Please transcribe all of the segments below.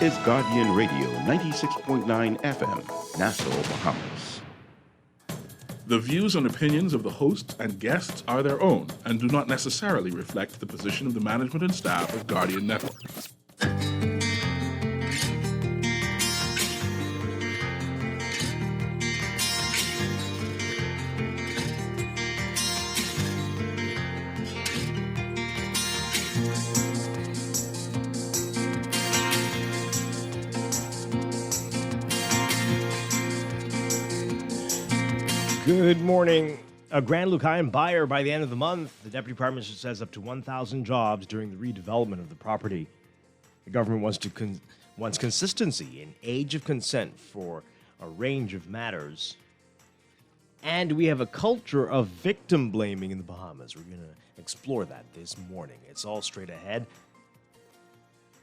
is Guardian Radio 96.9 FM, Nassau, Bahamas. The views and opinions of the hosts and guests are their own and do not necessarily reflect the position of the management and staff of Guardian Network. Good morning. A Grand Lucayan buyer by the end of the month. The Deputy Prime Minister says up to 1,000 jobs during the redevelopment of the property. The government wants consistency in age of consent for a range of matters. And we have a culture of victim blaming in the Bahamas. We're going to explore that this morning. It's all straight ahead.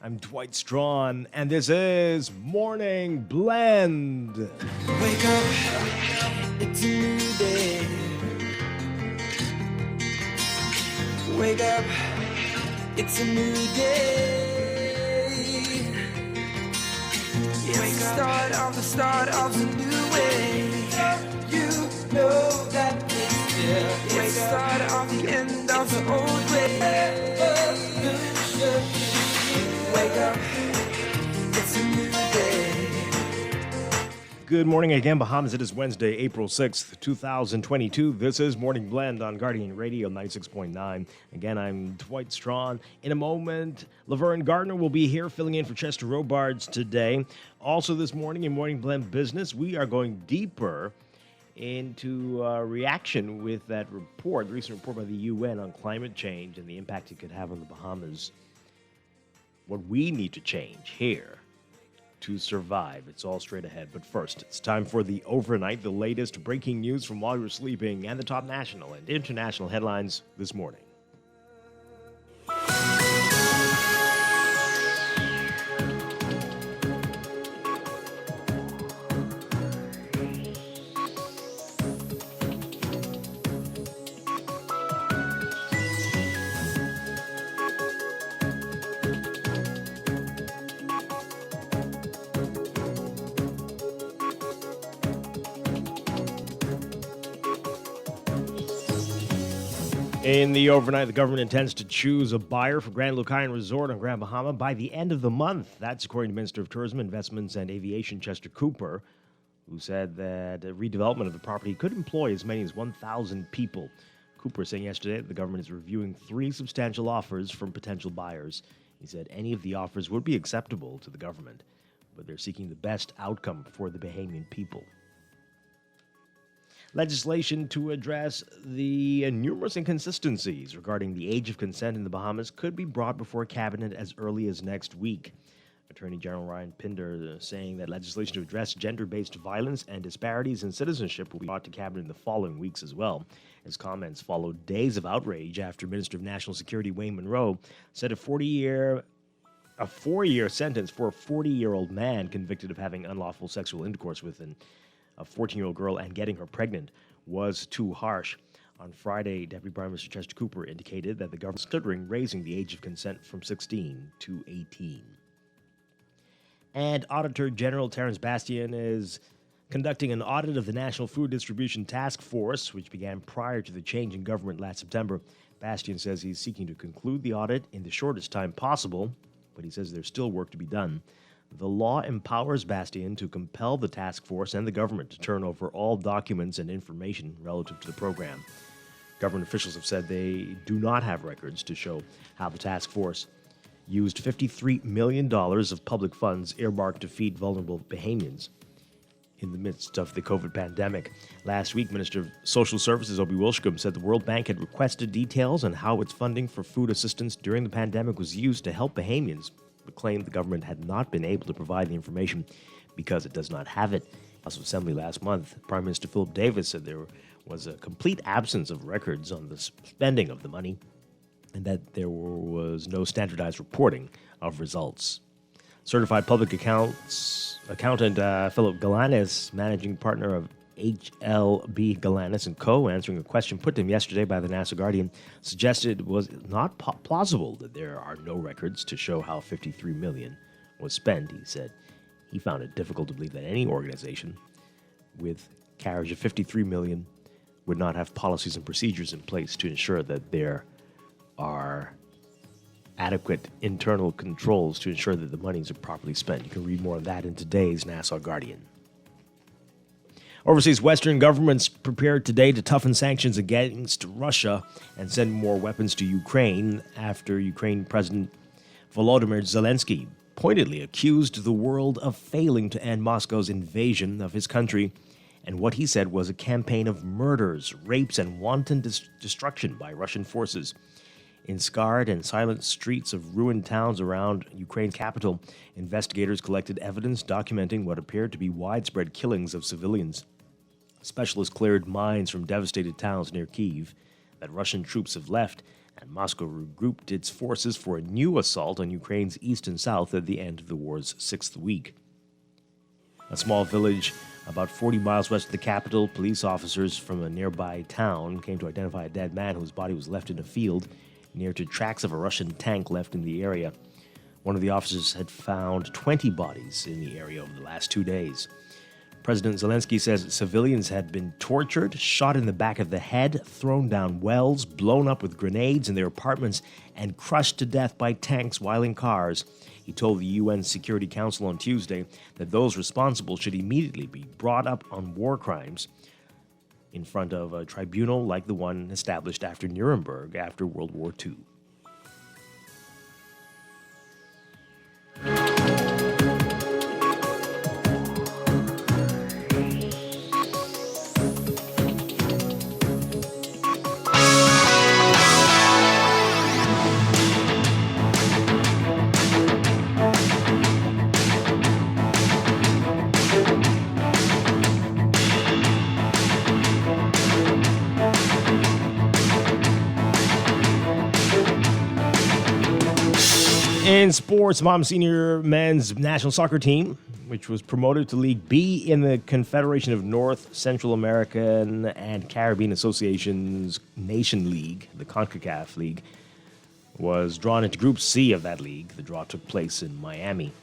I'm Dwight Strachan, and this is Morning Blend. Wake up, it's a new day. Wake up, it's a new day. It's the start of a new way. You know that it's here. It's the start of the end of the old way. Wake up, it's a new day. Good morning again, Bahamas. It is Wednesday, April 6th, 2022. This is Morning Blend on Guardian Radio 96.9. Again, I'm Dwight Strachan. In a moment, Laverne Gardner will be here filling in for Chester Robards today. Also this morning in Morning Blend Business, we are going deeper into reaction with that report, the recent report by the UN on climate change and the impact it could have on the Bahamas. What we need to change here to survive. It's all straight ahead. But first, it's time for the overnight, the latest breaking news from while you're sleeping, and the top national and international headlines this morning. In the overnight, the government intends to choose a buyer for Grand Lucayan Resort on Grand Bahama by the end of the month. That's according to Minister of Tourism, Investments and Aviation Chester Cooper, who said that redevelopment of the property could employ as many as 1,000 people. Cooper saying yesterday that the government is reviewing 3 substantial offers from potential buyers. He said any of the offers would be acceptable to the government, but they're seeking the best outcome for the Bahamian people. Legislation to address the numerous inconsistencies regarding the age of consent in the Bahamas could be brought before Cabinet as early as next week. Attorney General Ryan Pinder saying that legislation to address gender-based violence and disparities in citizenship will be brought to Cabinet in the following weeks as well. His comments followed days of outrage after Minister of National Security Wayne Monroe said a 4-year sentence for a 40-year-old man convicted of having unlawful sexual intercourse with a 14-year-old girl and getting her pregnant was too harsh. On Friday, Deputy Prime Minister Chester Cooper indicated that the government is considering raising the age of consent from 16 to 18. And Auditor General Terence Bastian is conducting an audit of the National Food Distribution Task Force, which began prior to the change in government last September. Bastian says he's seeking to conclude the audit in the shortest time possible, but he says there's still work to be done. The law empowers Bastian to compel the task force and the government to turn over all documents and information relative to the program. Government officials have said they do not have records to show how the task force used $53 million of public funds earmarked to feed vulnerable Bahamians in the midst of the COVID pandemic. Last week, Minister of Social Services Obi Wilshcombe said the World Bank had requested details on how its funding for food assistance during the pandemic was used to help Bahamians, but claimed the government had not been able to provide the information because it does not have it. House of Assembly last month, Prime Minister Philip Davis said there was a complete absence of records on the spending of the money and that there was no standardized reporting of results. Certified public accountant Philip Galanis, managing partner of HLB Galanis & Co., answering a question put to him yesterday by the Nassau Guardian, suggested it was not plausible that there are no records to show how $53 million was spent, he said he found it difficult to believe that any organization with carriage of 53 million would not have policies and procedures in place to ensure that there are adequate internal controls to ensure that the monies are properly spent. You can read more of that in today's Nassau Guardian. Overseas Western governments prepared today to toughen sanctions against Russia and send more weapons to Ukraine after Ukraine President Volodymyr Zelensky pointedly accused the world of failing to end Moscow's invasion of his country and what he said was a campaign of murders, rapes, and wanton destruction by Russian forces. In scarred and silent streets of ruined towns around Ukraine's capital, investigators collected evidence documenting what appeared to be widespread killings of civilians. Specialists cleared mines from devastated towns near Kyiv that Russian troops have left, and Moscow regrouped its forces for a new assault on Ukraine's east and south at the end of the war's sixth week. A small village about 40 miles west of the capital, police officers from a nearby town came to identify a dead man whose body was left in a field near to tracks of a Russian tank left in the area. One of the officers had found 20 bodies in the area over the last 2 days. President Zelensky says civilians had been tortured, shot in the back of the head, thrown down wells, blown up with grenades in their apartments, and crushed to death by tanks while in cars. He told the UN Security Council on Tuesday that those responsible should immediately be brought up on war crimes in front of a tribunal like the one established after Nuremberg after World War II. In sports, Mom Senior men's national soccer team, which was promoted to League B in the Confederation of North, Central American, and Caribbean Association's Nation League, the CONCACAF League, was drawn into Group C of that league. The draw took place in Miami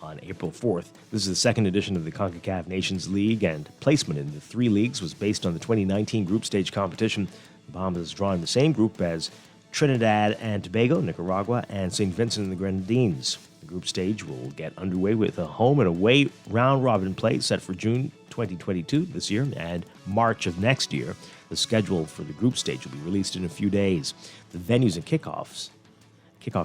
on April 4th. This is the second edition of the CONCACAF Nations League, and placement in the three leagues was based on the 2019 group stage competition. The Bahamas is drawn in the same group as Trinidad and Tobago, Nicaragua, and St. Vincent and the Grenadines. The group stage will get underway with a home and away round-robin play set for June 2022 this year and March of next year. The schedule for the group stage will be released in a few days. The venues and kickoff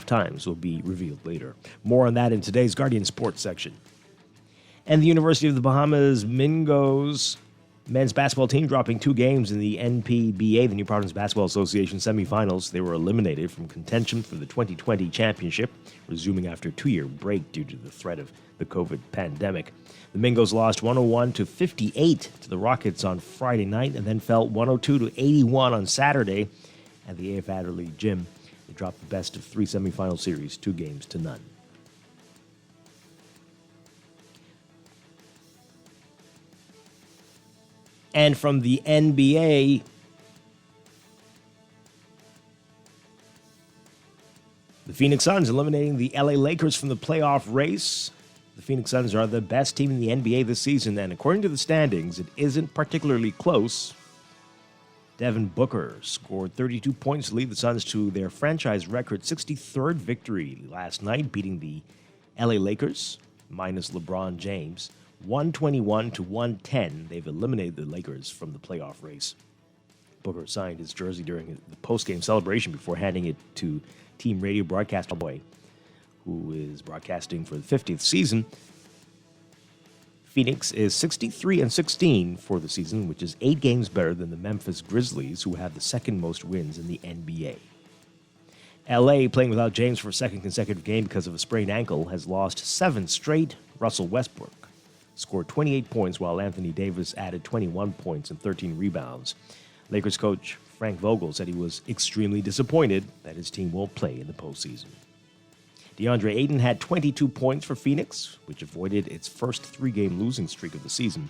times will be revealed later. More on that in today's Guardian Sports section. And the University of the Bahamas Mingos men's basketball team dropping 2 games in the NPBA, the New Providence Basketball Association semifinals. They were eliminated from contention for the 2020 championship, resuming after a 2-year break due to the threat of the COVID pandemic. The Mingos lost 101-58 to the Rockets on Friday night and then fell 102-81 on Saturday at the AF Adderley Gym. They dropped the best of 3 semifinal series, 2-0. And from the NBA, the Phoenix Suns eliminating the LA Lakers from the playoff race. The Phoenix Suns are the best team in the NBA this season, and according to the standings, it isn't particularly close. Devin Booker scored 32 points to lead the Suns to their franchise record 63rd victory last night, beating the LA Lakers, minus LeBron James, 121-110. They've eliminated the Lakers from the playoff race. Booker signed his jersey during the post-game celebration before handing it to team radio broadcaster Boy, who is broadcasting for the 50th season. Phoenix is 63-16 for the season, which is 8 games better than the Memphis Grizzlies, who have the second most wins in the NBA. LA, playing without James for a second consecutive game because of a sprained ankle, has lost 7 straight. Russell Westbrook scored 28 points, while Anthony Davis added 21 points and 13 rebounds. Lakers coach Frank Vogel said he was extremely disappointed that his team won't play in the postseason. DeAndre Ayton had 22 points for Phoenix, which avoided its first 3-game losing streak of the season.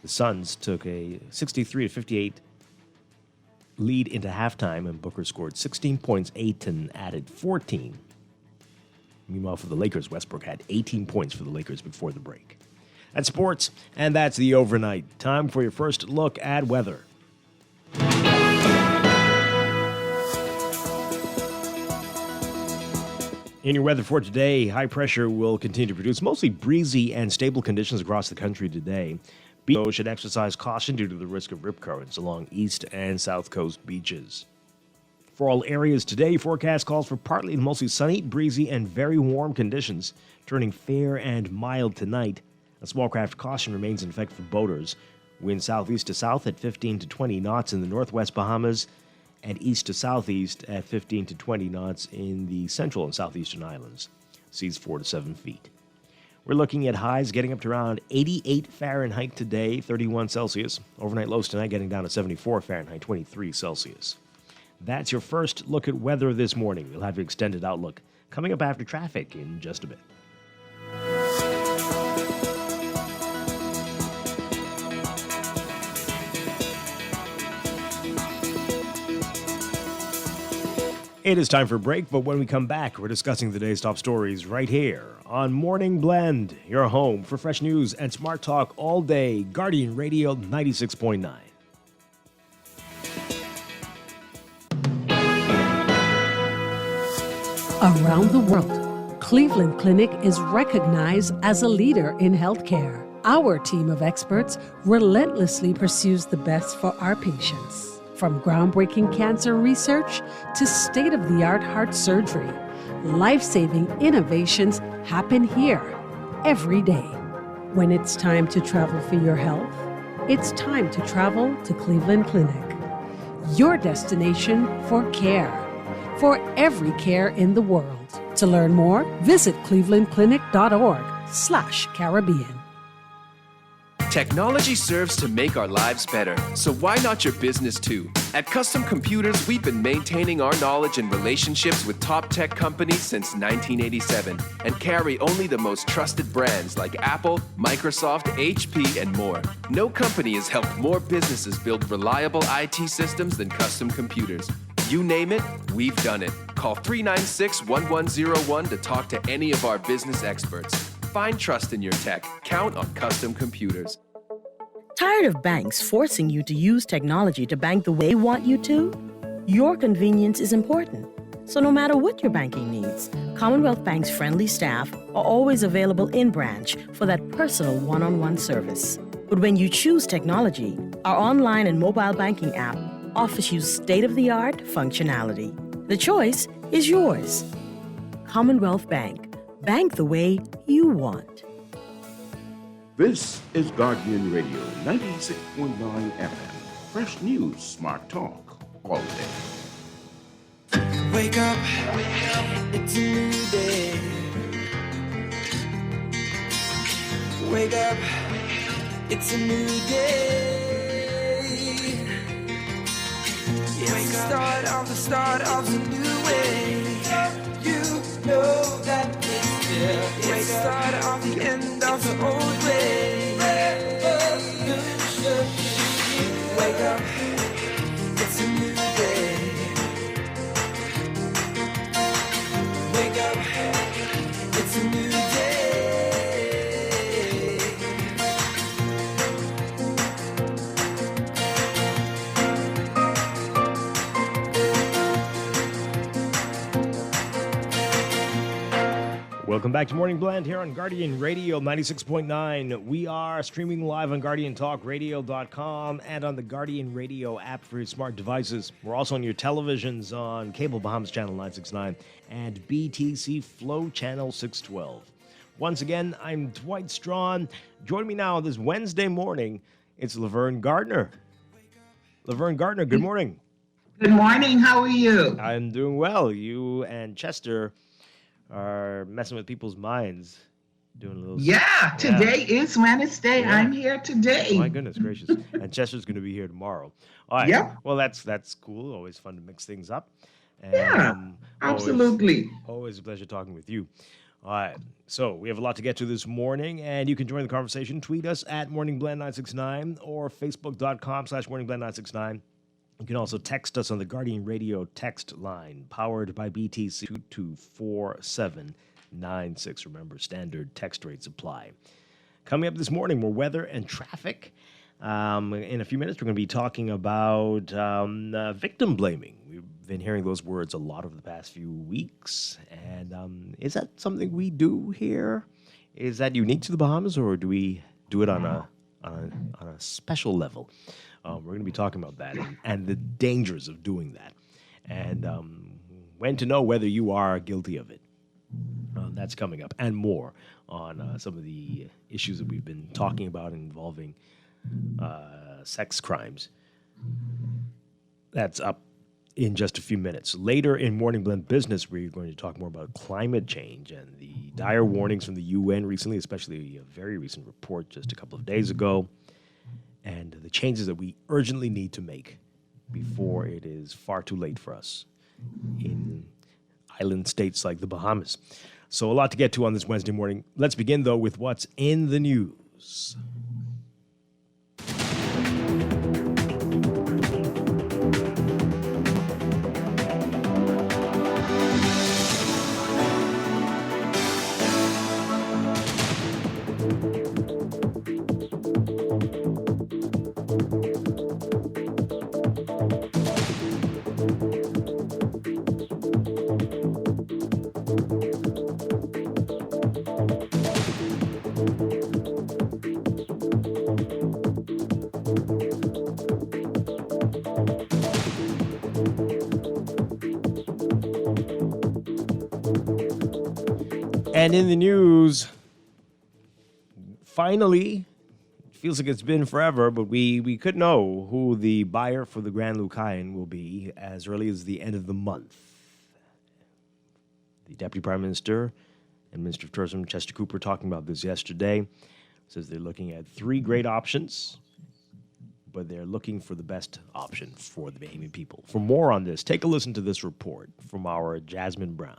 The Suns took a 63-58 lead into halftime, and Booker scored 16 points. Ayton added 14. Meanwhile, for the Lakers, Westbrook had 18 points for the Lakers before the break. That's sports, and that's the overnight. Time for your first look at weather. In your weather for today, high pressure will continue to produce mostly breezy and stable conditions across the country today. Beaches should exercise caution due to the risk of rip currents along east and south coast beaches. For all areas today, forecast calls for partly and mostly sunny, breezy, and very warm conditions, turning fair and mild tonight. A small craft caution remains in effect for boaters. Wind southeast to south at 15 to 20 knots in the northwest Bahamas, and east to southeast at 15 to 20 knots in the central and southeastern islands. Seas 4 to 7 feet. We're looking at highs getting up to around 88 Fahrenheit today, 31 Celsius. Overnight lows tonight getting down to 74 Fahrenheit, 23 Celsius. That's your first look at weather this morning. We'll have your extended outlook coming up after traffic in just a bit. It is time for a break, but when we come back, we're discussing the day's top stories right here on Morning Blend, your home for fresh news and smart talk all day. Guardian Radio 96.9. Around the world, Cleveland Clinic is recognized as a leader in healthcare. Our team of experts relentlessly pursues the best for our patients. From groundbreaking cancer research to state-of-the-art heart surgery, life-saving innovations happen here every day. When it's time to travel for your health, it's time to travel to Cleveland Clinic. Your destination for care, for every care in the world. To learn more, visit clevelandclinic.org/Caribbean. Technology serves to make our lives better, so why not your business too? At Custom Computers, we've been maintaining our knowledge and relationships with top tech companies since 1987 and carry only the most trusted brands like Apple, Microsoft, HP, and more. No company has helped more businesses build reliable IT systems than Custom Computers. You name it, we've done it. Call 396-1101 to talk to any of our business experts. Find trust in your tech. Count on Custom Computers. Tired of banks forcing you to use technology to bank the way they want you to? Your convenience is important. So no matter what your banking needs, Commonwealth Bank's friendly staff are always available in branch for that personal one-on-one service. But when you choose technology, our online and mobile banking app offers you state-of-the-art functionality. The choice is yours. Commonwealth Bank. Bank the way you want. This is Guardian Radio 96.9 FM. Fresh news, smart talk, all day. Wake up, it's a new day. Wake up, it's a new day. It's the start of a new way. You know that it's the start of the end of the old way. Wake up, it's a new day. Wake up, it's a new day. Welcome back to Morning Blend here on Guardian Radio 96.9. We are streaming live on GuardianTalkRadio.com and on the Guardian Radio app for your smart devices. We're also on your televisions on Cable Bahamas Channel 969 and BTC Flow Channel 612. Once again, I'm Dwight Strachan. Join me now this Wednesday morning. It's Laverne Gardner. Laverne Gardner, good morning. Good morning. How are you? I'm doing well. You and Chester are messing with people's minds, doing a little. Yeah, today is Wednesday. Yeah. I'm here today. My goodness gracious! And Chester's going to be here tomorrow. All right. Yep. Well, that's cool. Always fun to mix things up. And, Yeah, absolutely. Always a pleasure talking with you. All right. So we have a lot to get to this morning, and you can join the conversation. Tweet us at MorningBlend969 or Facebook.com/MorningBlend969. You can also text us on the Guardian Radio text line, powered by BTC 2247 96. Remember, standard text rates apply. Coming up this morning, more weather and traffic. In a few minutes, we're going to be talking about victim blaming. We've been hearing those words a lot over the past few weeks. And is that something we do here? Is that unique to the Bahamas, or do we do it on a special level? We're going to be talking about that and the dangers of doing that, and when to know whether you are guilty of it. That's coming up, and more on some of the issues that we've been talking about involving sex crimes. That's up in just a few minutes. Later in Morning Blend Business, we're going to talk more about climate change and the dire warnings from the UN recently, especially a very recent report just a couple of days ago, and the changes that we urgently need to make before it is far too late for us in island states like the Bahamas. So a lot to get to on this Wednesday morning. Let's begin, though, with what's in the news. And in the news, finally, it feels like it's been forever, but we could know who the buyer for the Grand Lucayan will be as early as the end of the month. The Deputy Prime Minister and Minister of Tourism, Chester Cooper, talking about this yesterday. Says they're looking at 3 great options, but they're looking for the best option for the Bahamian people. For more on this, take a listen to this report from our Jasmine Brown.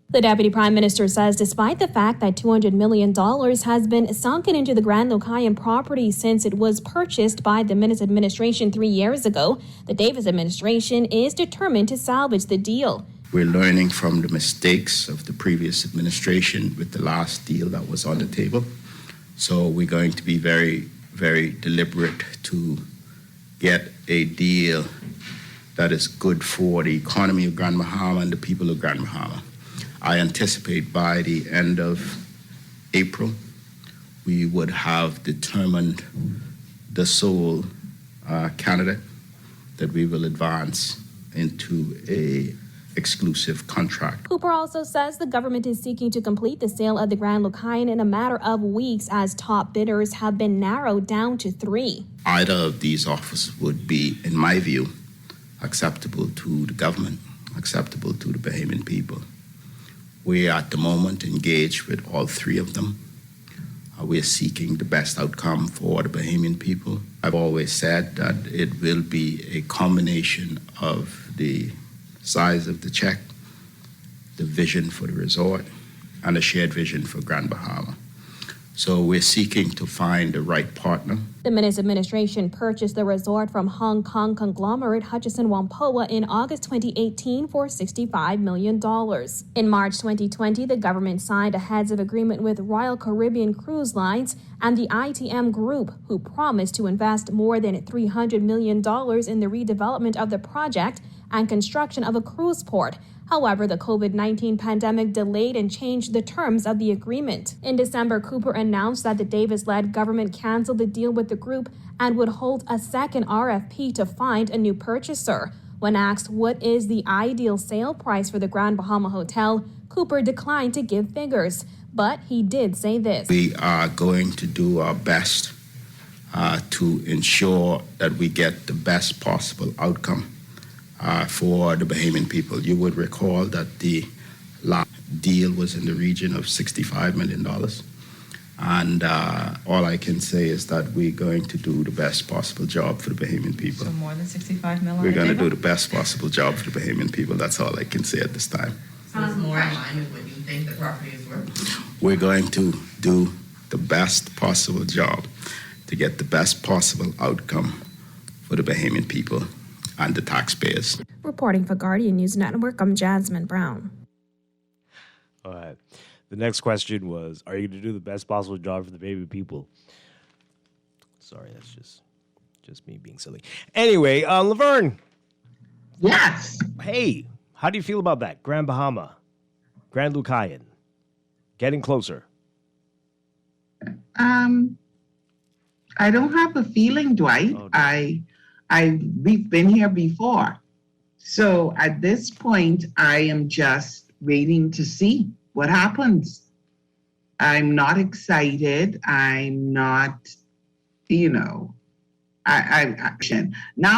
The Deputy Prime Minister says despite the fact that $200 million has been sunken into the Grand Lucayan property since it was purchased by the Minutes administration 3 years ago, the Davis administration is determined to salvage the deal. We're learning from the mistakes of the previous administration with the last deal that was on the table. So we're going to be very, very deliberate to get a deal that is good for the economy of Grand Bahama and the people of Grand Bahama. I anticipate by the end of April, we would have determined the sole candidate that we will advance into a exclusive contract. Cooper also says the government is seeking to complete the sale of the Grand Lucayan in a matter of weeks as top bidders have been narrowed down to 3. Either of these offers would be, in my view, acceptable to the government, acceptable to the Bahamian people. We are at the moment engaged with all 3 of them. We are seeking the best outcome for the Bahamian people. I've always said that it will be a combination of the size of the check, the vision for the resort, and a shared vision for Grand Bahama. So we're seeking to find the right partner. The Minutes administration purchased the resort from Hong Kong conglomerate Hutchison Whampoa in August 2018 for $65 million. In March 2020, the government signed a heads of agreement with Royal Caribbean Cruise Lines and the ITM Group, who promised to invest more than $300 million in the redevelopment of the project and construction of a cruise port. However, the COVID-19 pandemic delayed and changed the terms of the agreement. In December, Cooper announced that the Davis-led government canceled the deal with the group and would hold a second RFP to find a new purchaser. When asked what is the ideal sale price for the Grand Bahama Hotel, Cooper declined to give figures, but he did say this. We are going to do our best to ensure that we get the best possible outcome for the Bahamian people. You would recall that the last deal was in the region of $65 million. And all I can say is that we're going to do the best possible job for the Bahamian people. So more than $65 million? We're going to do the best possible job for the Bahamian people. That's all I can say at this time. Sounds more in line with what you think the property is worth? We're going to do the best possible job to get the best possible outcome for the Bahamian people. and the taxpayers. Reporting for Guardian News Network, I'm Jasmine Brown. All right. The next question was, are you going to do the best possible job for the baby people? Sorry, that's just me being silly. Anyway, Laverne. Yes. Hey, how do you feel about that? Grand Bahama, Grand Lucayan, getting closer. I don't have a feeling, Dwight. Oh, we've been here before. So at this point, I am just waiting to see what happens. I'm not excited. I'm not, now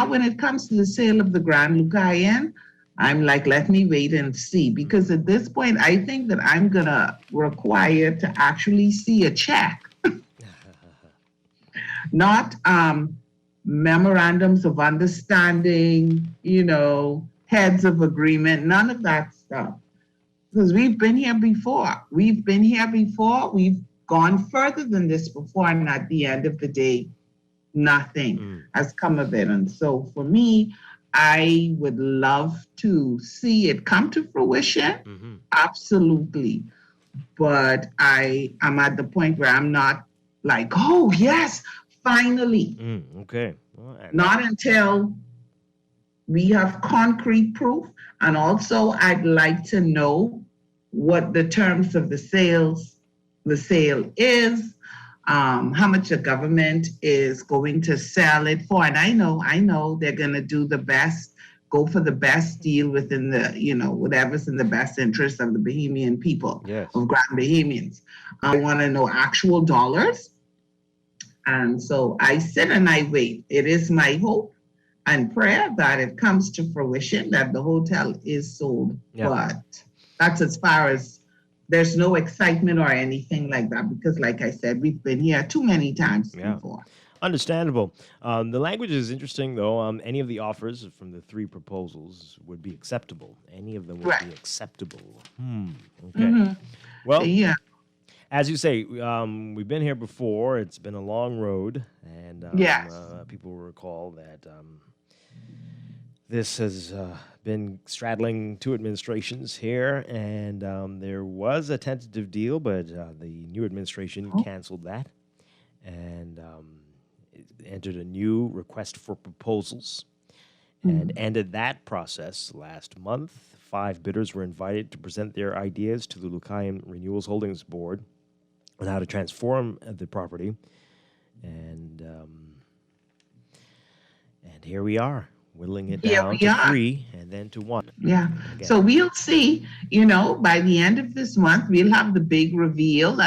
when it comes to the sale of the Grand Lucayan, I'm like, let me wait and see. Because at this point, I think that I'm going to require to actually see a check. Not memorandums of understanding, heads of agreement, none of that stuff. Because we've been here before. We've gone further than this before, and at the end of the day, nothing has come of it. And so for me, I would love to see it come to fruition. Absolutely. But I am at the point where I'm not like, oh, yes, finally. Okay. Not until we have concrete proof. And also, I'd like to know what the terms of the sale is, how much the government is going to sell it for. And I know they're going to do the best, go for the best deal within the, whatever's in the best interest of the Bahamian people, of Grand Bahamians. I want to know actual dollars. And so I sit and I wait. It is my hope and prayer that it comes to fruition, that the hotel is sold. But that's as far as, there's no excitement or anything like that, because like I said, we've been here too many times before. Understandable. The language is interesting, though. Any of the offers from the three proposals would be acceptable. Any of them would be acceptable. Okay. Well, as you say, we've been here before. It's been a long road, and people recall that this has been straddling two administrations here, and there was a tentative deal, but the new administration canceled that and entered a new request for proposals and ended that process last month. 5 bidders were invited to present their ideas to the Lucayan Renewals Holdings Board on how to transform the property, and here we are, whittling it down to 3 and then to 1. Yeah. Again. So we'll see, by the end of this month, we'll have the big reveal,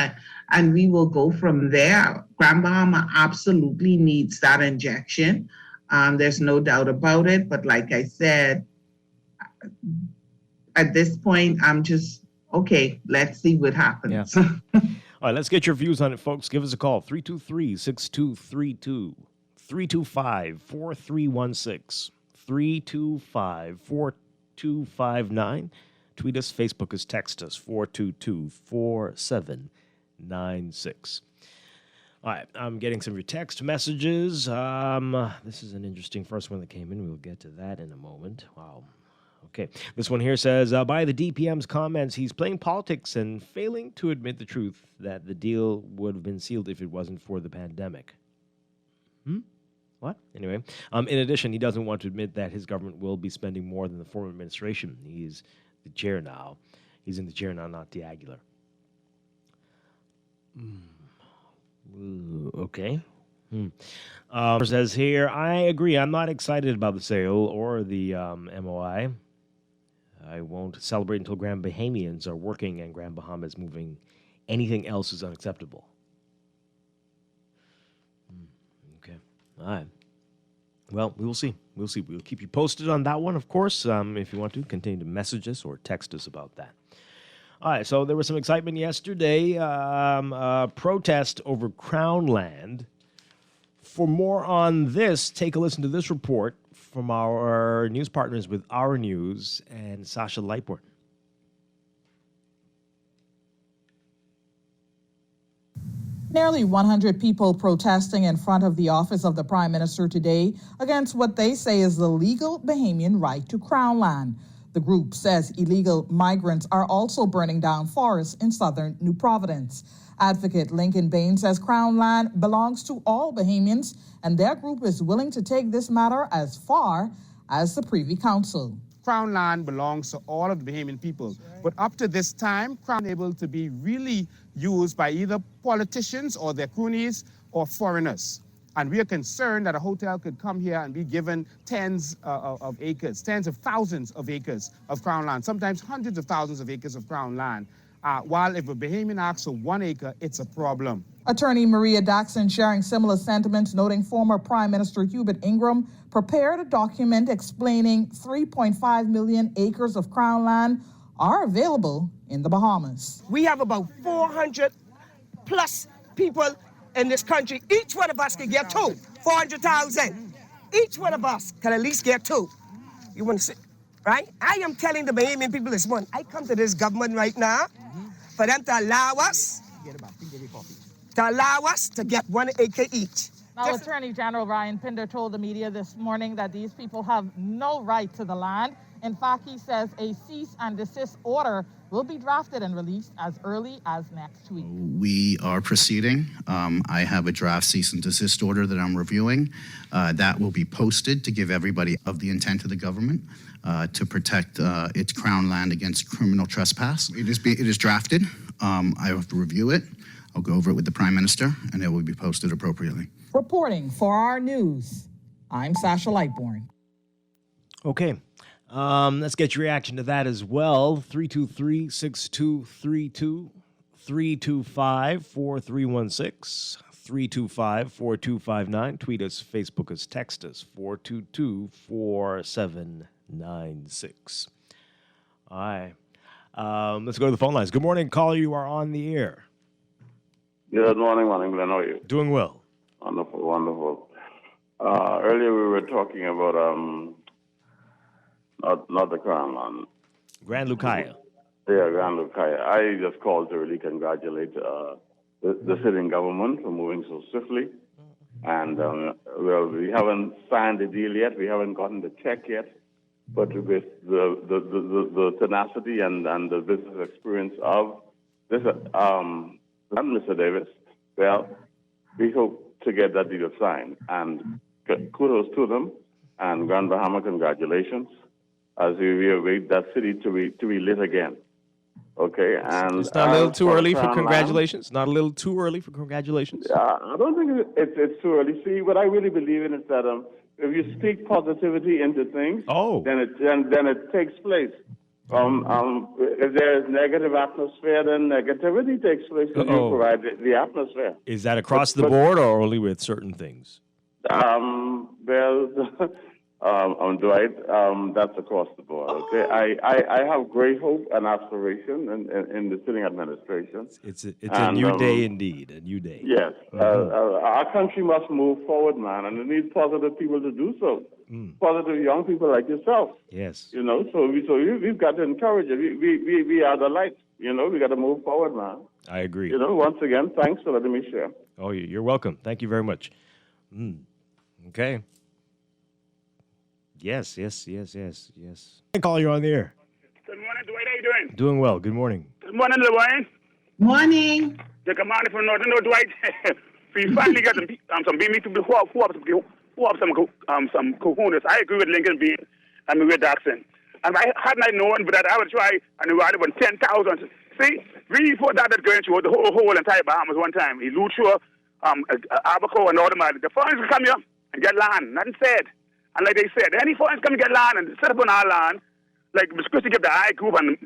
and we will go from there. Grand Bahama absolutely needs that injection. There's no doubt about it. But like I said, at this point, I'm just, okay, let's see what happens. Yeah. All right, let's get your views on it, folks. Give us a call, 323-6232, 325-4316, 325-4259. Tweet us, Facebook us, text us, 422-4796. All right, I'm getting some of your text messages. This is an interesting first one that came in. We'll get to that in a moment. Wow. Okay, this one here says, by the DPM's comments, he's playing politics and failing to admit the truth that the deal would have been sealed if it wasn't for the pandemic. What? Anyway, in addition, he doesn't want to admit that his government will be spending more than the former administration. He's the chair now. He's in the chair now, not the Aguilar. Okay. Says here, I agree. I'm not excited about the sale or the MOI. I won't celebrate until Grand Bahamians are working and Grand Bahama is moving. Anything else is unacceptable. Okay. All right. Well, we will see. We'll see. We'll keep you posted on that one, of course. If you want to, continue to message us or text us about that. All right, so there was some excitement yesterday. Protest over Crown land. For more on this, take a listen to this report from our news partners with Our News and Sasha Lightbourne. Nearly 100 people protesting in front of the office of the Prime Minister today against what they say is the legal Bahamian right to Crown land. The group says illegal migrants are also burning down forests in southern New Providence. Advocate Lincoln Bain says Crown land belongs to all Bahamians, and their group is willing to take this matter as far as the Privy Council. Crown land belongs to all of the Bahamian people. But up to this time, Crown able to be really used by either politicians or their cronies or foreigners. And we are concerned that a hotel could come here and be given tens of acres, tens of thousands of acres of Crown land, sometimes hundreds of thousands of acres of Crown land. While if a Bahamian asks for 1 acre, it's a problem. Attorney Maria Daxon sharing similar sentiments, noting former Prime Minister Hubert Ingram prepared a document explaining 3.5 million acres of Crown land are available in the Bahamas. We have about 400 plus people in this country. Each one of us can get 2, 400,000. Each one of us can at least get 2. You want to see, right? I am telling the Bahamian people this morning, I come to this government right now for them to allow us to get 1 acre each. Now, Attorney General Ryan Pinder told the media this morning that these people have no right to the land. In fact, he says a cease and desist order will be drafted and released as early as next week. We are proceeding. I have a draft cease and desist order that I'm reviewing. That will be posted to give everybody of the intent of the government to protect its Crown land against criminal trespass. It is drafted. I have to review it. I'll go over it with the Prime Minister, and it will be posted appropriately. Reporting for our news, I'm Sasha Lightbourne. Okay. Let's get your reaction to that as well. 323-6232, 325-4316, 325-4259. Tweet us, Facebook us, text us, 422-4796. All right. Let's go to the phone lines. Good morning, caller. You are on the air. Good morning, Glenn. How are you? Doing well. Wonderful, wonderful. Earlier we were talking about not the Crown land. Grand Lucaya. Yeah, Grand Lucaya. I just called to really congratulate the sitting government for moving so swiftly. And well, we haven't signed the deal yet. We haven't gotten the check yet. But with the tenacity and the business experience of this, Mr. Davis, well, we hope to get that deal signed. And kudos to them. And Grand Bahama, congratulations, as we await that city to be lit again. Okay, and it's not a little too early for congratulations. Not a little too early for congratulations. I don't think it's too early. See, what I really believe in is that if you speak positivity into things, then it takes place. If there is negative atmosphere, then negativity takes place because you provide the atmosphere. Is that across the board or only with certain things? Dwight, that's across the board. Okay, I have great hope and aspiration in the sitting administration. It's a new day indeed, a new day. Yes, our country must move forward, man, and it needs positive people to do so. Positive young people like yourself. Yes. You know, so we've got to encourage it. We are the light. You know, we got to move forward, man. I agree. You know, once again, thanks for letting me share. Oh, you're welcome. Thank you very much. Okay. Yes. Hey, caller, you're on the air. Good morning, Dwight. How you doing? Doing well. Good morning. Good morning, Dwight. Morning. The commander from Northern Dwight. We finally got some BME people who have some cojones. I agree with Lincoln Bean and with Daxon. And hadn't I known but that I would try and we would have 10,000. See, we thought that going through the whole entire Bahamas one time. He loot through Abaco and all the money. The foreigners will come here and get land. Nothing said. And like they said, any foreigners come and get land and set up on our land, like we're supposed to give the I group and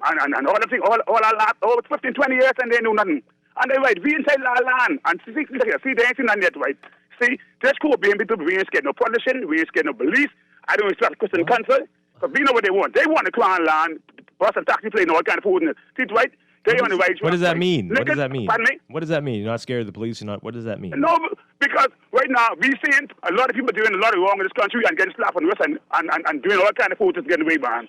all the things, all our land, over 15, 20 years and they do nothing. And they're right, we inside our land. And see, they ain't seen nothing yet, right? See, this cool being people, we ain't scared no politician, we ain't scared no police. I don't expect Christian council, because we know what they want. They want the Crown land, bus and taxi plane, all kind of food in it. See, right? They on the right. What does that mean? What does that mean? Pardon me? What does that mean? You're not scared of the police? What does that mean? No, because right now we seeing a lot of people doing a lot of wrong in this country and getting slapped on the wrist and doing all kind of food just getting away, man.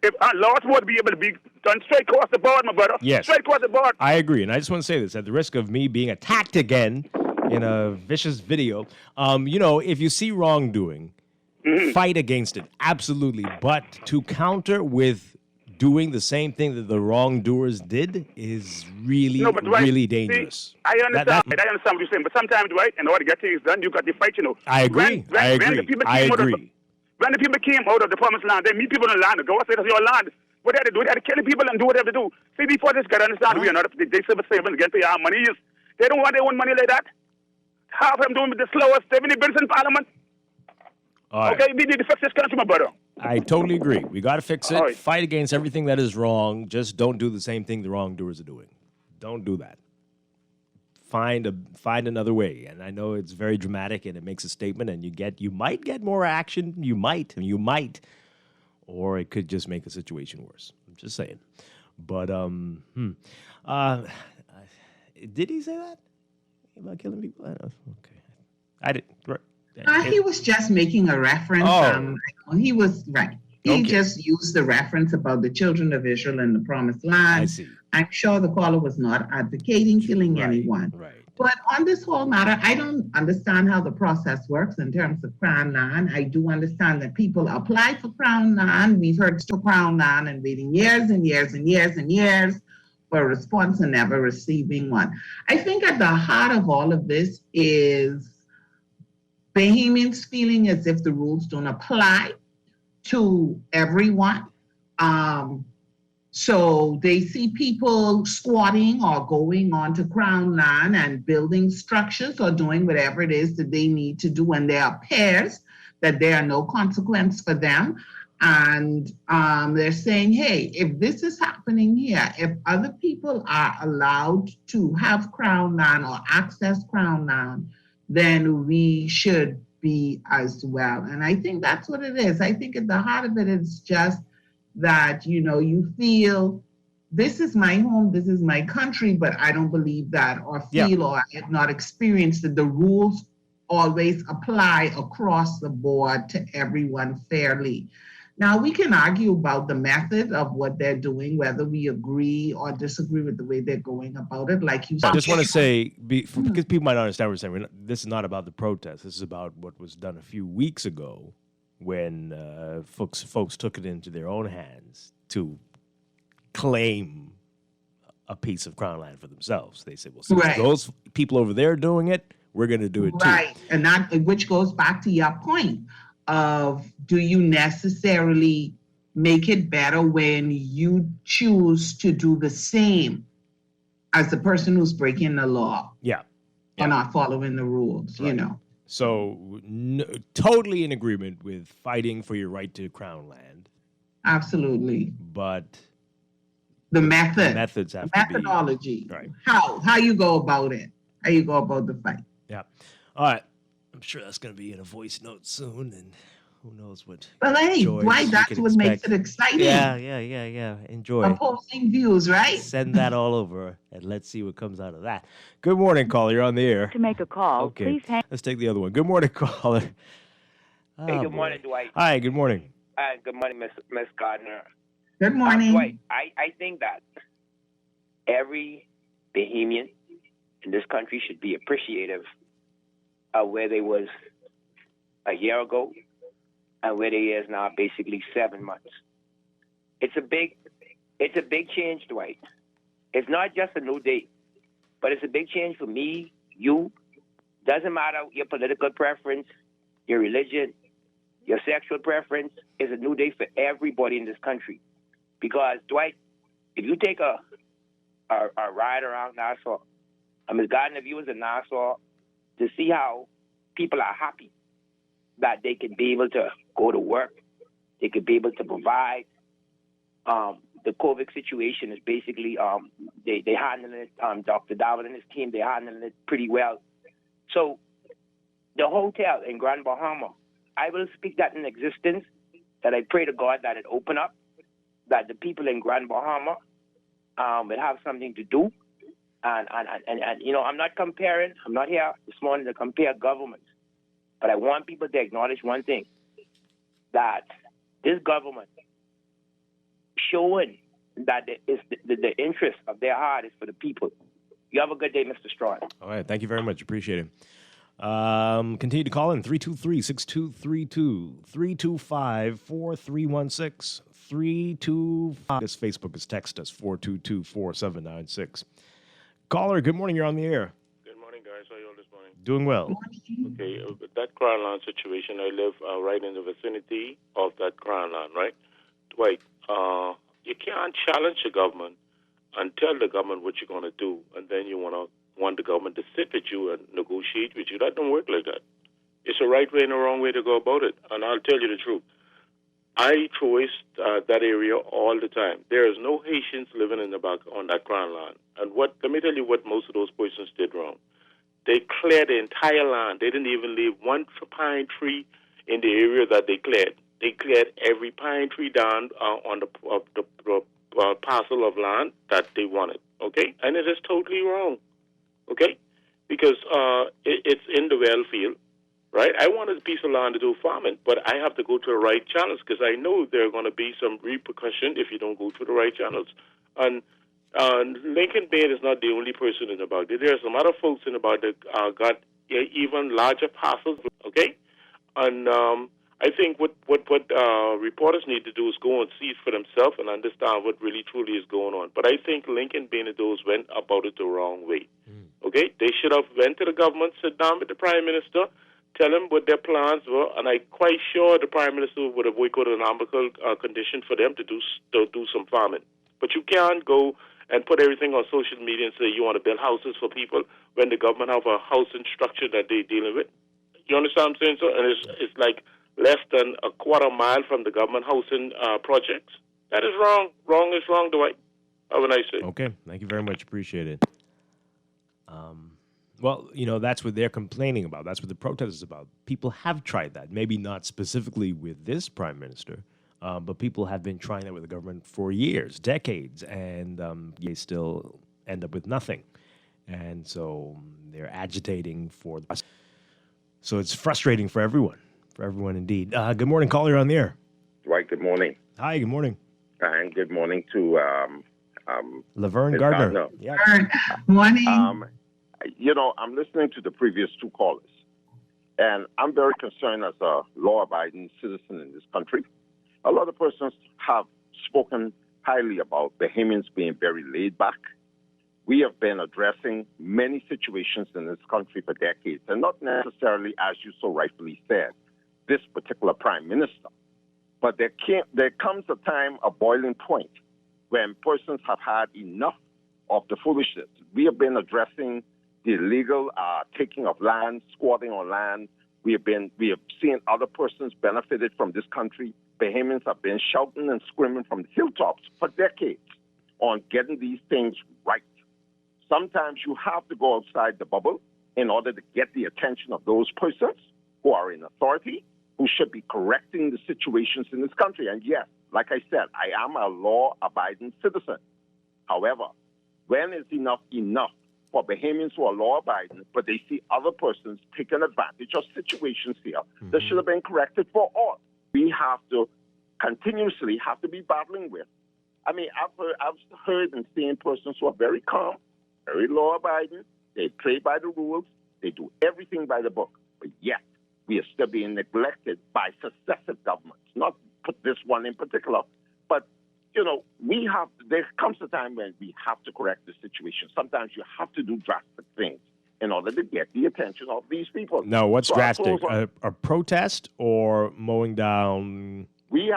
If laws would be able to be done straight across the board, my brother. Yes. Straight across the board. I agree, and I just want to say this at the risk of me being attacked again in a vicious video. If you see wrongdoing, fight against it, absolutely. But to counter with doing the same thing that the wrongdoers did is really, Dwight, really see, dangerous. I understand. I understand what you're saying, but sometimes, Dwight, in order to get things done, you got to fight. I agree. When the people came out of the promised land, they meet people in the land. Go say that's your land. What they had to do? They had to kill the people and do whatever they do. See, before this, got to understand, we are not they civil servants get paid our money. They don't want their own money like that. Half of them doing the slowest 70 bills in Parliament. All right. Okay, we need to fix this country, my brother. I totally agree. We got to fix it. All right. Fight against everything that is wrong. Just don't do the same thing the wrongdoers are doing. Don't do that. Find another way. And I know it's very dramatic and it makes a statement, and you might get more action. You might, or it could just make the situation worse. I'm just saying. But did he say that about killing people? Okay, I didn't. He was just making a reference. He was right. He just used the reference about the children of Israel and the promised land. I see. I'm sure the caller was not advocating killing anyone. Right. But on this whole matter, I don't understand how the process works in terms of Crown land. I do understand that people apply for Crown land. We've heard for Crown land and waiting years and years and years and years for a response and never receiving one. I think at the heart of all of this is Bahamians feeling as if the rules don't apply to everyone. So they see people squatting or going onto Crown land and building structures or doing whatever it is that they need to do, and there appears that there are no consequence for them. And they're saying, hey, if this is happening here, if other people are allowed to have Crown land or access Crown land, then we should be as well. And I think that's what it is. I think at the heart of it is just that, you feel this is my home, this is my country, but I don't believe that or feel or I have not experienced that the rules always apply across the board to everyone fairly. Now, we can argue about the method of what they're doing, whether we agree or disagree with the way they're going about it. Like you said, I just want to say, because people might not understand what we're saying, this is not about the protest. This is about what was done a few weeks ago when folks took it into their own hands to claim a piece of Crown land for themselves. They said, well, since those people over there are doing it, we're going to do it too. Right, and that which goes back to your point of, do you necessarily make it better when you choose to do the same as the person who's breaking the law? Or not following the rules, So totally in agreement with fighting for your right to Crown land. Absolutely. But the methods have to be methodology. Right. How you go about it. How you go about the fight. Yeah. All right. I'm sure that's going to be in a voice note soon, and who knows what. Well, hey, Dwight, that's what makes it exciting. Yeah. Enjoy. Opposing views, right? Send that all over, and let's see what comes out of that. Good morning, caller. You're on the air. To make a call, okay. Please hang. Let's take the other one. Good morning, caller. Hey, good morning, Dwight. Hi, good morning. Good morning, Miss Gardner. Good morning. Dwight, I think that every Bahamian in this country should be appreciative of where they was a year ago and where they is now, basically 7 months. It's a big change, Dwight. It's not just a new day, but it's a big change for me, you. Doesn't matter your political preference, your religion, your sexual preference. It's a new day for everybody in this country. Because, Dwight, if you take a ride around Nassau, Ms. Gardner, if you was in Nassau, to see how people are happy that they can be able to go to work, they could be able to provide. The COVID situation is basically they handling it. Dr. David and his team, they handling it pretty well. So the hotel in Grand Bahama, I will speak that in existence. That I pray to God that it open up, that the people in Grand Bahama will have something to do. And I'm not comparing. I'm not here this morning to compare governments. But I want people to acknowledge one thing, that this government showing that the interest of their heart is for the people. You have a good day, Mr. Strachan. All right. Thank you very much. Appreciate it. Continue to call in 323-6232, 325-4316, 325. This Facebook is text us 422-4796. Caller, good morning. You're on the air. Good morning, guys. How are you all this morning? Doing well. Okay, with that crown land situation, I live right in the vicinity of that crown land, right? Dwight, you can't challenge the government and tell the government what you're going to do, and then you want the government to sit with you and negotiate with you. That don't work like that. It's a right way and a wrong way to go about it, and I'll tell you the truth. I traverse that area all the time. There is no Haitians living in the back on that crown land. And let me tell you what most of those persons did wrong. They cleared the entire land. They didn't even leave one pine tree in the area that they cleared. They cleared every pine tree down on the parcel of land that they wanted, okay? And it is totally wrong, okay? Because it's in the well field, right? I wanted a piece of land to do farming, but I have to go to the right channels because I know there are going to be some repercussion if you don't go to the right channels. And Lincoln Bain is not the only person in the bug. There are some other folks in the bug that got even larger parcels, okay? And I think what reporters need to do is go and see it for themselves and understand what really truly is going on. But I think Lincoln Bain and those went about it the wrong way, okay? They should have went to the government, sit down with the Prime Minister, tell him what their plans were, and I'm quite sure the Prime Minister would have boycotted an amicable condition for them to do some farming. But you can't go and put everything on social media and say you want to build houses for people when the government have a housing structure that they're dealing with. You understand what I'm saying? So, and it's like less than a quarter mile from the government housing projects. That is wrong. Wrong is wrong, Dwight. Have a nice day. Okay. Thank you very much. Appreciate it. Well, that's what they're complaining about. That's what the protest is about. People have tried that. Maybe not specifically with this prime minister, but people have been trying that with the government for years, decades, and they still end up with nothing. And so they're agitating for the... So it's frustrating for everyone indeed. Good morning, caller, on the air. Dwight, good morning. Hi, good morning. And good morning to Laverne Ms. Gardner. Yeah. Morning. I'm listening to the previous two callers, and I'm very concerned as a law-abiding citizen in this country. A lot of persons have spoken highly about Bahamians being very laid back. We have been addressing many situations in this country for decades, and not necessarily, as you so rightfully said, this particular prime minister. But there comes a time, a boiling point, when persons have had enough of the foolishness. We have been addressing the illegal taking of land, squatting on land. We have seen other persons benefited from this country. Bahamians have been shouting and screaming from the hilltops for decades on getting these things right. Sometimes you have to go outside the bubble in order to get the attention of those persons who are in authority, who should be correcting the situations in this country. And yes, like I said, I am a law-abiding citizen. However, when is enough for Bahamians who are law-abiding, but they see other persons taking advantage of situations here that should have been corrected for all? We have to continuously be battling with. I mean, I've heard and seen persons who are very calm, very law-abiding. They play by the rules. They do everything by the book. But yet, we are still being neglected by successive governments. Not put this one in particular, but there comes a time when we have to correct the situation. Sometimes you have to do drastic things in order to get the attention of these people. No, what's drastic? A protest or mowing down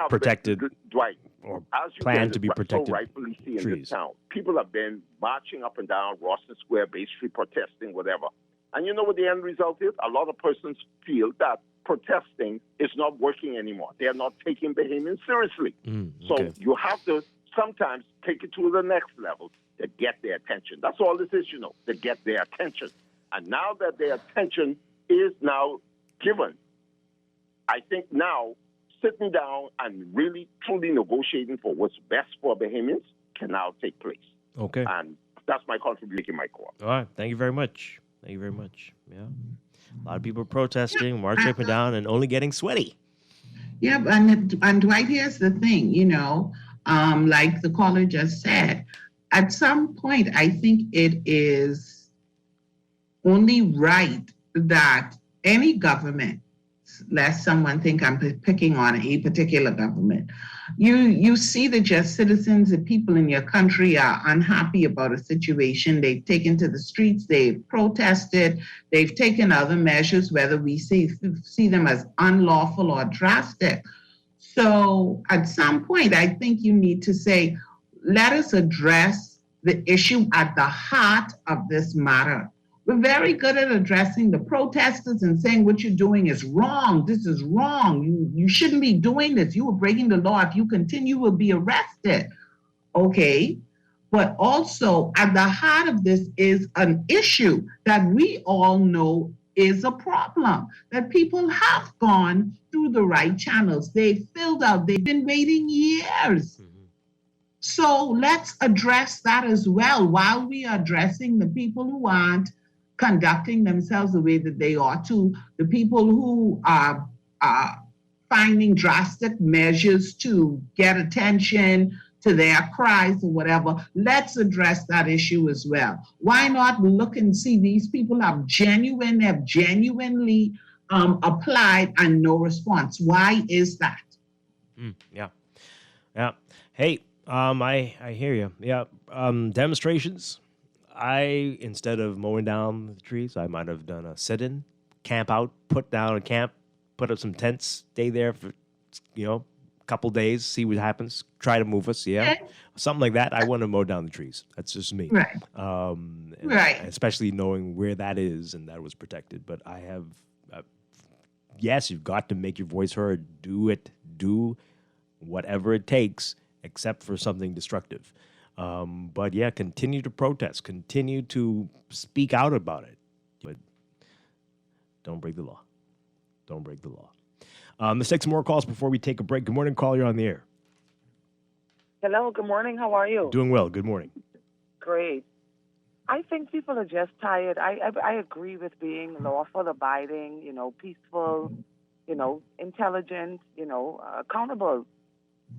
protected Dwight, or as you plan to be protected so rightfully see in trees? this town, people have been marching up and down Rawson Square, Bay Street, protesting, whatever. And you know what the end result is? A lot of persons feel that protesting is not working anymore. They are not taking Bahamians seriously. So you have to sometimes take it to the next level to get their attention. That's all this is, to get their attention. And now that their attention is now given, I think now sitting down and really, truly negotiating for what's best for Bahamians can now take place. Okay. And that's my contribution, my call. All right. Thank you very much. Yeah. A lot of people protesting, marching up and down, and only getting sweaty. Yeah, and Dwight, here's the thing, like the caller just said, at some point, I think it is only right that any government, lest someone think I'm picking on a particular government, you see that your citizens, the people in your country are unhappy about a situation. They've taken to the streets, they've protested, they've taken other measures, whether we see them as unlawful or drastic. So at some point, I think you need to say, let us address the issue at the heart of this matter. We're very good at addressing the protesters and saying what you're doing is wrong. This is wrong. You shouldn't be doing this. You are breaking the law. If you continue, you will be arrested. Okay. But also at the heart of this is an issue that we all know is a problem, that people have gone through the right channels. They've filled out, they've been waiting years. So let's address that as well while we are addressing the people who aren't conducting themselves the way that they ought to, the people who are finding drastic measures to get attention to their cries or whatever. Let's address that issue as well. Why not look and see these people have genuinely applied and no response? Why is that? Yeah. Hey, I hear you. Yeah. Demonstrations. Instead of mowing down the trees, I might have done a sit-in, camp out, put down a camp, put up some tents, stay there for, a couple days, see what happens, try to move us, something like that. I want to mow down the trees. That's just me. Right. Right. Especially knowing where that is and that it was protected. But I have, yes, you've got to make your voice heard. Do whatever it takes, except for something destructive. But yeah, continue to protest, continue to speak out about it, but don't break the law. Don't break the law. Let's take some more calls before we take a break. Good morning, caller. You're on the air. Hello, good morning. How are you? Doing well. Good morning. Great. I think people are just tired. I agree with being lawful, abiding, peaceful, intelligent, accountable.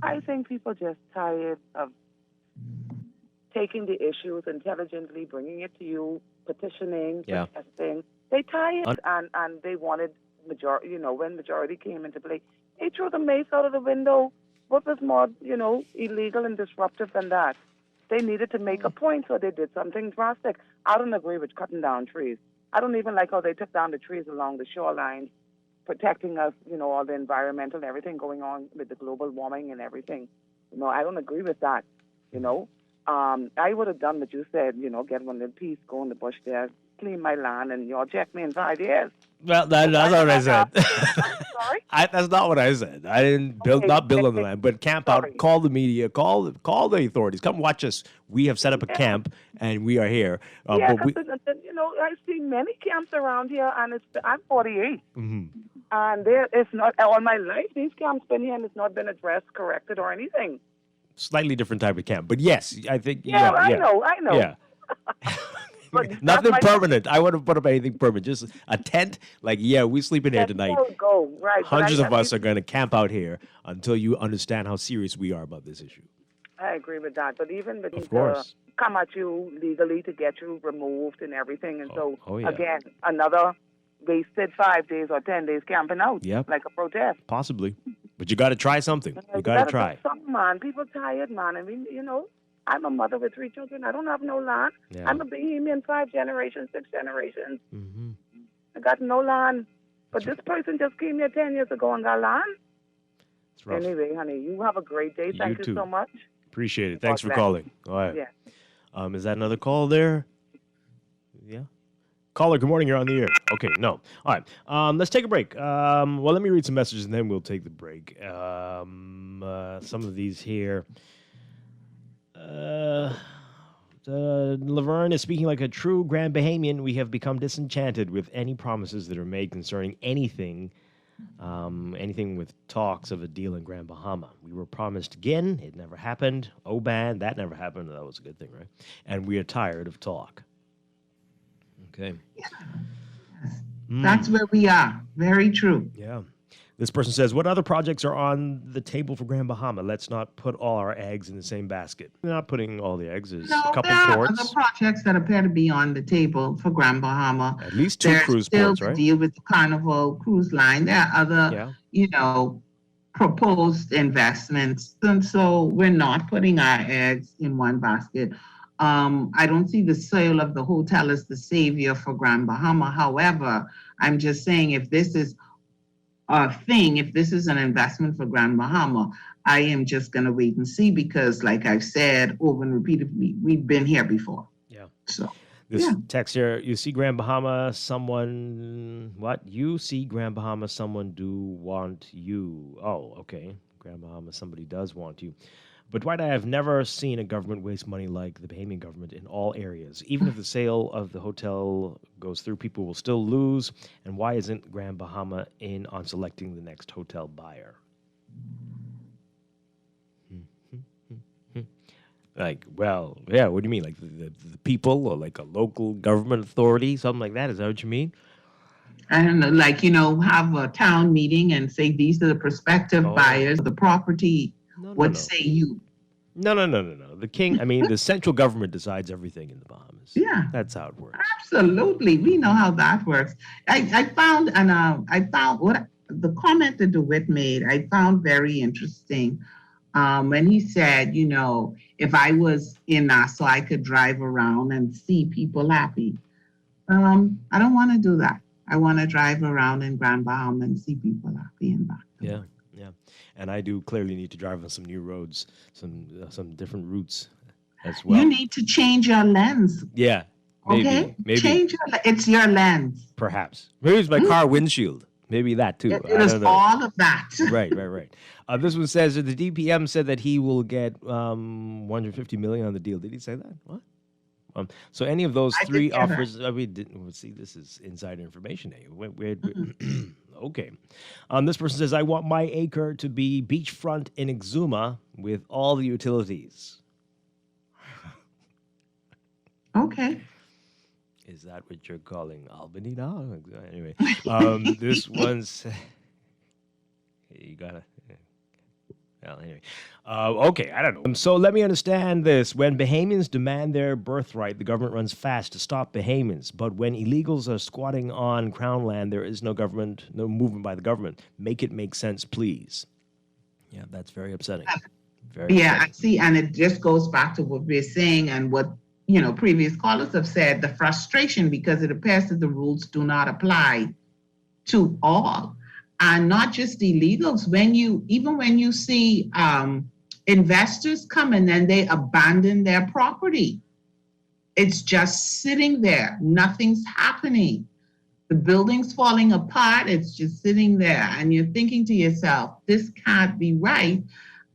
I think people are just tired of taking the issues intelligently, bringing it to you, petitioning, protesting. They tired and they wanted majority. When majority came into play, they threw the mace out of the window. What was more, illegal and disruptive than that? They needed to make a point, so they did something drastic. I don't agree with cutting down trees. I don't even like how they took down the trees along the shoreline, protecting us, all the environmental, everything going on with the global warming and everything. I don't agree with that, I would have done what you said, get one little piece, go in the bush there, clean my land, and you'll check me in 5 years. Well, that's not what I said. Sorry? That's not what I said. I didn't build on the land, but camp out, call the media, call the authorities. Come watch us. We have set up a camp, and we are here. I've seen many camps around here, and I'm 48. Mm-hmm. And it's not, all my life, these camps been here, and it's not been addressed, corrected, or anything. Slightly different type of camp, but yes, I think. I know. Yeah. Nothing permanent. I wouldn't put up anything permanent. Just a tent. We sleep in here tonight. Go. Right. Hundreds of us are going to camp out here until you understand how serious we are about this issue. I agree with that. But even with of course, come at you legally to get you removed and everything, and yeah. Again, another wasted 5 days or 10 days camping out, like a protest. Possibly, but you got to try something. You got to try. Something, man. People tired, man. I mean, I'm a mother with 3 children. I don't have no land. Yeah. I'm a Bahamian, 5 generations, 6 generations. Mm-hmm. I got no land. But this person just came here 10 years ago and got land. It's rough. Anyway, honey, you have a great day. Thank you so much. Appreciate it. Thanks for calling. All right. Yeah. Is that another call there? Yeah. Caller, good morning. You're on the air. Okay, no. All right. Let's take a break. Let me read some messages and then we'll take the break. Some of these here. Laverne is speaking like a true Grand Bahamian. We have become disenchanted with any promises that are made concerning anything with talks of a deal in Grand Bahama. We were promised again. It never happened. Oban, that never happened. That was a good thing, right? And we are tired of talk. Okay. That's where we are. Very true. Yeah. This person says, what other projects are on the table for Grand Bahama? Let's not put all our eggs in the same basket. We're not putting all the eggs. There's No, a couple there are ports. other projects that appear to be on the table for Grand Bahama. At least 2 There's cruise still ports, to right? deal with the Carnival Cruise Line. There are other, proposed investments. And so we're not putting our eggs in one basket. I don't see the sale of the hotel as the savior for Grand Bahama. However, I'm just saying if this is if this is an investment for Grand Bahama, I am just going to wait and see because, like I've said over and repeatedly, we've been here before. Yeah. So this text here, you see Grand Bahama, someone, what? You see Grand Bahama, someone do want you. Oh, okay. Grand Bahama, somebody does want you. But Dwight, I have never seen a government waste money like the Bahamian government in all areas. Even if the sale of the hotel goes through, people will still lose. And why isn't Grand Bahama in on selecting the next hotel buyer? Like, well, yeah, what do you mean? Like the people or like a local government authority, something like that? Is that what you mean? And have a town meeting and say, these are the prospective buyers of the property. What say you? No. The central government decides everything in the Bahamas. Yeah. That's how it works. Absolutely. We know how that works. I found what the comment that DeWitt made, I found very interesting. When he said, if I was in Nassau, I could drive around and see people happy. I don't want to do that. I want to drive around in Grand Bahama and see people happy and back. Yeah. And I do clearly need to drive on some new roads, some different routes as well. You need to change your lens. Yeah. Maybe, okay? Maybe. Change it's your lens. Perhaps. Maybe it's my car windshield. Maybe that too. It is all of that. Right. This one says that the DPM said that he will get $150 million on the deal. Did he say that? What? So any of those three offers, see, this is inside information. Okay. This person says, I want my acre to be beachfront in Exuma with all the utilities. Okay. Is that what you're calling Albany now? Anyway, this one's... You gotta... Well, anyway. Okay, I don't know. So let me understand this. When Bahamians demand their birthright, the government runs fast to stop Bahamians. But when illegals are squatting on Crown land, there is no movement by the government. Make it make sense, please. Yeah, that's very upsetting. Very upsetting. See, and it just goes back to what we're saying and what previous callers have said, the frustration, because it appears that the rules do not apply to all. And not just illegals. When you see investors come and then they abandon their property, it's just sitting there. Nothing's happening. The building's falling apart. It's just sitting there. And you're thinking to yourself, this can't be right.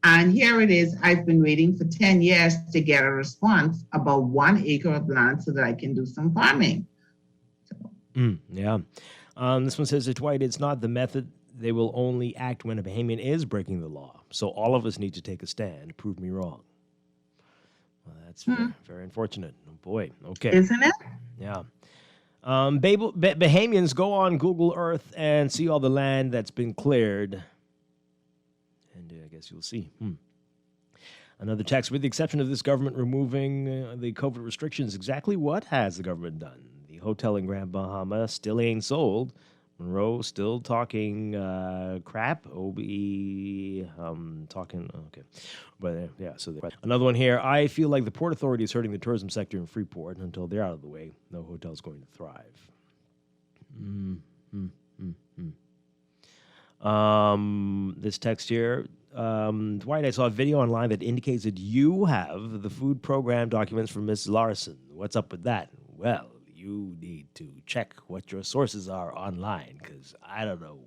And here it is. I've been waiting for 10 years to get a response about 1 acre of land so that I can do some farming. Yeah. This one says, Dwight, it's not the method. They will only act when a Bahamian is breaking the law. So all of us need to take a stand. Prove me wrong. Well, that's very, very unfortunate. Oh, boy. Okay. Isn't it? Yeah. Bahamians, go on Google Earth and see all the land that's been cleared. And I guess you'll see. Another text, with the exception of this government removing the COVID restrictions, exactly what has the government done? The hotel in Grand Bahama still ain't sold. Monroe still talking crap. OBE talking, okay. But yeah, so another one here. I feel like the Port Authority is hurting the tourism sector in Freeport. Until they're out of the way, no hotel's going to thrive. This text here. Dwight, I saw a video online that indicates that you have the food program documents from Ms. Larson. What's up with that? Well, you need to check what your sources are online, because I don't know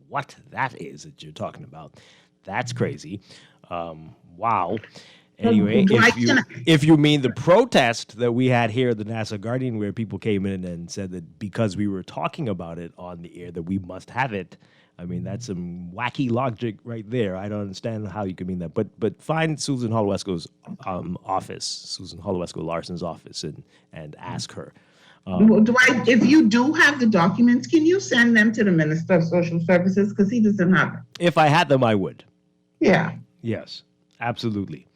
what that is that you're talking about. That's crazy. Wow. Anyway, if you mean the protest that we had here at the Nassau Guardian, where people came in and said that because we were talking about it on the air that we must have it, I mean, that's some wacky logic right there. I don't understand how you could mean that. But find Susan Holowesco's office, Susan Holowesco Larson's office, and ask her. Dwight, if you do have the documents, can you send them to the Minister of Social Services? Because he doesn't have them. If I had them, I would. Yeah. Yes, absolutely.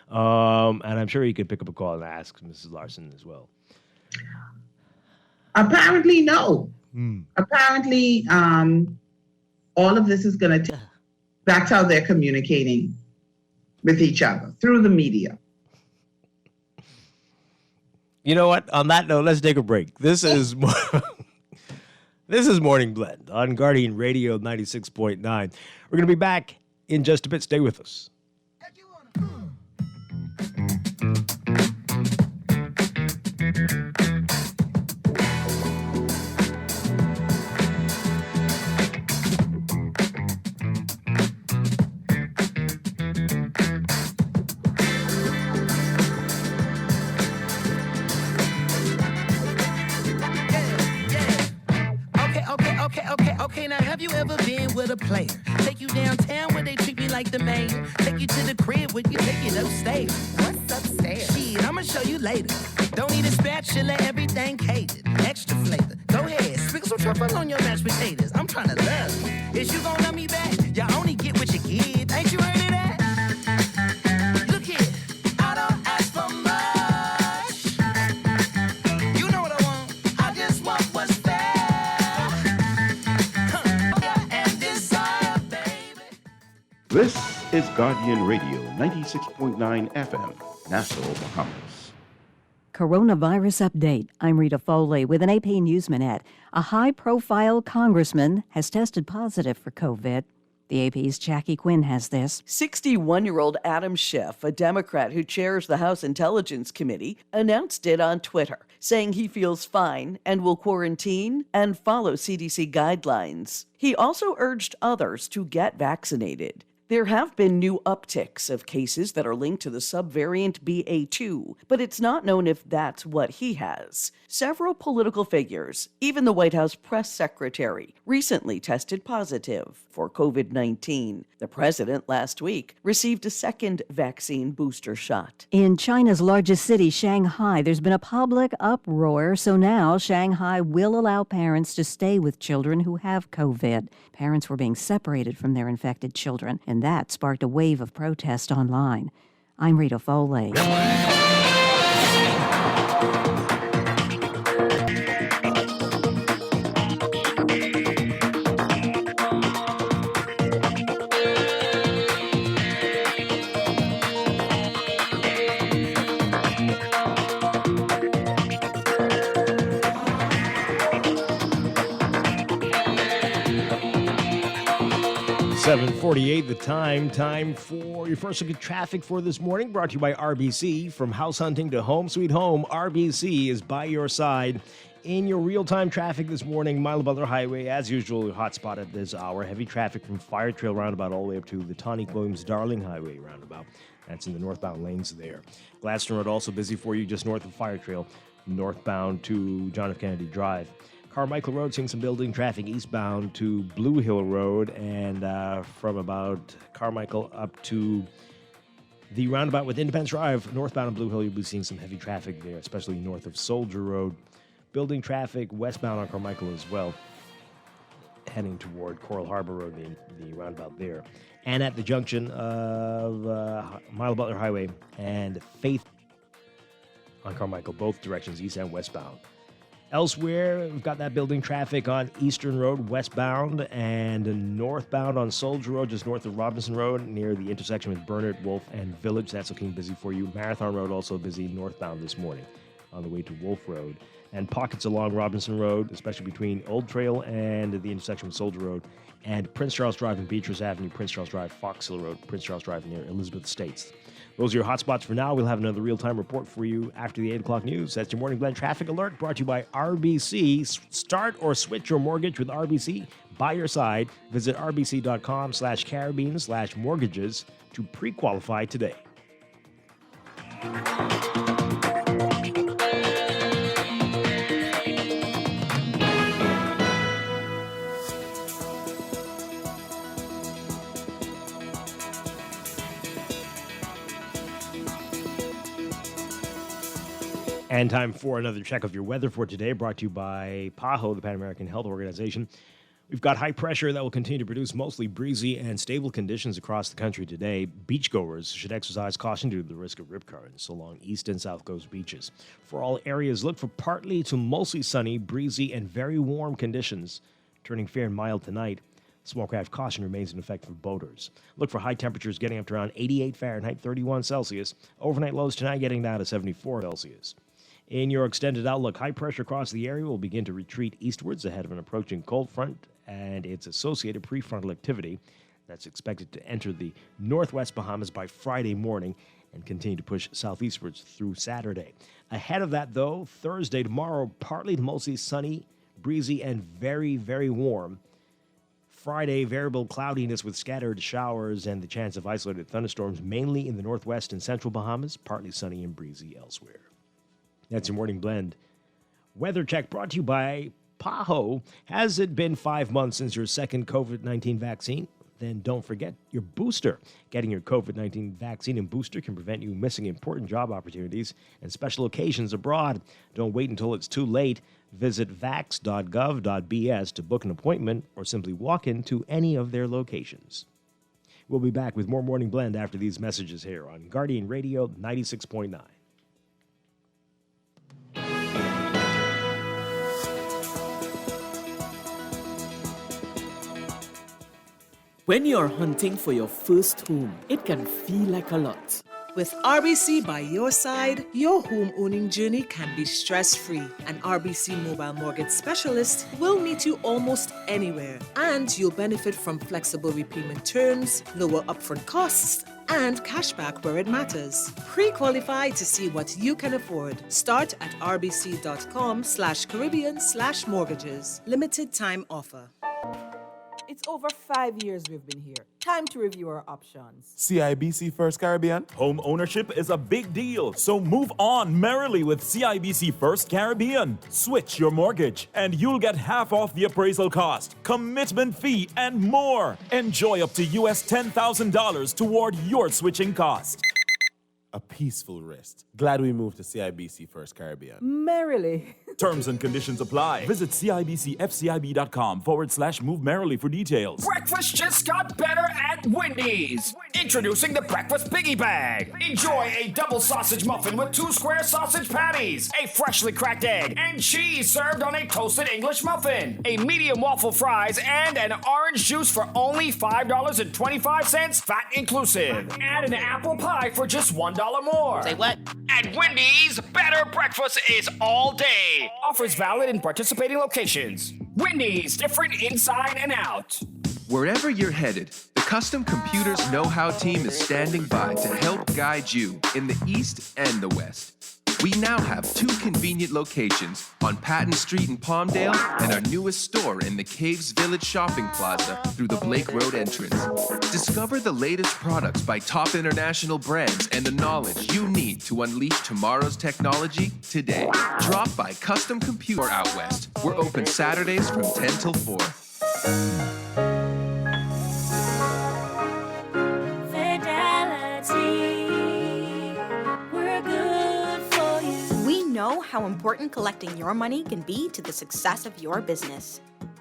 And I'm sure you could pick up a call and ask Mrs. Larson as well. Apparently, no. Apparently, all of this is going to. That's how they're communicating with each other, through the media. You know what? On that note, let's take a break. This is this is Morning Blend on Guardian Radio 96.9. We're going to be back in just a bit. Stay with us. Okay, now have you ever been with a player? Take you downtown where they treat me like the mayor. Take you to the crib where you take it upstairs. What's upstairs? Shit, I'ma show you later. Don't need a spatula, everything catered. Extra flavor. Go ahead, sprinkle some truffle on your mashed potatoes. I'm trying to love you. Is you gonna love me back? You only get what you give. Ain't you heard of that? Look here, I don't ask for much. You know what I want. I just want what's fair. This is Guardian Radio 96.9 FM, Nassau, Bahamas. Coronavirus update. I'm Rita Foley with an AP News Minute. A high-profile congressman has tested positive for COVID. The AP's Jackie Quinn has this. 61-year-old Adam Schiff, a Democrat who chairs the House Intelligence Committee, announced it on Twitter, saying he feels fine and will quarantine and follow CDC guidelines. He also urged others to get vaccinated. There have been new upticks of cases that are linked to the subvariant BA2, but it's not known if that's what he has. Several political figures, even the White House press secretary, recently tested positive for COVID-19. The president last week received a second vaccine booster shot. In China's largest city, Shanghai, there's been a public uproar, so now Shanghai will allow parents to stay with children who have COVID. Parents were being separated from their infected children, and that sparked a wave of protest online. I'm Rita Foley. 7:48 the time for your first look at traffic for this morning, brought to you by RBC. From house hunting to home sweet home, RBC is by your side. In your real-time traffic this morning, Milo Butler Highway, as usual, your hotspot at this hour. Heavy traffic from Fire Trail roundabout all the way up to the Tonic Williams Darling Highway roundabout. That's in the northbound lanes there. Gladstone Road also busy for you just north of Fire Trail, northbound to John F. Kennedy Drive. Carmichael Road seeing some building traffic eastbound to Blue Hill Road, and from about Carmichael up to the roundabout with Independence Drive, northbound on Blue Hill, you'll be seeing some heavy traffic there, especially north of Soldier Road. Building traffic westbound on Carmichael as well, heading toward Coral Harbor Road, the roundabout there. And at the junction of Milo Butler Highway and Faith on Carmichael, both directions, east and westbound. Elsewhere, we've got that building traffic on Eastern Road, westbound, and northbound on Soldier Road, just north of Robinson Road, near the intersection with Bernard, Wolf, and Village. That's looking busy for you. Marathon Road also busy northbound this morning on the way to Wolf Road. And pockets along Robinson Road, especially between Old Trail and the intersection with Soldier Road, and Prince Charles Drive and Beatrice Avenue, Prince Charles Drive, Fox Hill Road, Prince Charles Drive near Elizabeth Estates. Those are your hotspots for now. We'll have another real-time report for you after the 8 o'clock news. That's your Morning Blend Traffic Alert, brought to you by RBC. Start or switch your mortgage with RBC by your side. Visit rbc.com/Caribbean/mortgages to pre-qualify today. And time for another check of your weather for today, brought to you by PAHO, the Pan American Health Organization. We've got high pressure that will continue to produce mostly breezy and stable conditions across the country today. Beachgoers should exercise caution due to the risk of rip currents along east and south coast beaches. For all areas, look for partly to mostly sunny, breezy, and very warm conditions, turning fair and mild tonight. Small craft caution remains in effect for boaters. Look for high temperatures getting up to around 88 Fahrenheit, 31 Celsius. Overnight lows tonight getting down to 74 Celsius. In your extended outlook, high pressure across the area will begin to retreat eastwards ahead of an approaching cold front and its associated prefrontal activity that's expected to enter the northwest Bahamas by Friday morning and continue to push southeastwards through Saturday. Ahead of that, though, Thursday, tomorrow, partly to mostly sunny, breezy, and very, very warm. Friday, variable cloudiness with scattered showers and the chance of isolated thunderstorms, mainly in the northwest and central Bahamas, partly sunny and breezy elsewhere. That's your morning blend. Weather check brought to you by PAHO. Has it been 5 months since your second COVID-19 vaccine? Then don't forget your booster. Getting your COVID-19 vaccine and booster can prevent you missing important job opportunities and special occasions abroad. Don't wait until it's too late. Visit vax.gov.bs to book an appointment or simply walk into any of their locations. We'll be back with more Morning Blend after these messages here on Guardian Radio 96.9. When you're hunting for your first home, it can feel like a lot. With RBC by your side, your home owning journey can be stress-free. An RBC mobile mortgage specialist will meet you almost anywhere, and you'll benefit from flexible repayment terms, lower upfront costs, and cashback where it matters. Pre-qualify to see what you can afford. Start at rbc.com/Caribbean/mortgages. Limited time offer. It's over 5 years we've been here. Time to review our options. CIBC First Caribbean. Home ownership is a big deal, so move on merrily with CIBC First Caribbean. Switch your mortgage, and you'll get half off the appraisal cost, commitment fee, and more. Enjoy up to US $10,000 toward your switching cost. A peaceful rest. Glad we moved to CIBC First Caribbean. Merrily. Terms and conditions apply. Visit CIBCFCIB.com/move merrily for details. Breakfast just got better at Wendy's. Introducing the Breakfast Biggie Bag. Enjoy a double sausage muffin with 2 square sausage patties, a freshly cracked egg, and cheese served on a toasted English muffin, a medium waffle fries, and an orange juice for only $5.25, VAT inclusive. Add an apple pie for just $1 more. Say what? At Wendy's, better breakfast is all day. Offers valid in participating locations. Wendy's, different inside and out. Wherever you're headed, the Custom Computers Know-How team is standing by to help guide you in the East and the West. We now have 2 convenient locations on Patton Street in Palmdale and our newest store in the Caves Village Shopping Plaza through the Blake Road entrance. Discover the latest products by top international brands and the knowledge you need to unleash tomorrow's technology today. Drop by Custom Computer out west. We're open Saturdays from 10 till 4. Know how important collecting your money can be to the success of your business.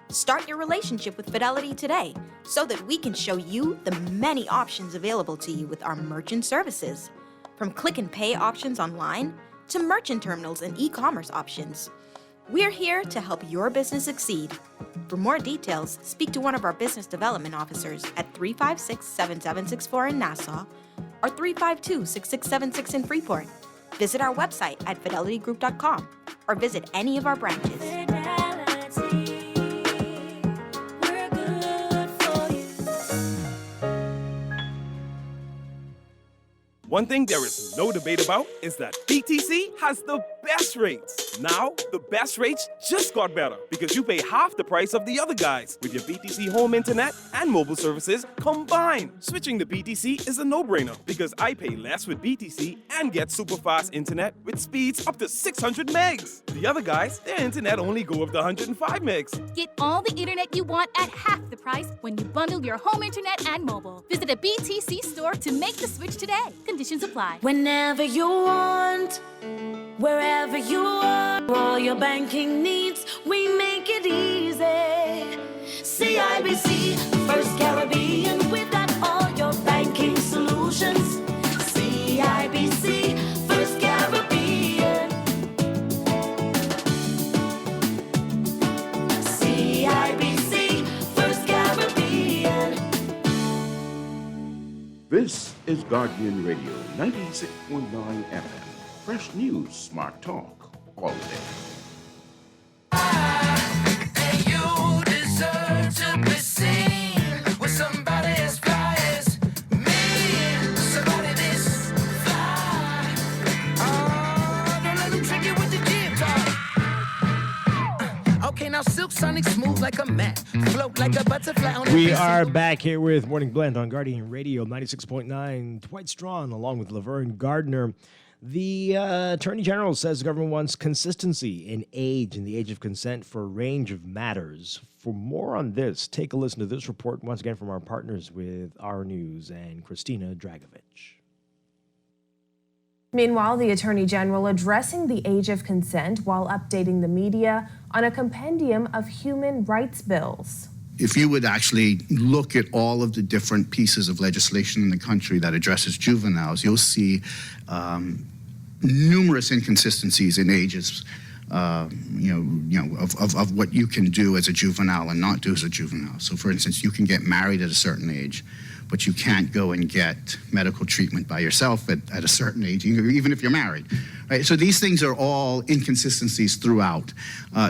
Start your relationship with Fidelity today so that we can show you the many options available to you with our merchant services. From click and pay options online to merchant terminals and e-commerce options. We're here to help your business succeed. For more details, speak to one of our business development officers at 356-7764 in Nassau or 352-6676 in Freeport. Visit our website at fidelitygroup.com or visit any of our branches. One thing there is no debate about is that BTC has the best rates. Now, the best rates just got better because you pay half the price of the other guys with your BTC home internet and mobile services combined. Switching to BTC is a no-brainer because I pay less with BTC and get super fast internet with speeds up to 600 megs. The other guys, their internet only go up to 105 megs. Get all the internet you want at half the price when you bundle your home internet and mobile. Visit a BTC store to make the switch today. Conditions apply. Whenever you want, Wherever you are, for all your banking needs, we make it easy. CIBC, First Caribbean, we've got all your banking solutions. CIBC, First Caribbean. CIBC, First Caribbean. This is Guardian Radio, 96.9 FM. Fresh news, smart talk, all day. And you deserve to be seen with somebody as fly as me. Somebody this fly. Oh, don't let them trick you with the jib talk. Okay, now Silk Sonic smooth like a mat, float like a butterfly on the We face of are back here with Morning Blend on Guardian Radio 96.9. Dwight Strachan along with Laverne Gardner. The Attorney General says the government wants consistency in age and the age of consent for a range of matters. For more on this, take a listen to this report once again from our partners with Our News and Christina Dragovich. Meanwhile, the Attorney General addressing the age of consent while updating the media on a compendium of human rights bills. If you would actually look at all of the different pieces of legislation in the country that addresses juveniles, you'll see numerous inconsistencies in ages, of what you can do as a juvenile and not do as a juvenile. So, for instance, you can get married at a certain age, but you can't go and get medical treatment by yourself at a certain age, even if you're married. Right? So these things are all inconsistencies throughout.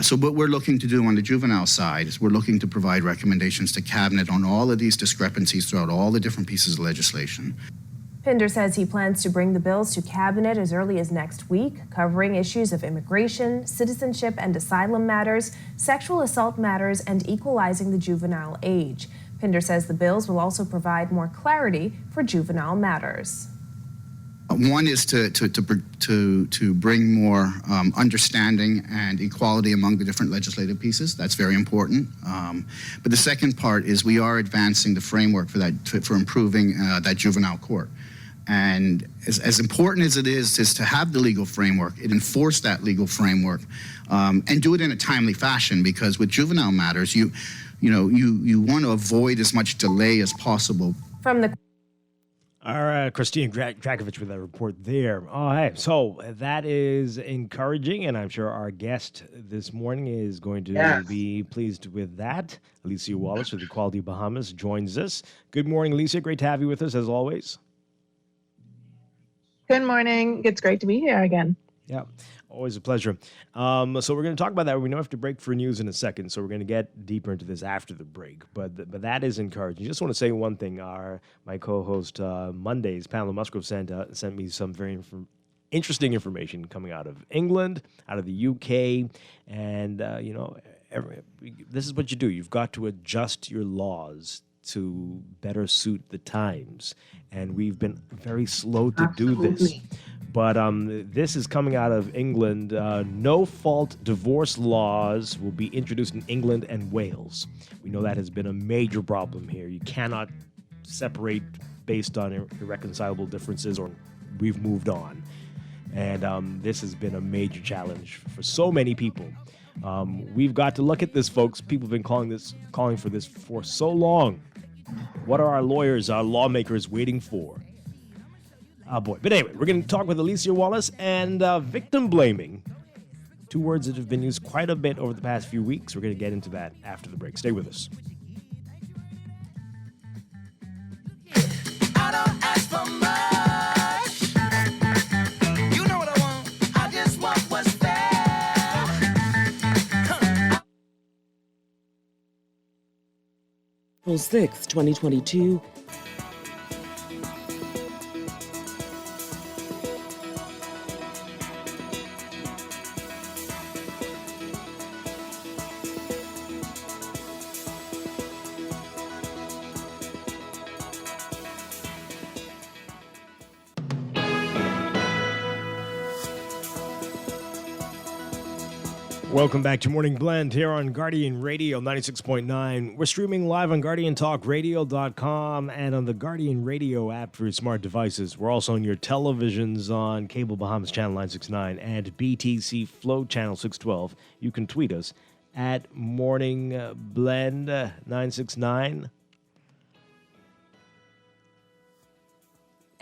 So what we're looking to do on the juvenile side is we're looking to provide recommendations to Cabinet on all of these discrepancies throughout all the different pieces of legislation. Pinder says he plans to bring the bills to Cabinet as early as next week, covering issues of immigration, citizenship and asylum matters, sexual assault matters, and equalizing the juvenile age. Pinder says the bills will also provide more clarity for juvenile matters. One is to bring more understanding and equality among the different legislative pieces. That's very important. But the second part is we are advancing the framework for that for improving that juvenile court. And as important as it is to have the legal framework, it enforce that legal framework and do it in a timely fashion, because with juvenile matters, you want to avoid as much delay as possible. From the All right, Christina Dragovich with that report there. All right, so that is encouraging, and I'm sure our guest this morning is going to be pleased with that. Alicia Wallace with Equality Bahamas joins us. Good morning, Alicia. Great to have you with us, as always. Good morning. It's great to be here again. Yeah, always a pleasure. So we're going to talk about that. We know we have to break for news in a second, so we're going to get deeper into this after the break. But that is encouraging. I just want to say one thing. My co-host Mondays, Pamela Musgrove, sent me some very interesting information coming out of England, out of the UK, and this is what you do. You've got to adjust your laws to better suit the times, and we've been very slow to do this. But this is coming out of England. No-fault divorce laws will be introduced in England and Wales. We know that has been a major problem here. You cannot separate based on irreconcilable differences, or we've moved on. And this has been a major challenge for so many people. We've got to look at this, folks. People have been calling for this for so long. What are our lawyers, our lawmakers waiting for? Oh boy. But anyway, we're going to talk with Alicia Wallace and victim blaming. Two words that have been used quite a bit over the past few weeks. We're going to get into that after the break. Stay with us. I don't ask for much. You know what I want. I just want what's fair. April 6th, 2022. Welcome back to Morning Blend here on Guardian Radio 96.9. We're streaming live on GuardianTalkRadio.com and on the Guardian Radio app for your smart devices. We're also on your televisions on Cable Bahamas Channel 969 and BTC Flow Channel 612. You can tweet us at Morning Blend 969.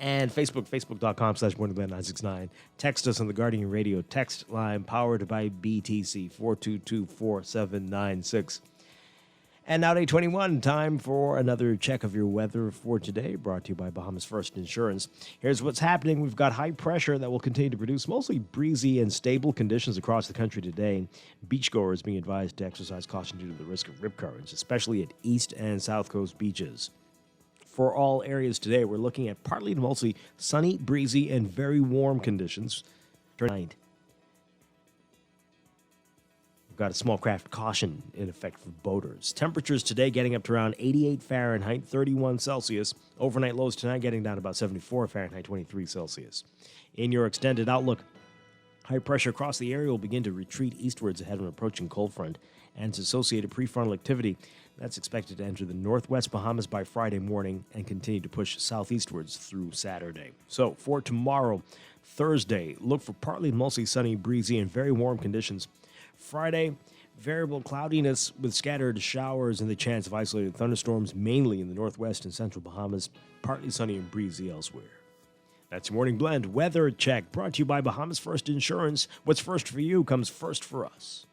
And Facebook.com/MorningBlend969. Text us on the Guardian Radio text line powered by BTC 422-4796. And now day 21, time for another check of your weather for today, brought to you by Bahamas First Insurance. Here's what's happening. We've got high pressure that will continue to produce mostly breezy and stable conditions across the country today. Beachgoers being advised to exercise caution due to the risk of rip currents, especially at east and south coast beaches. For all areas today, we're looking at partly to mostly sunny, breezy, and very warm conditions. Tonight, we've got a small craft caution in effect for boaters. Temperatures today getting up to around 88 Fahrenheit, 31 Celsius. Overnight lows tonight getting down to about 74 Fahrenheit, 23 Celsius. In your extended outlook, high pressure across the area will begin to retreat eastwards ahead of an approaching cold front and its associated prefrontal activity. That's expected to enter the northwest Bahamas by Friday morning and continue to push southeastwards through Saturday. So for tomorrow, Thursday, look for partly mostly sunny, breezy, and very warm conditions. Friday, variable cloudiness with scattered showers and the chance of isolated thunderstorms, mainly in the northwest and central Bahamas, partly sunny and breezy elsewhere. That's your Morning Blend Weather Check, brought to you by Bahamas First Insurance. What's first for you comes first for us.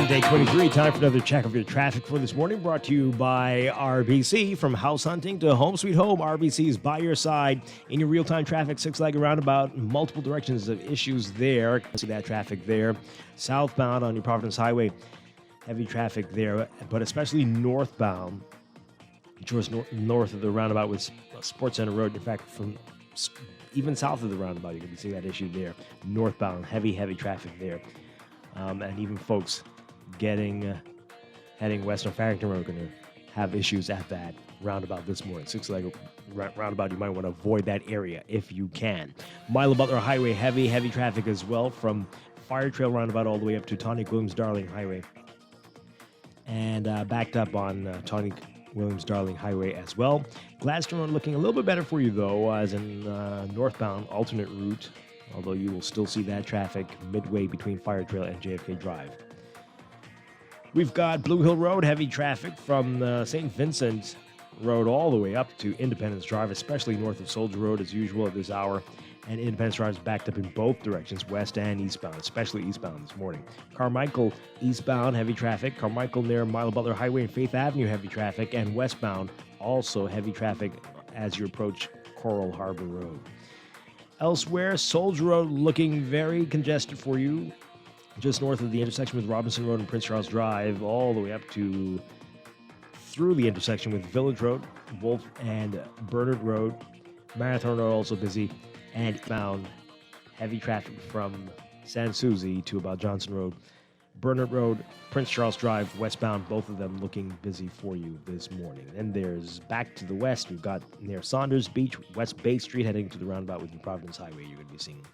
Day 23, time for another check of your traffic for this morning, brought to you by RBC. From house hunting to home sweet home, RBC is by your side in your real-time traffic, six-legged roundabout, multiple directions of issues there. See that traffic there. Southbound on your Providence Highway, heavy traffic there, but especially northbound, just north of the roundabout with Sports Center Road. In fact, from even south of the roundabout, you're going to be seeing that issue there. Northbound, heavy traffic there. And even folks heading west on Farrington Road are going to have issues at that roundabout this morning. Six-legged roundabout, you might want to avoid that area if you can. Milo Butler Highway, heavy traffic as well from Fire Trail roundabout all the way up to Tonic Williams-Darling Highway. And backed up on Tonic Williams-Darling Highway as well. Gladstone Road looking a little bit better for you, though, as in northbound alternate route, although you will still see that traffic midway between Fire Trail and JFK Drive. We've got Blue Hill Road, heavy traffic from St. Vincent Road all the way up to Independence Drive, especially north of Soldier Road as usual at this hour. And Independence Drive is backed up in both directions, west and eastbound, especially eastbound this morning. Carmichael eastbound, heavy traffic. Carmichael near Milo Butler Highway and Faith Avenue, heavy traffic. And westbound, also heavy traffic as you approach Coral Harbor Road. Elsewhere, Soldier Road looking very congested for you, just north of the intersection with Robinson Road and Prince Charles Drive, all the way up to through the intersection with Village Road, Wolf and Bernard Road. Marathon Road also busy, and found heavy traffic from Sans Souci to about Johnson Road. Bernard Road, Prince Charles Drive, westbound, both of them looking busy for you this morning. And there's back to the west, we've got near Saunders Beach, West Bay Street, heading to the roundabout with the Providence Highway. You're going to be seeing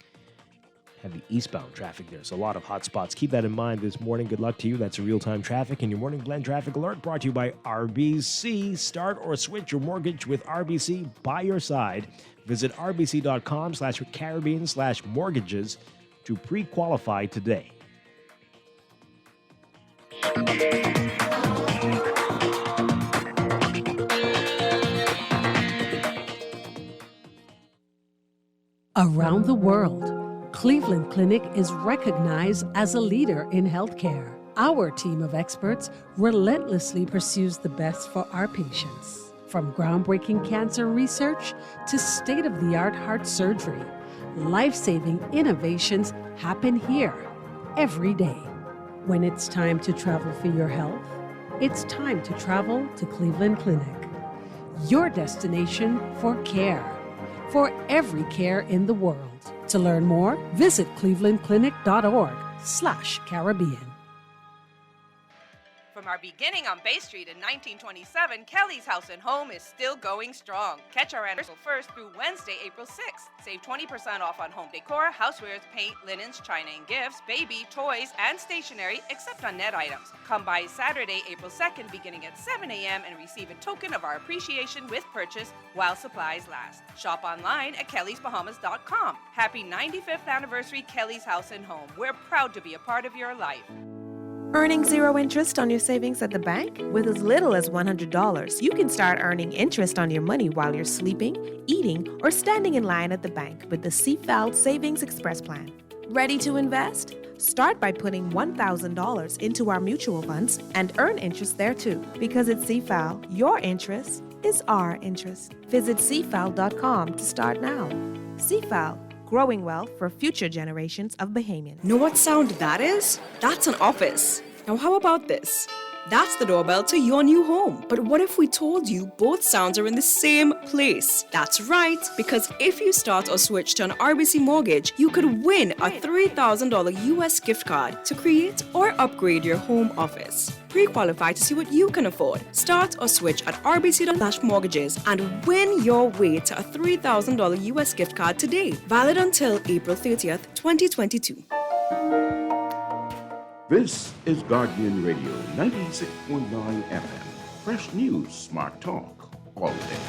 heavy eastbound traffic there, so a lot of hot spots. Keep that in mind this morning. Good luck to you. That's a real-time traffic and your Morning Blend Traffic Alert, brought to you by RBC. Start or switch your mortgage with RBC by your side. Visit rbc.com/Caribbean/mortgages to pre-qualify today. Around the world, Cleveland Clinic is recognized as a leader in healthcare. Our team of experts relentlessly pursues the best for our patients. From groundbreaking cancer research to state-of-the-art heart surgery, life-saving innovations happen here every day. When it's time to travel for your health, it's time to travel to Cleveland Clinic. Your destination for care, for every care in the world. To learn more, visit clevelandclinic.org/Caribbean. From our beginning on Bay Street in 1927, Kelly's House and Home is still going strong. Catch our anniversary 1st through Wednesday, April 6th. Save 20% off on home decor, housewares, paint, linens, china and gifts, baby, toys, and stationery, except on net items. Come by Saturday, April 2nd, beginning at 7 a.m. and receive a token of our appreciation with purchase while supplies last. Shop online at kellysbahamas.com. Happy 95th anniversary, Kelly's House and Home. We're proud to be a part of your life. Earning zero interest on your savings at the bank? With as little as $100, you can start earning interest on your money while you're sleeping, eating, or standing in line at the bank with the CFAL Savings Express Plan. Ready to invest? Start by putting $1,000 into our mutual funds and earn interest there too. Because at CFAL, your interest is our interest. Visit CFAL.com to start now. CFAL. Growing wealth for future generations of Bahamians. Know what sound that is? That's an office. Now how about this? That's the doorbell to your new home. But what if we told you both sounds are in the same place? That's right, because if you start or switch to an RBC mortgage, you could win a $3,000 US gift card to create or upgrade your home office. Pre-qualify to see what you can afford. Start or switch at rbc.mortgages and win your way to a $3,000 US gift card today. Valid until April 30th, 2022. This is Guardian Radio 96.9 FM. Fresh news, smart talk, all day.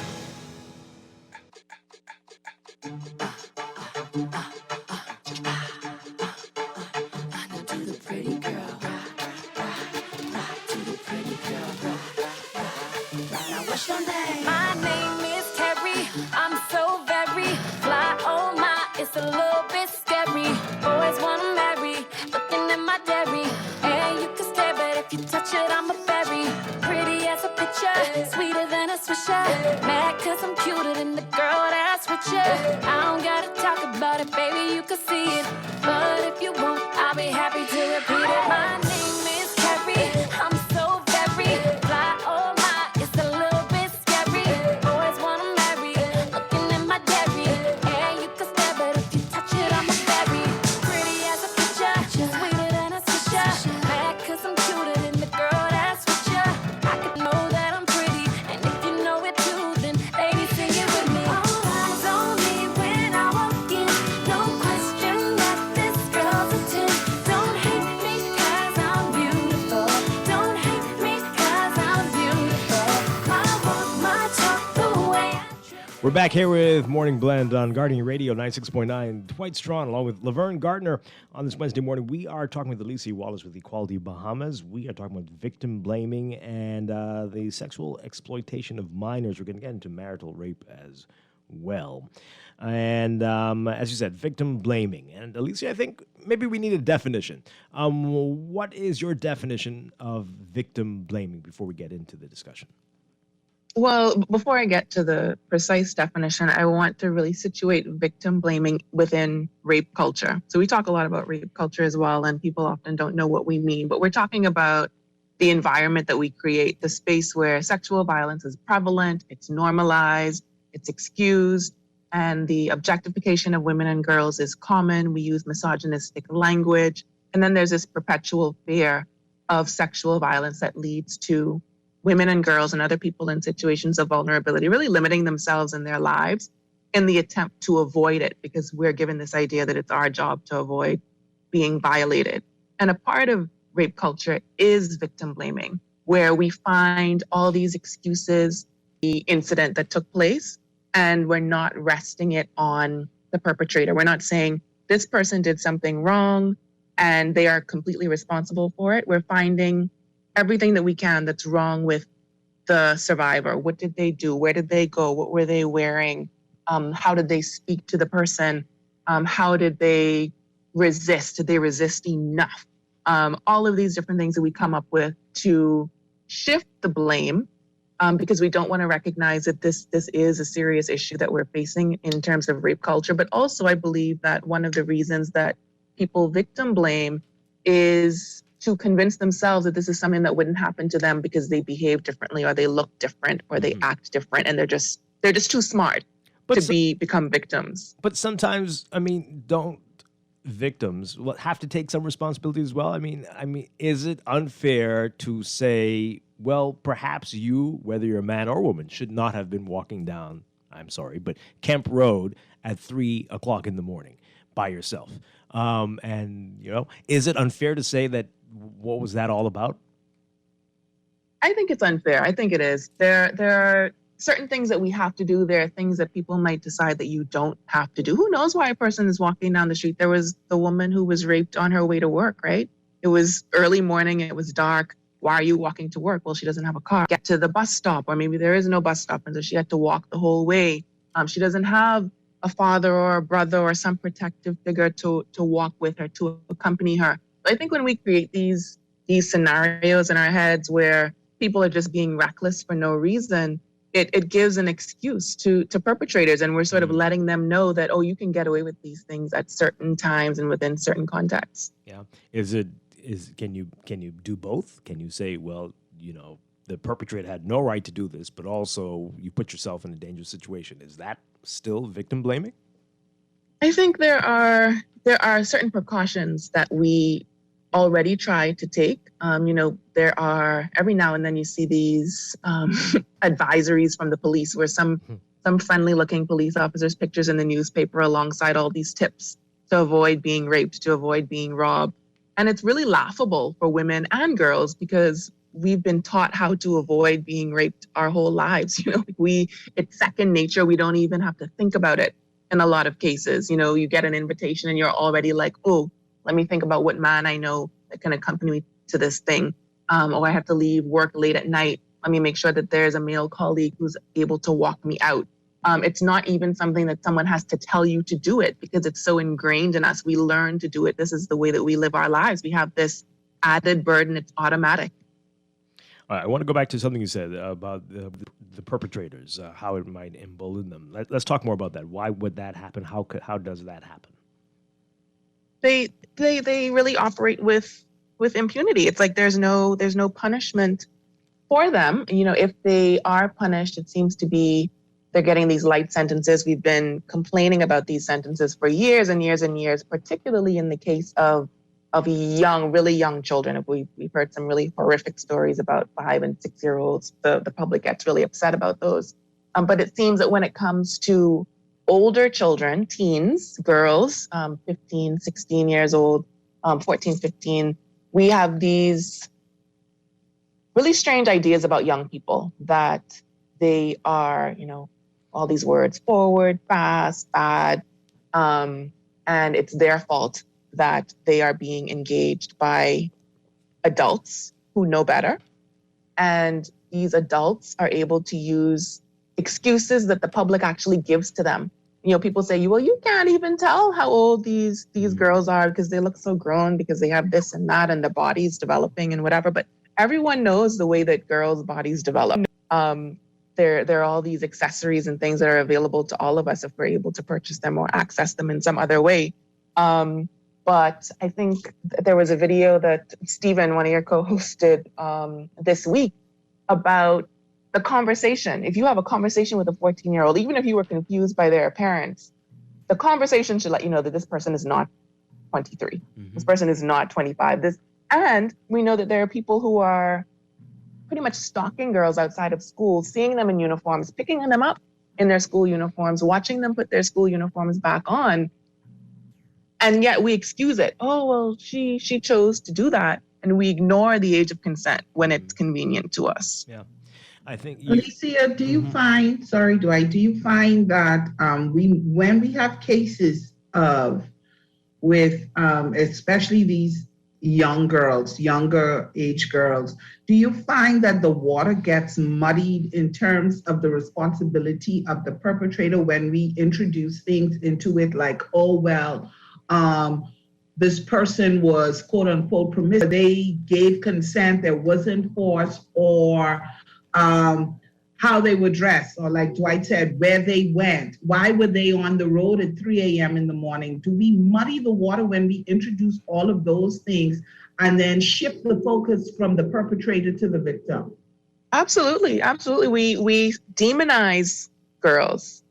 What's your name? My name is Terry. I'm so very fly. Oh my, it's a little bit scary. Boys wanna marry, looking at my dairy. And you can stare, but if you touch it, I'm a berry. Pretty as a picture, sweeter than a swisher. Mad cause I'm cuter than the girl that's richer. I don't gotta talk about it, baby, you can see it. But if you want, I'll be happy to repeat it. My name is Terry. I'm so very fly. Oh my, it's a little bit scary. Boys wanna marry, looking at my dairy. And you can stare, but if you touch it, I'm a berry. Pretty as a picture, sweeter than a swisher. Mad cause I'm cuter than the girl that's richer. I could know that I'm pretty, and if you know it too, then ladies sing it with me. All eyes on me when I walk in. No question that this girl's a 10. Don't hate me cause I'm beautiful. Don't hate me cause I'm beautiful. My walk, my talk, the way I We're back here with Morning Blend on Guardian Radio 96.9. Dwight Strachan along with Laverne Gardner on this Wednesday morning. We are talking with Alicia Wallace with Equality Bahamas. We are talking about victim blaming and the sexual exploitation of minors. We're going to get into marital rape as well. And as you said, victim blaming. And Alicia, I think maybe we need a definition. What is your definition of victim blaming before we get into the discussion? Well, before I get to the precise definition, I want to really situate victim blaming within rape culture. So we talk a lot about rape culture as well, and people often don't know what we mean, but we're talking about the environment that we create, the space where sexual violence is prevalent, it's normalized, it's excused, and the objectification of women and girls is common. We use misogynistic language, and then there's this perpetual fear of sexual violence that leads to women and girls and other people in situations of vulnerability really limiting themselves in their lives in the attempt to avoid it, because we're given this idea that it's our job to avoid being violated. And a part of rape culture is victim blaming, where we find all these excuses, the incident that took place, and we're not resting it on the perpetrator. We're not saying this person did something wrong and they are completely responsible for it. We're finding everything that we can that's wrong with the survivor. What did they do? Where did they go? What were they wearing? How did they speak to the person? How did they resist? Did they resist enough? All of these different things that we come up with to shift the blame, because we don't want to recognize that this is a serious issue that we're facing in terms of rape culture. But also, I believe that one of the reasons that people victim blame is to convince themselves that this is something that wouldn't happen to them because they behave differently or they look different or they act different, and they're just too smart to become victims. But sometimes, I mean, don't victims have to take some responsibility as well? I mean, is it unfair to say, well, perhaps you, whether you're a man or a woman, should not have been walking down, I'm sorry, but Kemp Road at 3 o'clock in the morning by yourself? And, you know, is it unfair to say that, what was that all about? I think it's unfair. I think it is. There are certain things that we have to do. There are things that people might decide that you don't have to do. Who knows why a person is walking down the street? There was the woman who was raped on her way to work, right? It was early morning. It was dark. Why are you walking to work? Well, she doesn't have a car. Get to the bus stop, or maybe there is no bus stop, and so she had to walk the whole way. She doesn't have a father or a brother or some protective figure to walk with her, to accompany her. I think when we create these scenarios in our heads where people are just being reckless for no reason, it gives an excuse to perpetrators, and we're sort of letting them know that, oh, you can get away with these things at certain times and within certain contexts. Yeah. Can you do both? Can you say, well, you know, the perpetrator had no right to do this, but also you put yourself in a dangerous situation? Is that still victim blaming? I think there are certain precautions that we already try to take. You know, there are, every now and then you see these advisories from the police where some friendly looking police officers' pictures in the newspaper alongside all these tips to avoid being raped, to avoid being robbed. And it's really laughable for women and girls because we've been taught how to avoid being raped our whole lives. You know, it's second nature. We don't even have to think about it in a lot of cases. You know, you get an invitation and you're already like, oh, let me think about what man I know that can accompany me to this thing. Or I have to leave work late at night. Let me make sure that there's a male colleague who's able to walk me out. It's not even something that someone has to tell you to do it because it's so ingrained in us. We learn to do it. This is the way that we live our lives. We have this added burden. It's automatic. All right, I want to go back to something you said about the perpetrators, how it might embolden them. Let's talk more about that. Why would that happen? How does that happen? They really operate with impunity. It's like there's no punishment for them. You know, if they are punished, it seems to be they're getting these light sentences. We've been complaining about these sentences for years and years and years, particularly in the case of really young children. We've heard some really horrific stories about 5 and 6 year olds. The public gets really upset about those. But it seems that when it comes to older children, teens, girls, 15, 16 years old, 14, 15, we have these really strange ideas about young people that they are, you know, all these words, forward, fast, bad, and it's their fault that they are being engaged by adults who know better. And these adults are able to use excuses that the public actually gives to them. You know, people say, well, you can't even tell how old these girls are because they look so grown because they have this and that and their body's developing and whatever. But everyone knows the way that girls' bodies develop. There are all these accessories and things that are available to all of us if we're able to purchase them or access them in some other way. But I think there was a video that Stephen, one of your co-hosts, did this week about the conversation. If you have a conversation with a 14-year-old, even if you were confused by their parents, the conversation should let you know that this person is not 23. This person is not 25. And we know that there are people who are pretty much stalking girls outside of school, seeing them in uniforms, picking them up in their school uniforms, watching them put their school uniforms back on. And yet we excuse it. Oh, well, she chose to do that. And we ignore the age of consent when it's convenient to us. Yeah. I think Alicia, do you find, sorry, Dwight, do you find that when we have cases with especially these younger age girls, do you find that the water gets muddied in terms of the responsibility of the perpetrator when we introduce things into it like, oh, well, this person was quote unquote permissive, they gave consent, there wasn't force, or how they were dressed, or like Dwight said, where they went. Why were they on the road at 3 a.m. in the morning? Do we muddy the water when we introduce all of those things and then shift the focus from the perpetrator to the victim? Absolutely. We demonize girls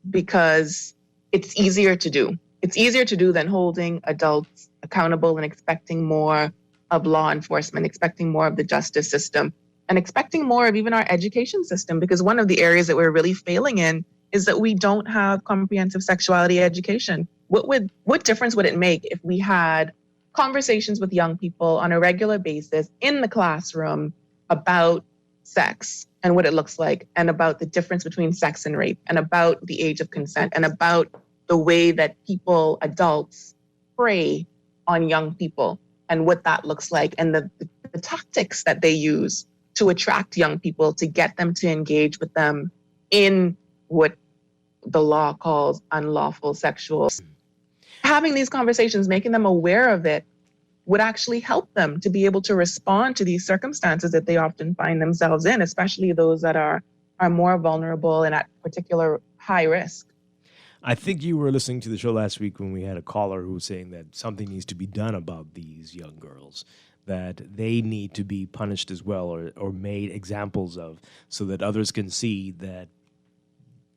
because it's easier to do. It's easier to do than holding adults accountable and expecting more of law enforcement, expecting more of the justice system, and expecting more of even our education system, because one of the areas that we're really failing in is that we don't have comprehensive sexuality education. What difference would it make if we had conversations with young people on a regular basis in the classroom about sex and what it looks like, and about the difference between sex and rape, and about the age of consent, and about the way that people, adults, prey on young people and what that looks like, and the tactics that they use to attract young people, to get them to engage with them in what the law calls unlawful sexual. Having these conversations, making them aware of it, would actually help them to be able to respond to these circumstances that they often find themselves in, especially those that are more vulnerable and at particular high risk. I think you were listening to the show last week when we had a caller who was saying that something needs to be done about these young girls, that they need to be punished as well, or made examples of, so that others can see that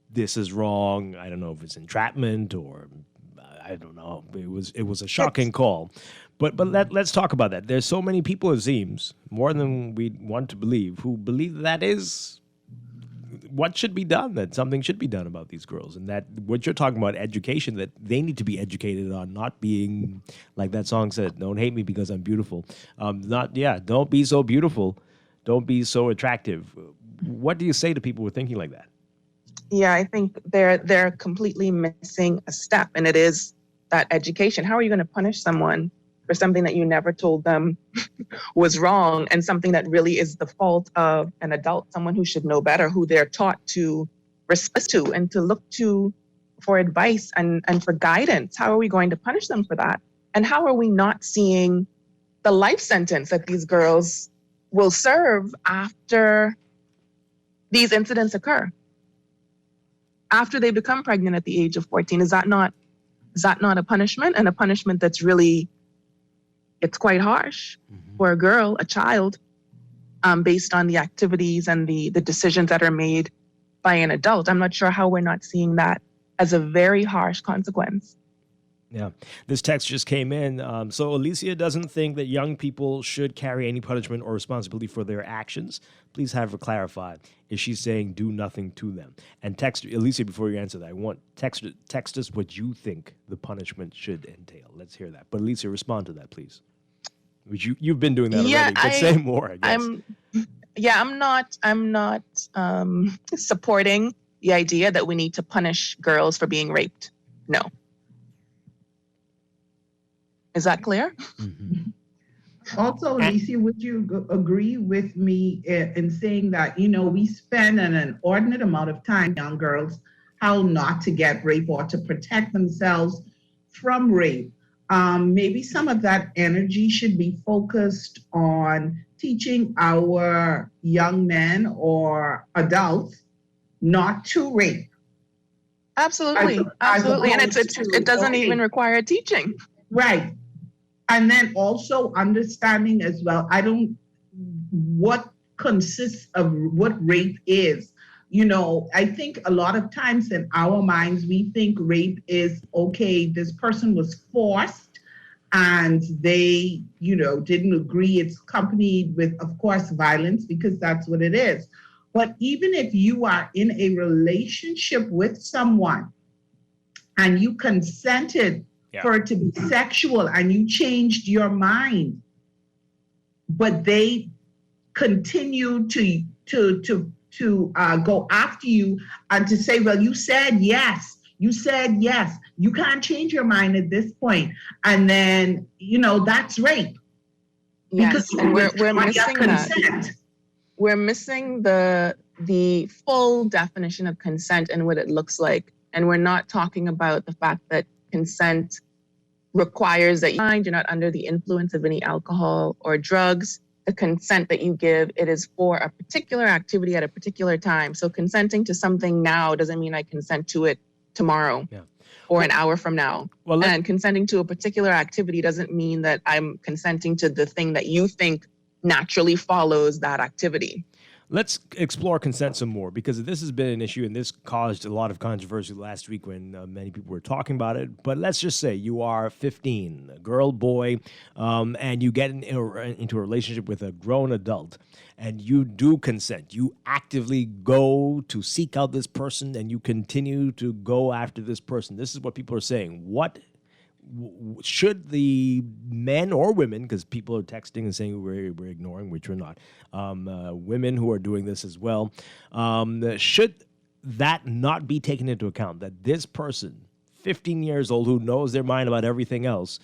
this is wrong. I don't know if it's entrapment or I don't know. It was a shocking call. But let's talk about that. There's so many people, it seems, more than we want to believe, who believe that is what should be done, that something should be done about these girls. And that what you're talking about, education, that they need to be educated on not being, like that song said, don't hate me because I'm beautiful. Don't be so beautiful. Don't be so attractive. What do you say to people who are thinking like that? Yeah, I think they're completely missing a step, and it is that education. How are you going to punish someone for something that you never told them was wrong, and something that really is the fault of an adult, someone who should know better, who they're taught to respect to and to look to for advice and for guidance? How are we going to punish them for that? And how are we not seeing the life sentence that these girls will serve after these incidents occur? After they become pregnant at the age of 14, is that not a punishment? And a punishment that's really, it's quite harsh for a girl, a child, based on the activities and the decisions that are made by an adult. I'm not sure how we're not seeing that as a very harsh consequence. Yeah. This text just came in. So Alicia doesn't think that young people should carry any punishment or responsibility for their actions. Please have her clarify. Is she saying do nothing to them? And text Alicia, before you answer that, I want text us what you think the punishment should entail. Let's hear that. But Alicia, respond to that, please. Which you've been doing that already, but say more, I guess. I'm not supporting the idea that we need to punish girls for being raped. No. Is that clear? Mm-hmm. Also, Alicia, would you agree with me in saying that, we spend an inordinate amount of time, young girls, how not to get raped or to protect themselves from rape? Maybe some of that energy should be focused on teaching our young men or adults not to rape. Absolutely. And it doesn't even require teaching. Right. And then also understanding as well, what consists of what rape is. I think a lot of times in our minds, we think rape is, okay, this person was forced and they, didn't agree. It's accompanied with, of course, violence, because that's what it is. But even if you are in a relationship with someone and you consented for it to be sexual and you changed your mind, but they continue to go after you and to say, well, you said yes, you can't change your mind at this point. And then, that's rape. Yes, and we're missing that. We're missing the full definition of consent and what it looks like. And we're not talking about the fact that consent requires that you're not under the influence of any alcohol or drugs, the consent that you give, it is for a particular activity at a particular time. So consenting to something now doesn't mean I consent to it tomorrow or an hour from now. And consenting to a particular activity doesn't mean that I'm consenting to the thing that you think naturally follows that activity. Let's explore consent some more, because this has been an issue and this caused a lot of controversy last week when many people were talking about it. But let's just say you are 15, a girl, boy, and you get into a relationship with a grown adult and you do consent. You actively go to seek out this person and you continue to go after this person. This is what people are saying. What should the men or women, because people are texting and saying we're ignoring, which we're not, women who are doing this as well, should that not be taken into account, that this person, 15 years old, who knows their mind about everything else,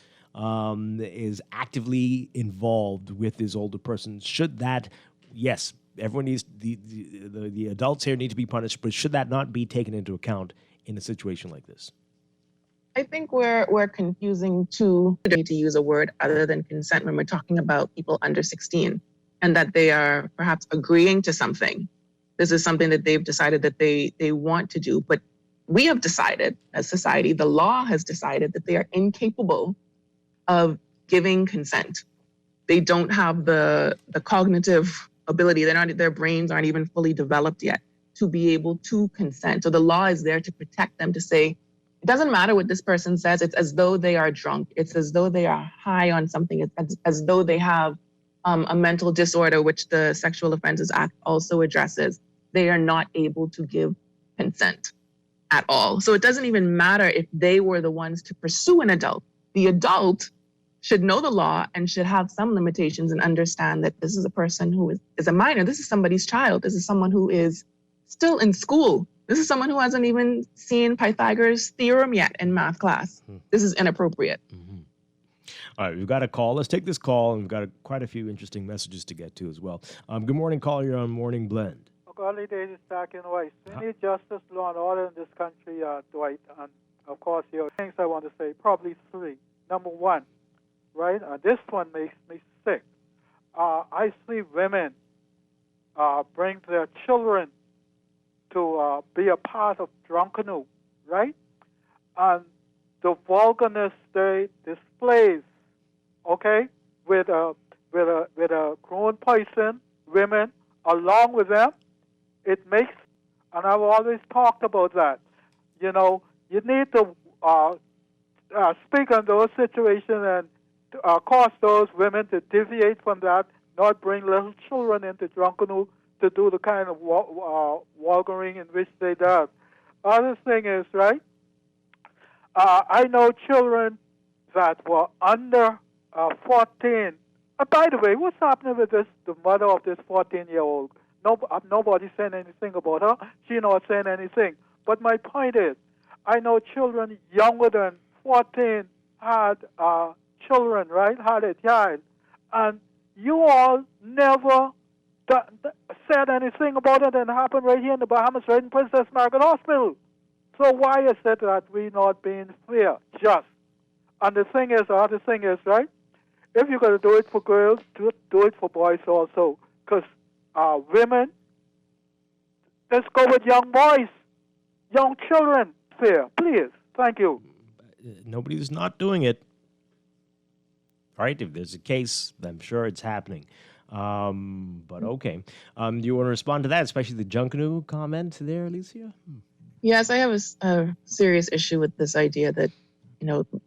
is actively involved with this older person? Should that, yes, everyone needs, the adults here need to be punished, but should that not be taken into account in a situation like this? I think we're confusing two. We need to use a word other than consent when we're talking about people under 16, and that they are perhaps agreeing to something. This is something that they've decided that they want to do. But we have decided as society, the law has decided that they are incapable of giving consent. They don't have the cognitive ability. Their brains aren't even fully developed yet to be able to consent. So the law is there to protect them, to say, it doesn't matter what this person says. It's as though they are drunk. It's as though they are high on something. It's as though they have a mental disorder, which the Sexual Offences Act also addresses. They are not able to give consent at all. So it doesn't even matter if they were the ones to pursue an adult. The adult should know the law and should have some limitations and understand that this is a person who is a minor. This is somebody's child. This is someone who is still in school. This is someone who hasn't even seen Pythagoras' theorem yet in math class. This is inappropriate. All right, we've got a call. Let's take this call, and we've got quite a few interesting messages to get to as well. Good morning, caller. You're on Morning Blend. Early days is Strachan, White. We need justice, law, and order in this country, Dwight. And, of course, here are things I want to say, probably three. Number one, right, this one makes me sick. I see women bring their children to be a part of drunkenness, right? And the vulgarness they displays, okay, with a grown person, women, along with them, it makes, and I've always talked about that. You know, you need to speak on those situations and cause those women to deviate from that, not bring little children into drunkenness to do the kind of vulgaring in which they do. Other thing is, right, I know children that were under 14. By the way, what's happening with this? The mother of this 14-year-old. Nobody saying anything about her. She not saying anything. But my point is, I know children younger than 14 had children, right? Had a child. And you all never said anything about it, and it happened right here in the Bahamas, right in Princess Margaret Hospital. So why is it that we not being fair, just? And the other thing is, right, if you're going to do it for girls, do it for boys also. Because women, let's go with young boys, young children, fair, please. Thank you. Nobody's not doing it. All right, if there's a case, I'm sure it's happening. But okay. Do you want to respond to that, especially the Junkanoo comment there, Alicia? Yes, I have a serious issue with this idea that,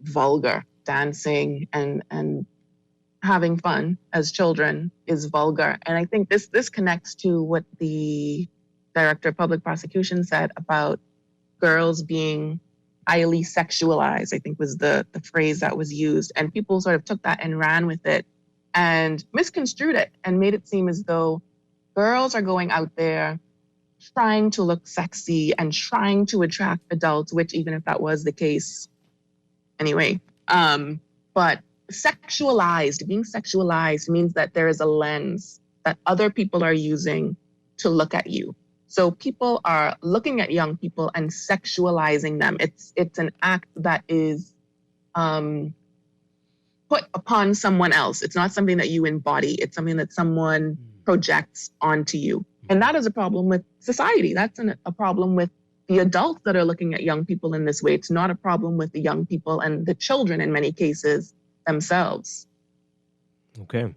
vulgar dancing and having fun as children is vulgar. And I think this connects to what the Director of Public Prosecution said about girls being highly sexualized, I think was the phrase that was used. And people sort of took that and ran with it and misconstrued it and made it seem as though girls are going out there trying to look sexy and trying to attract adults, which even if that was the case, anyway. But being sexualized means that there is a lens that other people are using to look at you. So people are looking at young people and sexualizing them. It's an act that is put upon someone else. It's not something that you embody. It's something that someone projects onto you. And that is a problem with society. That's a problem with the adults that are looking at young people in this way. It's not a problem with the young people and the children in many cases themselves. Okay.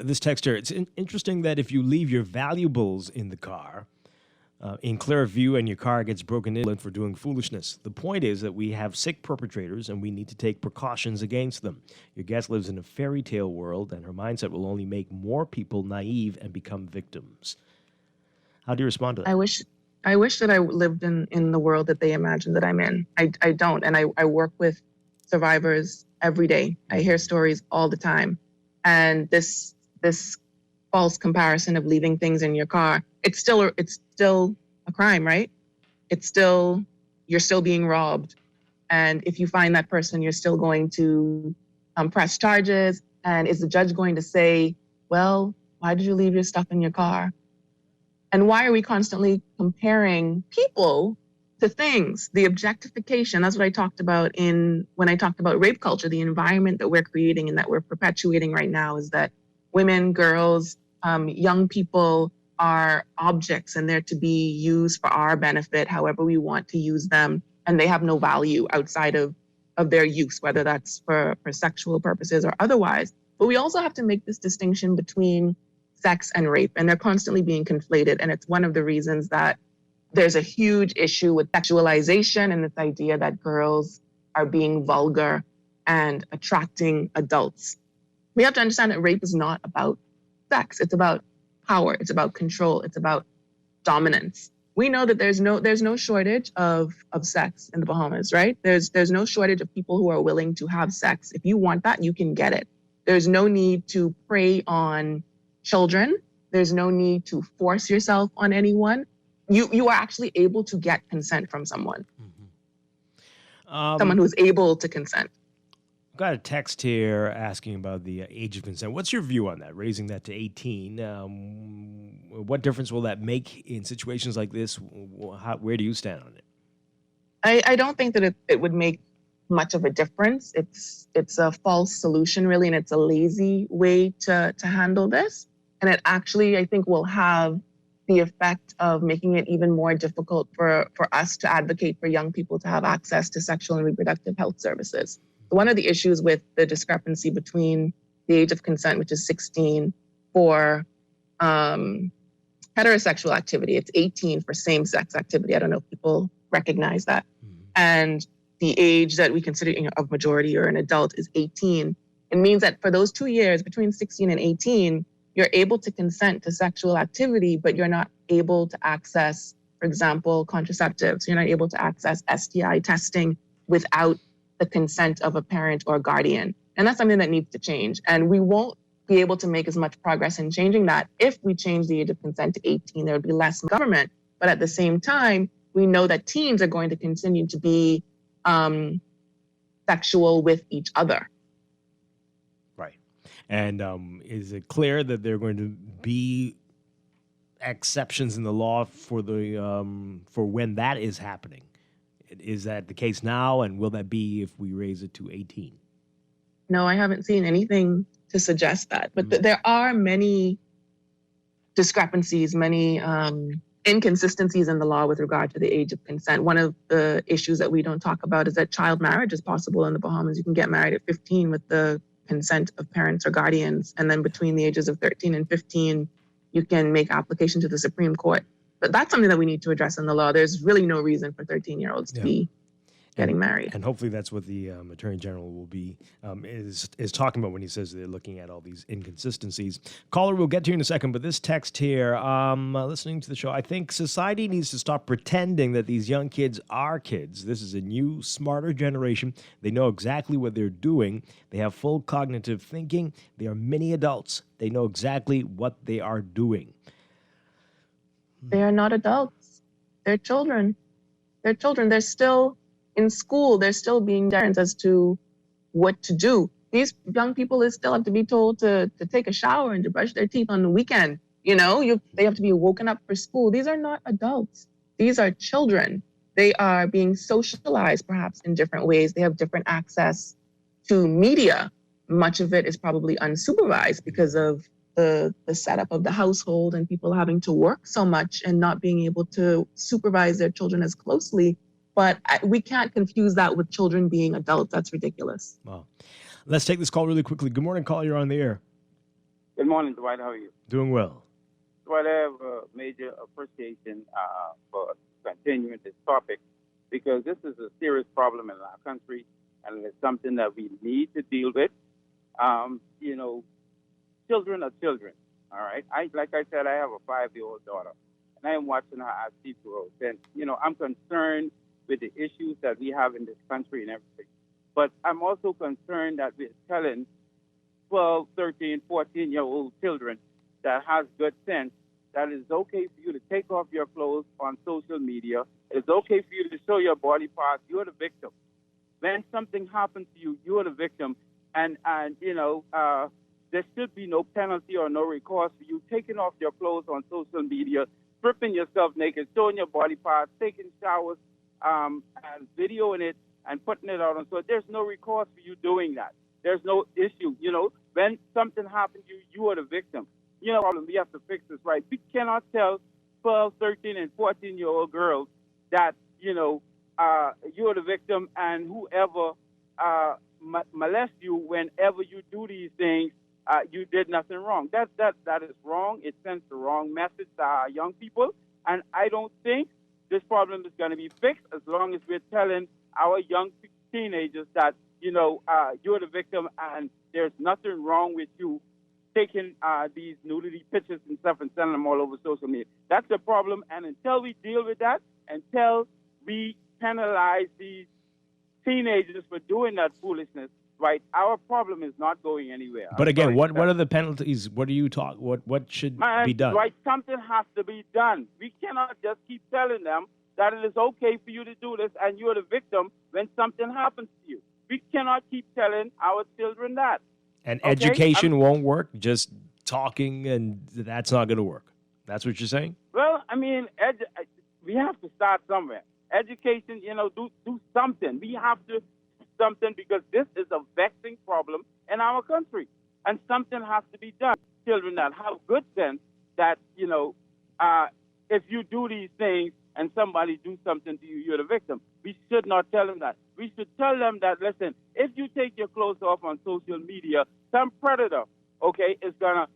This text here, it's interesting that if you leave your valuables in the car, in clear view, and your car gets broken in for doing foolishness. The point is that we have sick perpetrators and we need to take precautions against them. Your guest lives in a fairy tale world, and her mindset will only make more people naive and become victims. How do you respond to that? I wish that I lived in the world that they imagine that I'm in. I don't, and I work with survivors every day. I hear stories all the time. And this false comparison of leaving things in your car, it's still a crime, right? You're still being robbed. And if you find that person, you're still going to press charges. And is the judge going to say, well, why did you leave your stuff in your car? And why are we constantly comparing people to things? The objectification, that's what I talked about when I talked about rape culture. The environment that we're creating and that we're perpetuating right now is that women, girls, young people are objects, and they're to be used for our benefit however we want to use them. And they have no value outside of their use, whether that's for sexual purposes or otherwise. But we also have to make this distinction between sex and rape, and they're constantly being conflated. And it's one of the reasons that there's a huge issue with sexualization and this idea that girls are being vulgar and attracting adults. We have to understand that rape is not about sex. It's about power. It's about control. It's about dominance. We know that there's no shortage of sex in the Bahamas, right? There's no shortage of people who are willing to have sex. If you want that, you can get it. There's no need to prey on children. There's no need to force yourself on anyone. You are actually able to get consent from someone. Someone who's able to consent. I've got a text here asking about the age of consent. What's your view on that, raising that to 18? What difference will that make in situations like this? Where do you stand on it? I don't think that it would make much of a difference. It's a false solution, really, and it's a lazy way to handle this. And it actually, I think, will have the effect of making it even more difficult for us to advocate for young people to have access to sexual and reproductive health services. One of the issues with the discrepancy between the age of consent, which is 16 for heterosexual activity, it's 18 for same-sex activity. I don't know if people recognize that. And the age that we consider of majority or an adult is 18. It means that for those 2 years, between 16 and 18, you're able to consent to sexual activity, but you're not able to access, for example, contraceptives. You're not able to access STI testing without the consent of a parent or guardian. And that's something that needs to change. And we won't be able to make as much progress in changing that. If we change the age of consent to 18, there would be less government. But at the same time, we know that teens are going to continue to be sexual with each other. Right. And is it clear that there are going to be exceptions in the law for when that is happening? Is that the case now, and will that be if we raise it to 18? No, I haven't seen anything to suggest that. But there are many discrepancies, many inconsistencies in the law with regard to the age of consent. One of the issues that we don't talk about is that child marriage is possible in the Bahamas. You can get married at 15 with the consent of parents or guardians. And then between the ages of 13 and 15, you can make application to the Supreme Court. But that's something that we need to address in the law. There's really no reason for 13-year-olds to be getting married. And hopefully that's what the Attorney General will be is talking about when he says they're looking at all these inconsistencies. Caller, we'll get to you in a second, but this text here, listening to the show, I think society needs to stop pretending that these young kids are kids. This is a new, smarter generation. They know exactly what they're doing. They have full cognitive thinking. They are mini adults. They know exactly what they are doing. They are not adults. They're children. They're children. They're still in school. They're still being guided as to what to do. These young people still have to be told to take a shower and to brush their teeth on the weekend. They have to be woken up for school. These are not adults. These are children. They are being socialized perhaps in different ways. They have different access to media, much of it is probably unsupervised because of the setup of the household and people having to work so much and not being able to supervise their children as closely. But we can't confuse that with children being adults. That's ridiculous. Wow. Let's take this call really quickly. Good morning, caller. You're on the air. Good morning, Dwight. How are you? Doing well. Dwight, I have a major appreciation for continuing this topic because this is a serious problem in our country and it's something that we need to deal with. Children are children, all right? Like I said, I have a 5-year-old daughter, and I am watching her as she grows. And, I'm concerned with the issues that we have in this country and everything. But I'm also concerned that we're telling 12, 13, 14-year-old children that has good sense that it's okay for you to take off your clothes on social media. It's okay for you to show your body parts. You're the victim. When something happens to you, you're the victim. And there should be no penalty or no recourse for you taking off your clothes on social media, stripping yourself naked, showing your body parts, taking showers, and videoing it and putting it out on. So there's no recourse for you doing that. There's no issue. When something happens to you, you are the victim. Problem, we have to fix this right. We cannot tell 12, 13, and 14-year-old girls that, you're the victim and whoever molest you whenever you do these things, you did nothing wrong. That is wrong. It sends the wrong message to our young people. And I don't think this problem is going to be fixed as long as we're telling our young teenagers that, you're the victim and there's nothing wrong with you taking these nudity pictures and stuff and sending them all over social media. That's the problem. And until we deal with that, until we penalize these teenagers for doing that foolishness, right, our problem is not going anywhere. But again, what are the penalties? What do you talk? What should be done? Right, something has to be done. We cannot just keep telling them that it is okay for you to do this and you're the victim when something happens to you. We cannot keep telling our children that. And education won't work. Just talking, and that's not going to work. That's what you're saying? Well, I mean, we have to start somewhere. Education, do something. We have to do something because this is a vexing problem in our country, and something has to be done. Children that have good sense that, if you do these things and somebody do something to you, you're the victim. We should not tell them that. We should tell them that, listen, if you take your clothes off on social media, some predator, is going to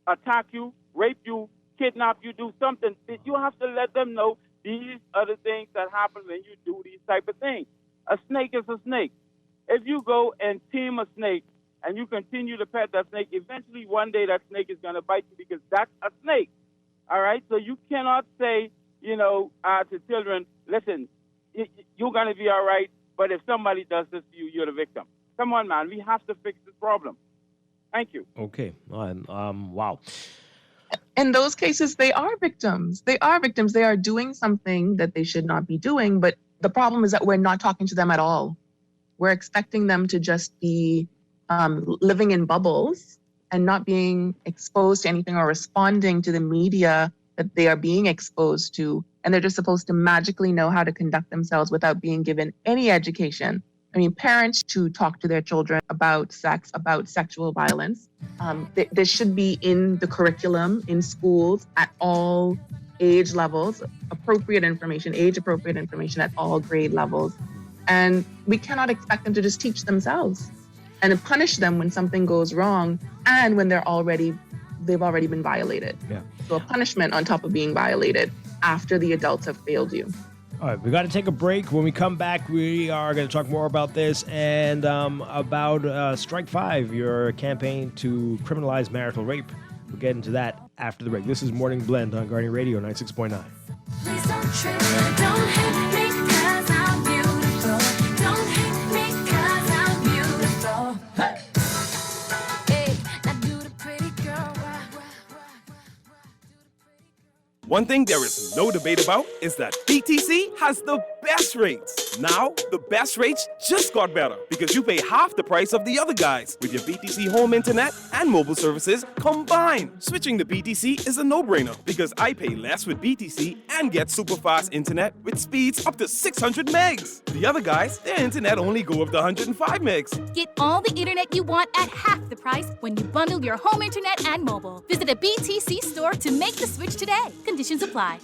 attack you, rape you, kidnap you, do something. You have to let them know these are the things that happen when you do these type of things. A snake is a snake. If you go and tame a snake and you continue to pet that snake, eventually one day that snake is going to bite you because that's a snake. All right? So you cannot say, to children, listen, you're going to be all right, but if somebody does this to you, you're the victim. Come on, man. We have to fix this problem. Thank you. Okay. Wow. In those cases, they are victims. They are victims. They are doing something that they should not be doing. But the problem is that we're not talking to them at all. We're expecting them to just be living in bubbles and not being exposed to anything or responding to the media that they are being exposed to. And they're just supposed to magically know how to conduct themselves without being given any education. I mean, parents to talk to their children about sex, about sexual violence. This should be in the curriculum in schools at all age levels, age-appropriate information at all grade levels. And we cannot expect them to just teach themselves and punish them when something goes wrong and when they've already been violated. Yeah. So a punishment on top of being violated after the adults have failed you. All right, we got to take a break. When we come back, we are going to talk more about this and about Strike 5, your campaign to criminalize marital rape. We'll get into that after the break. This is Morning Blend on Guardian Radio 96.9. Please don't trip, don't hate me 'cause I'm beautiful. Don't hate me 'cause I'm beautiful. Hey, now do the pretty girl. One thing there is no debate about is that BTC has the best rates. Now, the best rates just got better because you pay half the price of the other guys with your BTC home internet and mobile services combined. Switching to BTC is a no-brainer because I pay less with BTC and get super fast internet with speeds up to 600 megs. The other guys, their internet only go up to 105 megs. Get all the internet you want at half the price when you bundle your home internet and mobile. Visit a BTC store to make the switch today. Conditions apply.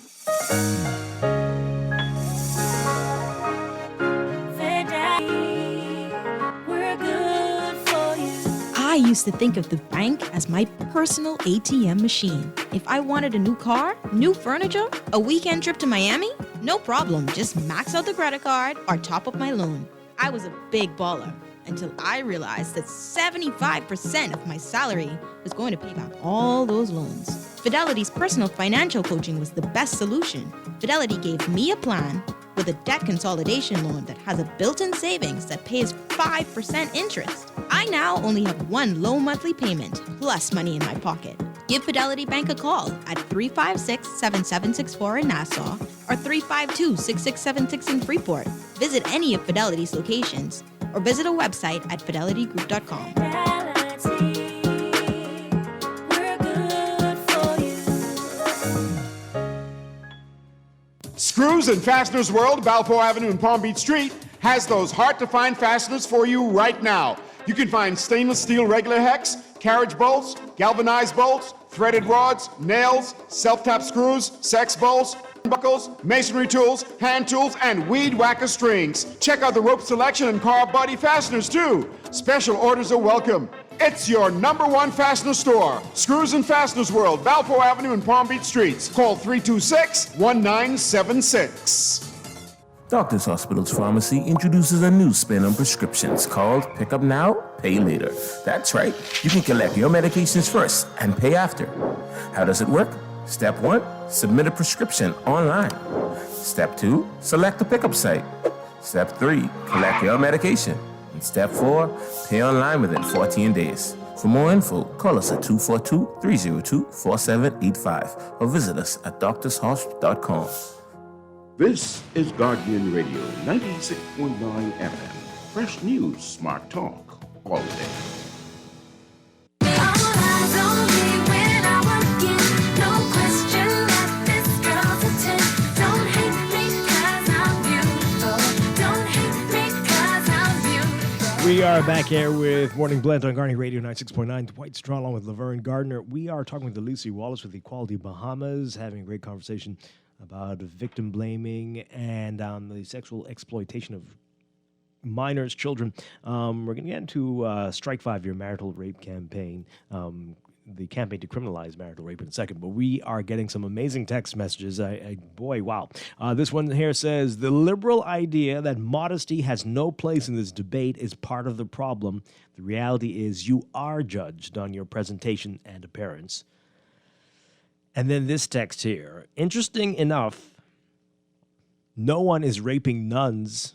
I used to think of the bank as my personal ATM machine. If I wanted a new car, new furniture, a weekend trip to Miami, no problem. Just max out the credit card or top up my loan. I was a big baller until I realized that 75% of my salary was going to pay back all those loans. Fidelity's personal financial coaching was the best solution. Fidelity gave me a plan with a debt consolidation loan that has a built-in savings that pays 5% interest. I now only have one low monthly payment plus money in my pocket. Give Fidelity Bank a call at 356-7764 in Nassau or 352-6676 in Freeport. Visit any of Fidelity's locations or visit a website at fidelitygroup.com. Screws and Fasteners World, Balfour Avenue and Palm Beach Street, has those hard-to-find fasteners for you right now. You can find stainless steel regular hex, carriage bolts, galvanized bolts, threaded rods, nails, self-tap screws, sex bolts, buckles, masonry tools, hand tools, and weed whacker strings. Check out the rope selection and car body fasteners, too. Special orders are welcome. It's your #1 fastener store. Screws and Fasteners World, Balfour Avenue and Palm Beach Streets. Call 326-1976. Doctors Hospital's Pharmacy introduces a new spin on prescriptions called Pick Up Now, Pay Later. That's right. You can collect your medications first and pay after. How does it work? Step 1, submit a prescription online. Step 2, select the pickup site. Step 3, collect your medication. And Step 4, pay online within 14 days. For more info, call us at 242-302-4785 or visit us at doctorshosp.com. This is Guardian Radio 96.9 FM. Fresh news, smart talk, all day. We are back here with Morning Blend on Guardian Radio 96.9. Dwight Strachan along with Laverne Gardner. We are talking with Lucy Wallace with Equality Bahamas, having a great conversation about victim blaming and the sexual exploitation of minors, children. We're going to get into Strike 5, your marital rape campaign, the campaign to criminalize marital rape in a second. But we are getting some amazing text messages. Boy, wow. This one here says, the liberal idea that modesty has no place in this debate is part of the problem. The reality is you are judged on your presentation and appearance. And then this text here. Interesting enough, no one is raping nuns.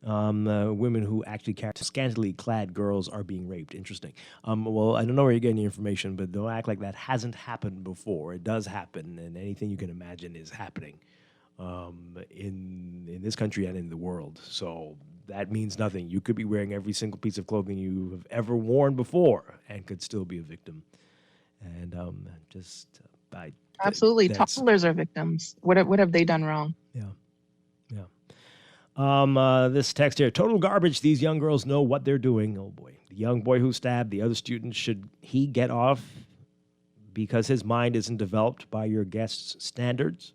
Women who actually carry scantily clad girls are being raped. Interesting. Well, I don't know where you're getting your information, but don't act like that hasn't happened before. It does happen, and anything you can imagine is happening in this country and in the world. So that means nothing. You could be wearing every single piece of clothing you have ever worn before and could still be a victim. And absolutely, toddlers are victims. What have they done wrong? This text here, total garbage. These young girls know what they're doing. Oh boy. The young boy who stabbed the other student, should he get off because his mind isn't developed by your guest's standards?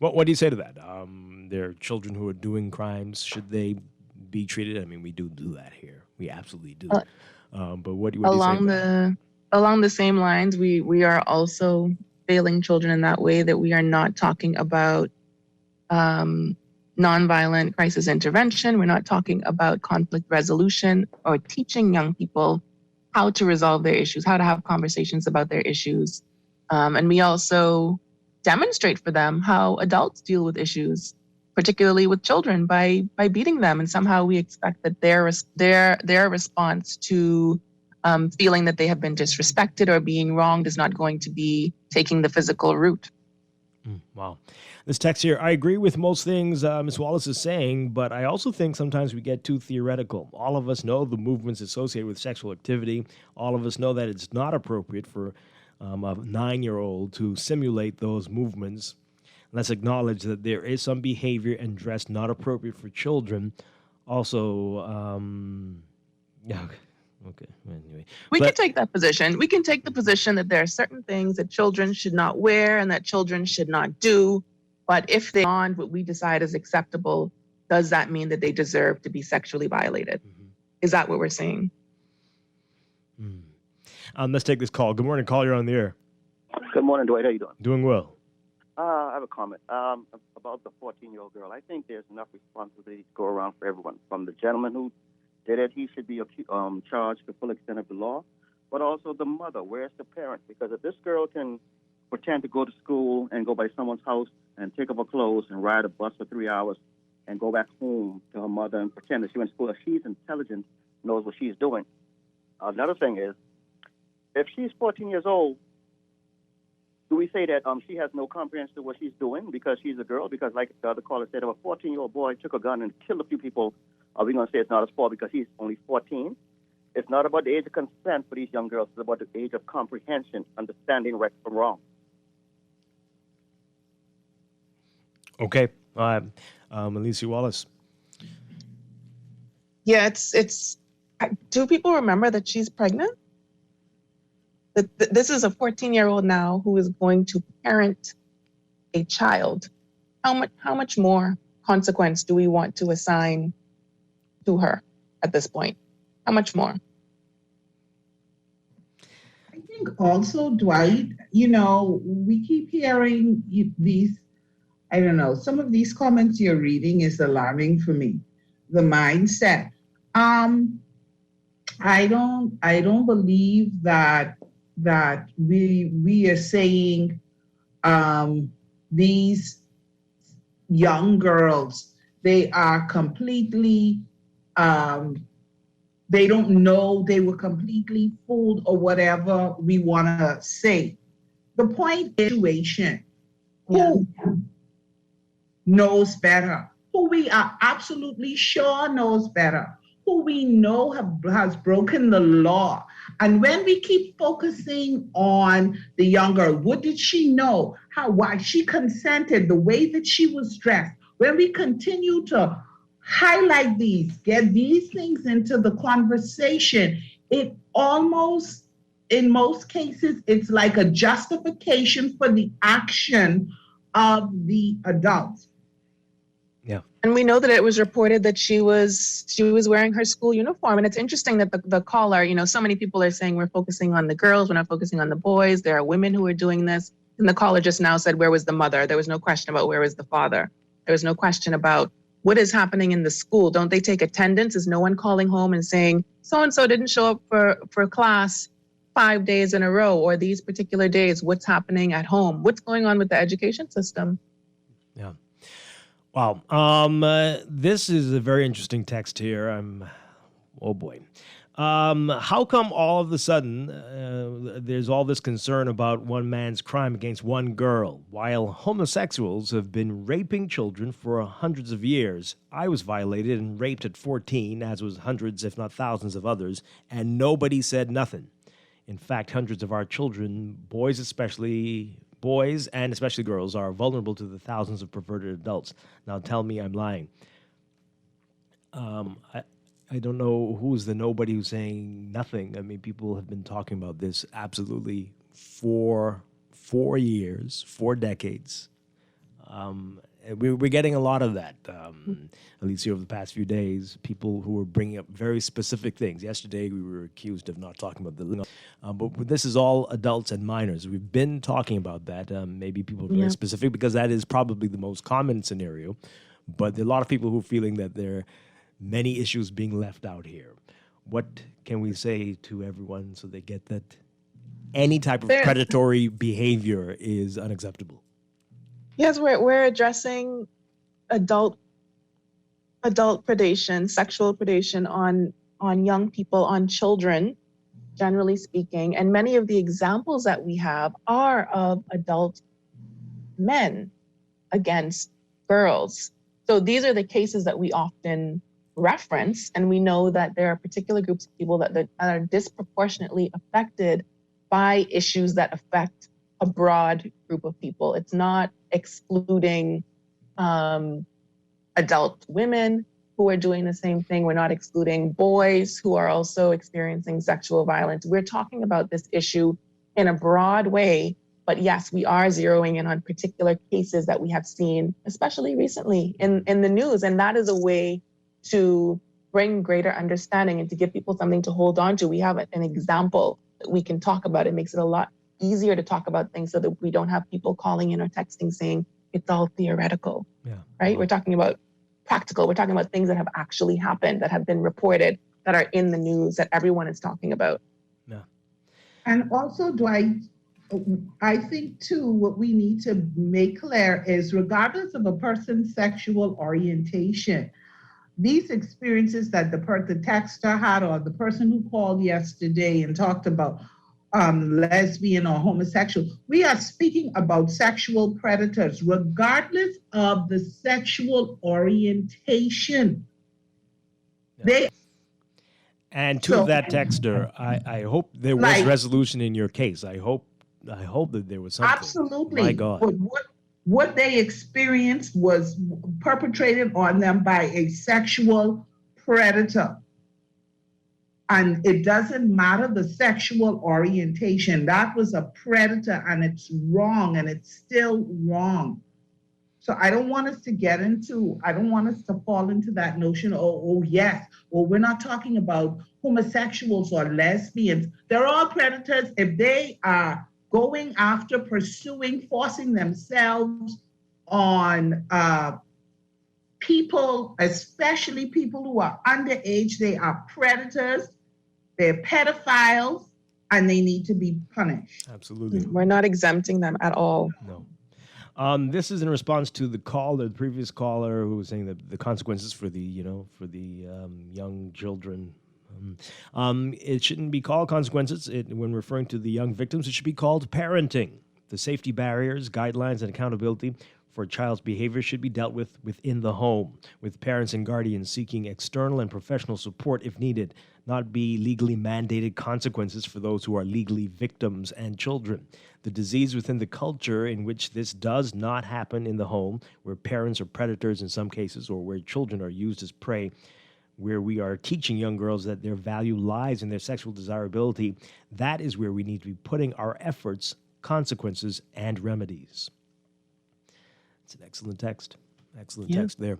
Well, what do you say to that? There are children who are doing crimes. Should they be treated? I mean, we do that here. We absolutely do. But what do you say to that? Along the same lines, we are also failing children in that way, that we are not talking about nonviolent crisis intervention. We're not talking about conflict resolution or teaching young people how to resolve their issues, how to have conversations about their issues. And we also demonstrate for them how adults deal with issues, particularly with children, by beating them. And somehow we expect that their response to feeling that they have been disrespected or being wronged is not going to be taking the physical route. Wow. This text here, I agree with most things Ms. Wallace is saying, but I also think sometimes we get too theoretical. All of us know the movements associated with sexual activity. All of us know that it's not appropriate for a 9-year-old to simulate those movements. Let's acknowledge that there is some behavior and dress not appropriate for children. Also, okay. Anyway, We can take that position. We can take the position that there are certain things that children should not wear and that children should not do. But if they're beyond what we decide is acceptable, does that mean that they deserve to be sexually violated? Is that what we're saying? Let's take this call. Good morning, call. You're on the air. Good morning, Dwight. How you doing? Doing well. I have a comment about the 14-year-old girl. I think there's enough responsibility to go around for everyone. From the gentleman who did it, he should be charged to the full extent of the law, but also the mother. Where's the parent? Because if this girl can pretend to go to school and go by someone's house and take off her clothes and ride a bus for 3 hours and go back home to her mother and pretend that she went to school, if she's intelligent, knows what she's doing. Another thing is, if she's 14 years old, do we say that she has no comprehension of what she's doing because she's a girl? Because like the other caller said, if a 14-year-old boy took a gun and killed a few people, are we going to say it's not his fault because he's only 14? It's not about the age of consent for these young girls. It's about the age of comprehension, understanding right from wrong. Okay. Alicia Wallace. Yeah, it's. Do people remember that she's pregnant? This is a 14-year-old now who is going to parent a child. How much more consequence do we want to assign to her at this point? How much more? I think also, Dwight, we keep hearing these, I don't know, some of these comments you're reading is alarming for me. The mindset. I don't believe that we are saying these young girls, they are completely they don't know, they were completely fooled or whatever we want to say. The point is situation. Who knows better? Who we are absolutely sure knows better? Who we know has broken the law? And when we keep focusing on the young girl, what did she know? Why she consented, the way that she was dressed. When we continue to highlight get these things into the conversation, it almost, in most cases, it's like a justification for the action of the adults. Yeah. And we know that it was reported that she was wearing her school uniform. And it's interesting that the caller, so many people are saying we're focusing on the girls, we're not focusing on the boys. There are women who are doing this. And the caller just now said, where was the mother? There was no question about where was the father. There was no question about what is happening in the school. Don't they take attendance? Is no one calling home and saying, so-and-so didn't show up for class 5 days in a row, or these particular days? What's happening at home? What's going on with the education system? Yeah. Wow. This is a very interesting text here. Oh boy. How come all of a sudden there's all this concern about one man's crime against one girl, while homosexuals have been raping children for hundreds of years? I was violated and raped at 14, as was hundreds, if not thousands of others, and nobody said nothing. In fact, hundreds of our children, boys and especially girls, are vulnerable to the thousands of perverted adults. Now tell me I'm lying. I don't know who's the nobody who's saying nothing. I mean, people have been talking about this absolutely for 4 years, 4 decades. We're getting a lot of that, at least over the past few days. People who are bringing up very specific things. Yesterday, we were accused of not talking about but this is all adults and minors. We've been talking about that. Maybe people are very specific because that is probably the most common scenario. But there are a lot of people who are feeling that there are many issues being left out here. What can we say to everyone so they get that any type of predatory behavior is unacceptable? Yes, we're addressing adult predation, sexual predation on young people, on children. generally speaking. And many of the examples that we have are of adult men against girls. So these are the cases that we often reference, and we know that there are particular groups of people that are disproportionately affected by issues that affect a broad group of people. It's not excluding adult women who are doing the same thing. We're not excluding boys who are also experiencing sexual violence. We're talking about this issue in a broad way, but yes, we are zeroing in on particular cases that we have seen, especially recently in the news. And that is a way to bring greater understanding and to give people something to hold on to. We have an example that we can talk about. It makes it a lot easier to talk about things so that we don't have people calling in or texting saying it's all theoretical, right? We're talking about practical. We're talking about things that have actually happened, that have been reported, that are in the news, that everyone is talking about. Yeah. And also, Dwight, I think too, what we need to make clear is regardless of a person's sexual orientation, these experiences that the texter had or the person who called yesterday and talked about lesbian or homosexual, we are speaking about sexual predators, regardless of the sexual orientation. And to that texter, I hope there was resolution in your case. I hope that there was something. Absolutely. My God. But what they experienced was perpetrated on them by a sexual predator. And it doesn't matter the sexual orientation. That was a predator, and it's wrong, and it's still wrong. So I don't want us to fall into that notion, yes, well, we're not talking about homosexuals or lesbians. They're all predators if they are going after, pursuing, forcing themselves on people, especially people who are underage. They are predators, they're pedophiles, and they need to be punished. Absolutely. We're not exempting them at all. No. This is in response to the previous caller who was saying that the consequences for the young children. It shouldn't be called consequences. When referring to the young victims, it should be called parenting. The safety barriers, guidelines, and accountability for a child's behavior should be dealt with within the home, with parents and guardians seeking external and professional support if needed, not be legally mandated consequences for those who are legally victims and children. The disease within the culture in which this does not happen in the home, where parents are predators in some cases, or where children are used as prey, where we are teaching young girls that their value lies in their sexual desirability, that is where we need to be putting our efforts, consequences, and remedies. It's an excellent text. Excellent text there.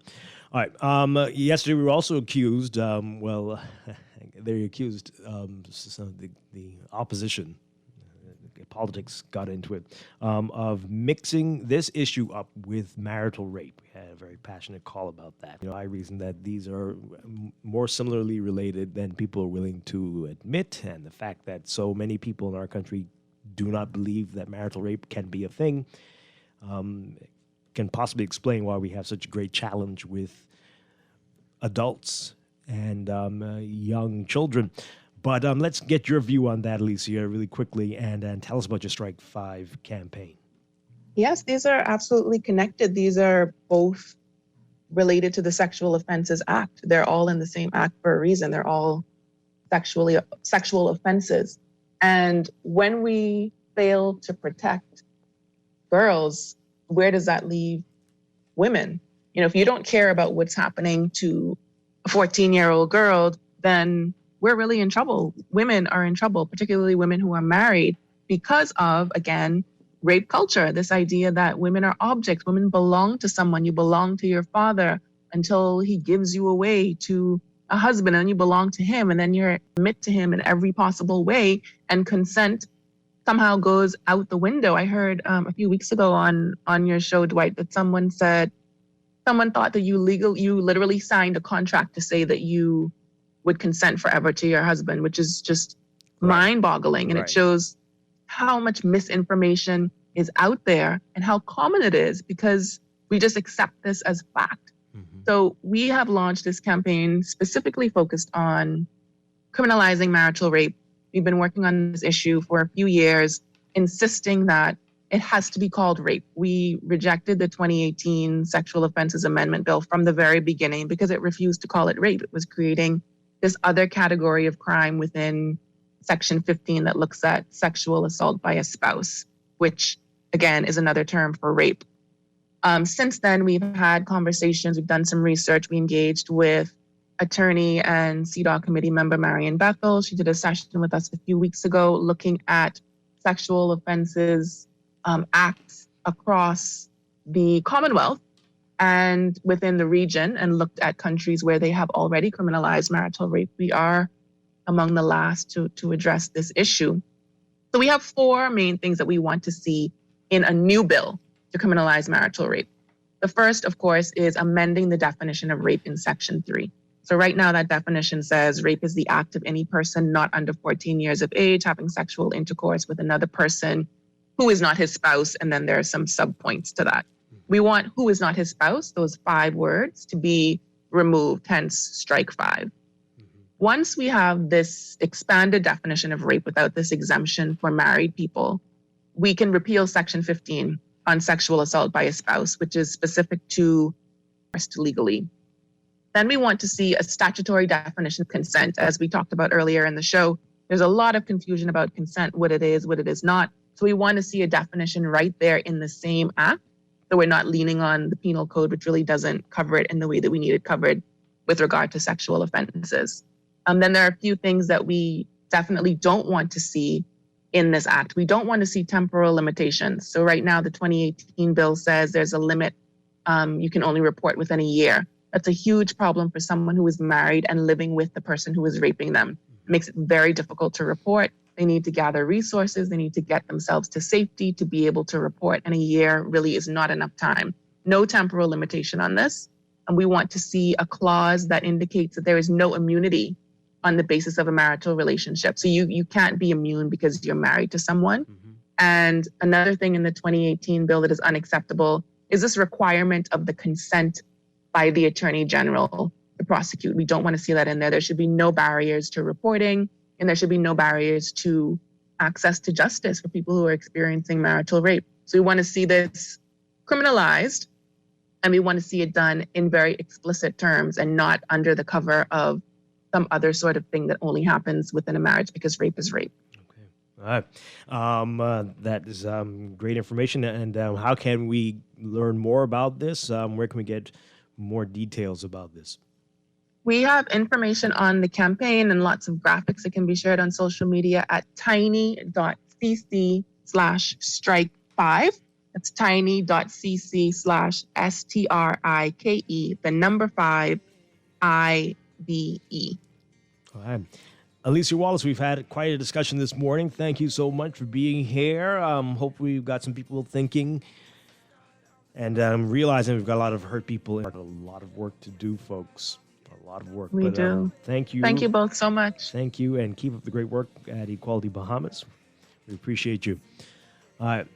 All right. Yesterday we were also accused, they accused the opposition, politics got into it, of mixing this issue up with marital rape. We had a very passionate call about that. I reason that these are more similarly related than people are willing to admit, and the fact that so many people in our country do not believe that marital rape can be a thing can possibly explain why we have such a great challenge with adults and young children. But let's get your view on that, Alicia, really quickly, and tell us about your Strike 5 campaign. Yes, these are absolutely connected. These are both related to the Sexual Offenses Act. They're all in the same act for a reason. They're all sexual offenses. And when we fail to protect girls, where does that leave women? If you don't care about what's happening to a 14-year-old girl, then we're really in trouble. Women are in trouble, particularly women who are married, because of, again, rape culture. This idea that women are objects, women belong to someone. You belong to your father until he gives you away to a husband, and you belong to him, and then you're submit to him in every possible way, and consent somehow goes out the window. I heard a few weeks ago on your show, Dwight, that someone thought that you literally signed a contract to say that you would consent forever to your husband, which is just mind-boggling. And it shows how much misinformation is out there and how common it is, because we just accept this as fact. Mm-hmm. So we have launched this campaign specifically focused on criminalizing marital rape. We've been working on this issue for a few years, insisting that it has to be called rape. We rejected the 2018 Sexual Offenses Amendment Bill from the very beginning because it refused to call it rape. It was creating this other category of crime within Section 15 that looks at sexual assault by a spouse, which, again, is another term for rape. Since then, we've had conversations, we've done some research. We engaged with attorney and CDAW committee member Marian Bethel. She did a session with us a few weeks ago looking at sexual offenses acts across the Commonwealth and within the region, and looked at countries where they have already criminalized marital rape. We are among the last to address this issue. So we have four main things that we want to see in a new bill to criminalize marital rape. The first, of course, is amending the definition of rape in Section 3. So right now that definition says rape is the act of any person not under 14 years of age having sexual intercourse with another person who is not his spouse, and then there are some subpoints to that. We want who is not his spouse, those 5 words, to be removed, hence strike 5. Once we have this expanded definition of rape without this exemption for married people, we can repeal Section 15 on sexual assault by a spouse, which is specific to legally. Then we want to see a statutory definition of consent. As we talked about earlier in the show, there's a lot of confusion about consent, what it is not. So we want to see a definition right there in the same act. So we're not leaning on the penal code, which really doesn't cover it in the way that we need it covered with regard to sexual offenses. Then there are a few things that we definitely don't want to see in this act. We don't want to see temporal limitations. So right now, the 2018 bill says there's a limit. You can only report within a year. That's a huge problem for someone who is married and living with the person who is raping them. It makes it very difficult to report. They need to gather resources. They need to get themselves to safety to be able to report. And a year really is not enough time. No temporal limitation on this. And we want to see a clause that indicates that there is no immunity on the basis of a marital relationship. So you can't be immune because you're married to someone. And another thing in the 2018 bill that is unacceptable is this requirement of the consent by the Attorney General to prosecute. We don't want to see that in there. There should be no barriers to reporting, and there should be no barriers to access to justice for people who are experiencing marital rape. So we want to see this criminalized, and we want to see it done in very explicit terms and not under the cover of some other sort of thing that only happens within a marriage, because rape is rape. All right. That is great information. And how can we learn more about this? Where can we get more details about this? We have information on the campaign and lots of graphics that can be shared on social media at tiny.cc/strike5. That's tiny.cc/STRIKE, the number 5, IBE. All right. Alicia Wallace, we've had quite a discussion this morning. Thank you so much for being here. Hopefully we've got some people thinking and realizing we've got a lot of hurt people. A lot of work to do, folks. A lot of work. We do. Thank you. Thank you both so much. Thank you, and keep up the great work at Equality Bahamas. We appreciate you. All right.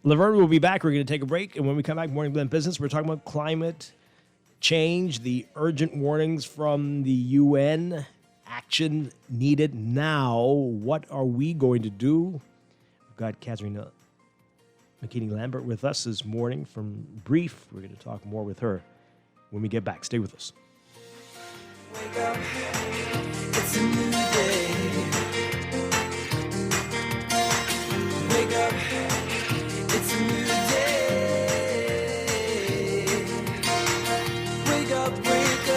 Laverne will be back. We're going to take a break, and when we come back, Morning Blend Business, we're talking about climate change, the urgent warnings from the UN, action needed now. What are we going to do? We've got Katharina McKinney-Lambert with us this morning from Brief. We're going to talk more with her when we get back. Stay with us. Wake up, it's a new day. Wake up, it's a new day. Wake up, wake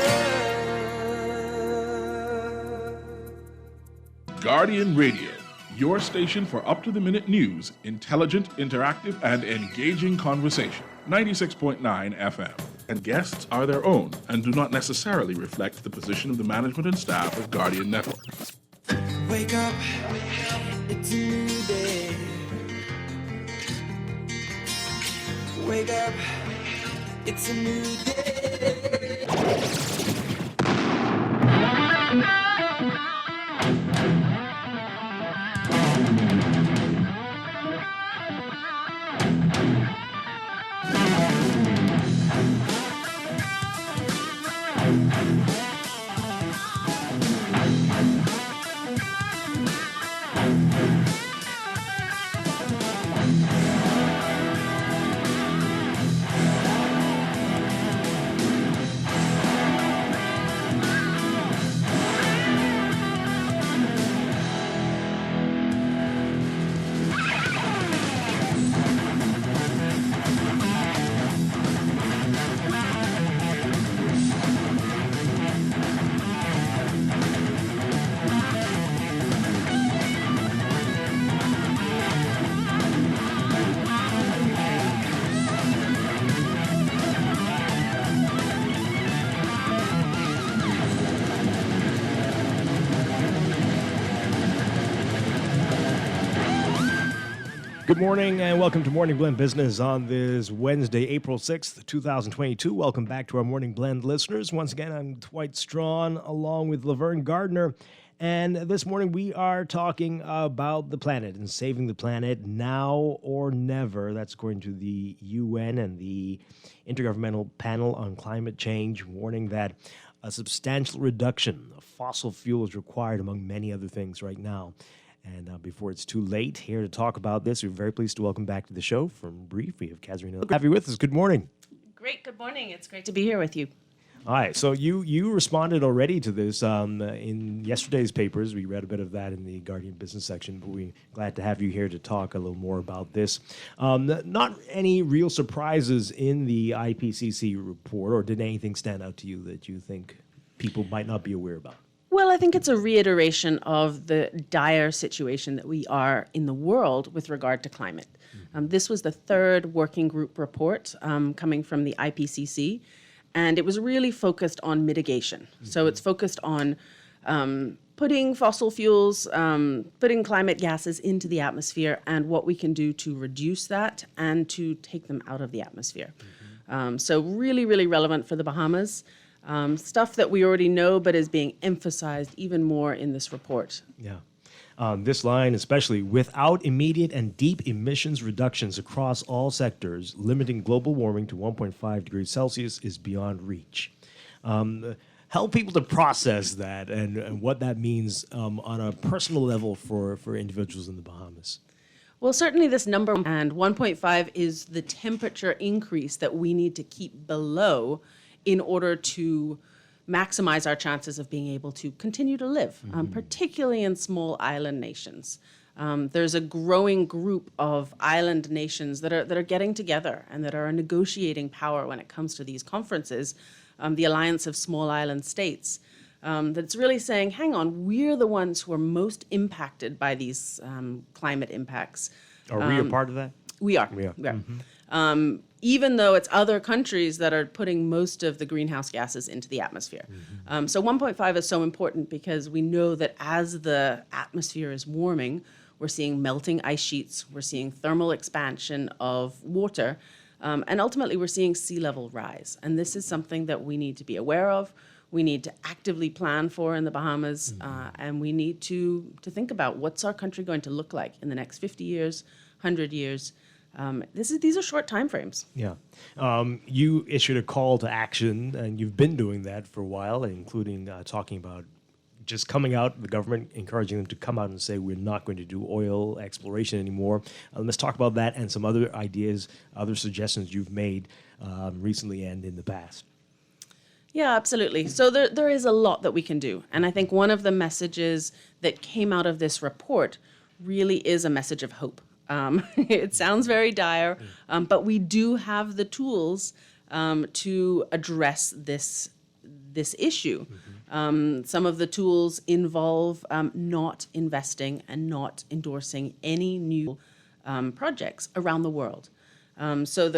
up. Guardian Radio, your station for up-to-the-minute news, intelligent, interactive, and engaging conversation. 96.9 FM. And guests are their own and do not necessarily reflect the position of the management and staff of Guardian Network. Wake up, it's a new day. Wake up, it's a new day. Good morning and welcome to Morning Blend Business on this Wednesday, April 6th, 2022. Welcome back to our Morning Blend listeners. Once again, I'm Dwight Strachan along with Laverne Gardner. And this morning we are talking about the planet and saving the planet now or never. That's according to the UN and the Intergovernmental Panel on Climate Change, warning that a substantial reduction of fossil fuel is required among many other things right now. And before it's too late, here to talk about this, we're very pleased to welcome back to the show from Brief. We have Kazarina. Have you with us? Good morning. Great. Good morning. It's great to be here with you. All right. So you responded already to this in yesterday's papers. We read a bit of that in the Guardian business section, but we're glad to have you here to talk a little more about this. Not any real surprises in the IPCC report, or did anything stand out to you that you think people might not be aware about? Well, I think it's a reiteration of the dire situation that we are in the world with regard to climate. This was the third working group report coming from the IPCC, and it was really focused on mitigation. So it's focused on putting fossil fuels, putting climate gases into the atmosphere and what we can do to reduce that and to take them out of the atmosphere. So really, really relevant for the Bahamas. Stuff that we already know, but is being emphasized even more in this report. Yeah. This line, especially, without immediate and deep emissions reductions across all sectors, limiting global warming to 1.5 degrees Celsius is beyond reach. Help people to process that and what that means on a personal level for individuals in the Bahamas. Well, certainly this number, and 1.5 is the temperature increase that we need to keep below in order to maximize our chances of being able to continue to live, particularly in small island nations. There's a growing group of island nations that are getting together and that are a negotiating power when it comes to these conferences, the Alliance of Small Island States, that's really saying, hang on, we're the ones who are most impacted by these climate impacts. Are we a part of that? We are. We are. Even though it's other countries that are putting most of the greenhouse gases into the atmosphere. So 1.5 is so important because we know that as the atmosphere is warming, we're seeing melting ice sheets, we're seeing thermal expansion of water, and ultimately we're seeing sea level rise. And this is something that we need to be aware of, we need to actively plan for in the Bahamas, and we need to think about what's our country going to look like in the next 50 years, 100 years. These are short time frames. Yeah. You issued a call to action, and you've been doing that for a while, including talking about just coming out, the government encouraging them to come out and say we're not going to do oil exploration anymore. Let's talk about that and some other ideas, other suggestions you've made recently and in the past. Yeah, absolutely. So there is a lot that we can do. And I think one of the messages that came out of this report really is a message of hope. It sounds very dire, but we do have the tools to address this issue. Some of the tools involve not investing and not endorsing any new projects around the world. So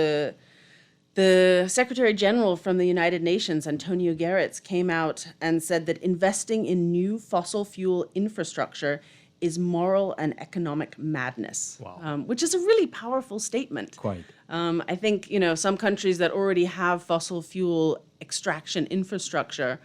the Secretary General from the United Nations, Antonio Guterres, came out and said that investing in new fossil fuel infrastructure is moral and economic madness, which is a really powerful statement. Quite. I think, some countries that already have fossil fuel extraction infrastructure,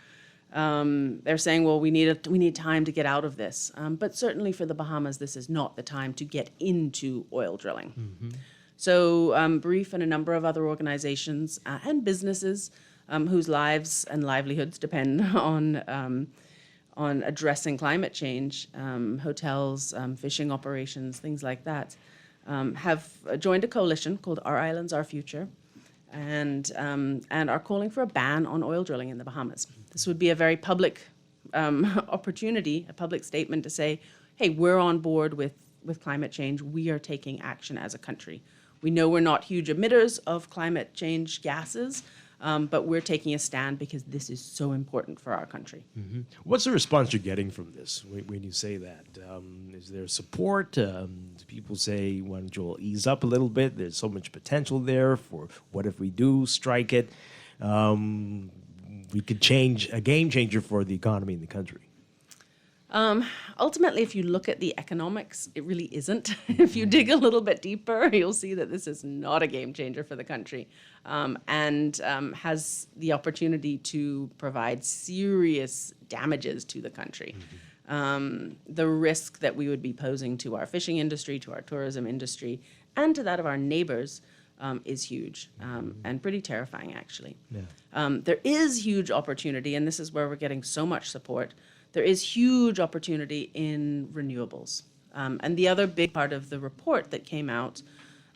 they're saying, well, we need time to get out of this. But certainly for the Bahamas, this is not the time to get into oil drilling. So Brief and a number of other organizations and businesses whose lives and livelihoods depend on addressing climate change, hotels, fishing operations, things like that, have joined a coalition called Our Islands, Our Future, and are calling for a ban on oil drilling in the Bahamas. This would be a very public opportunity, a public statement to say, hey, we're on board with climate change. We are taking action as a country. We know we're not huge emitters of climate change gases, but we're taking a stand because this is so important for our country. What's the response you're getting from this when you say that? Is there support? Do people say, why don't you all ease up a little bit? There's so much potential there for what if we do strike it? We could change a game changer for the economy in the country. Ultimately, if you look at the economics, it really isn't. If you dig a little bit deeper, you'll see that this is not a game changer for the country, and has the opportunity to provide serious damages to the country. The risk that we would be posing to our fishing industry, to our tourism industry, and to that of our neighbors is huge and pretty terrifying, actually. There is huge opportunity, and this is where we're getting so much support. There is huge opportunity in renewables. And the other big part of the report that came out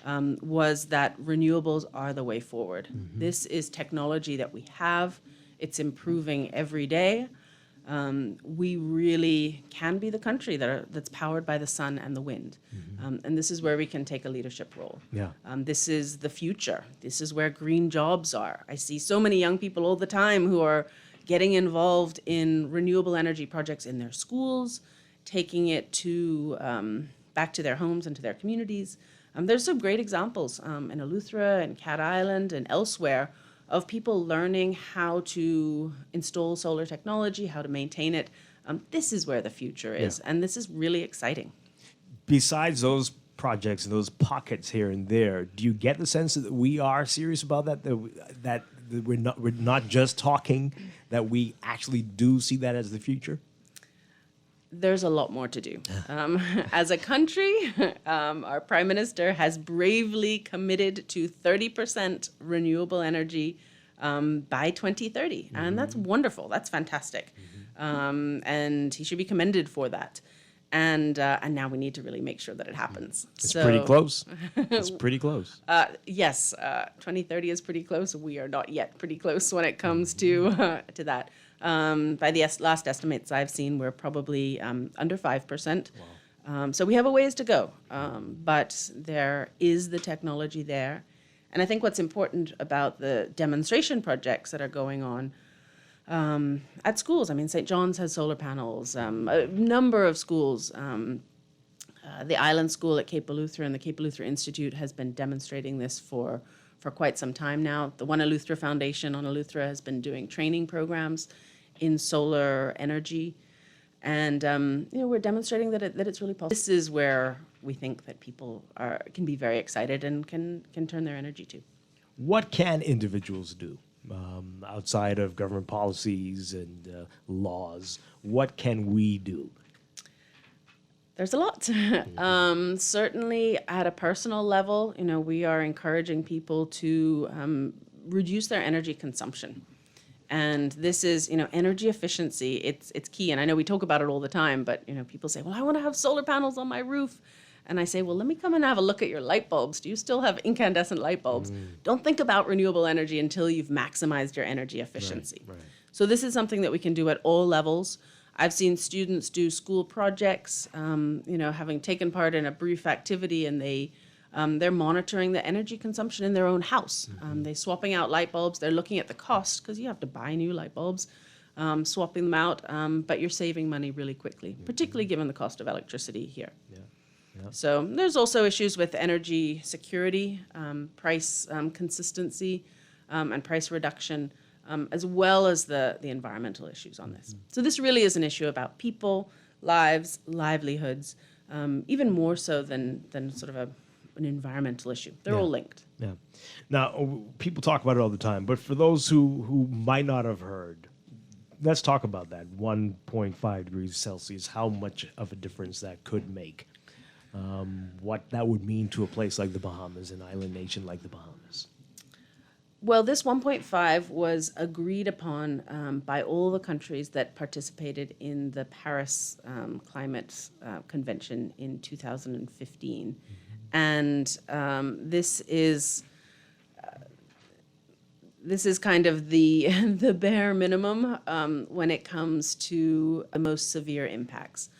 was that renewables are the way forward. This is technology that we have. It's improving every day. We really can be the country that's powered by the sun and the wind. And this is where we can take a leadership role. This is the future. This is where green jobs are. I see so many young people all the time who are getting involved in renewable energy projects in their schools, taking it to back to their homes and to their communities. There's some great examples in Eleuthera and Cat Island and elsewhere of people learning how to install solar technology, how to maintain it. This is where the future is, and this is really exciting. Besides those projects and those pockets here and there, do you get the sense that we are serious about that? That we're not just talking, that we actually do see that as the future? There's a lot more to do. As a country, our Prime Minister has bravely committed to 30% renewable energy by 2030. And that's wonderful. That's fantastic. And he should be commended for that. And now we need to really make sure that it happens. It's pretty close. It's pretty close. Yes, 2030 is pretty close. We are not yet pretty close when it comes to that. By the last estimates I've seen, we're probably under 5%. Wow. So we have a ways to go, but there is the technology there. And I think what's important about the demonstration projects that are going on at schools, I mean, St. John's has solar panels, a number of schools. The Island School at Cape Eleuthera and the Cape Eleuthera Institute has been demonstrating this for quite some time now. The One Eleuthera Foundation on Eleuthera has been doing training programs in solar energy. And we're demonstrating that it's really possible. This is where we think that people can be very excited and can turn their energy to. What can individuals do outside of government policies and laws? What can we do? There's a lot. Certainly at a personal level, we are encouraging people to reduce their energy consumption. And this is, energy efficiency, it's key. And I know we talk about it all the time, but, people say, well, I want to have solar panels on my roof. And I say, well, let me come and have a look at your light bulbs. Do you still have incandescent light bulbs? Don't think about renewable energy until you've maximized your energy efficiency. Right. So this is something that we can do at all levels. I've seen students do school projects, having taken part in a brief activity, and they're monitoring the energy consumption in their own house. They're swapping out light bulbs. They're looking at the cost, because you have to buy new light bulbs, swapping them out, but you're saving money really quickly, particularly given the cost of electricity here. So there's also issues with energy security, price consistency, and price reduction, as well as the environmental issues on this. So this really is an issue about people, lives, livelihoods, even more so than sort of an environmental issue. They're all linked. Yeah. Now, people talk about it all the time, but for those who might not have heard, let's talk about that 1.5 degrees Celsius, how much of a difference that could make. What that would mean to a place like the Bahamas, an island nation like the Bahamas. Well, this 1.5 was agreed upon by all the countries that participated in the Paris Climate Convention in 2015. And this is kind of the bare minimum when it comes to the most severe impacts.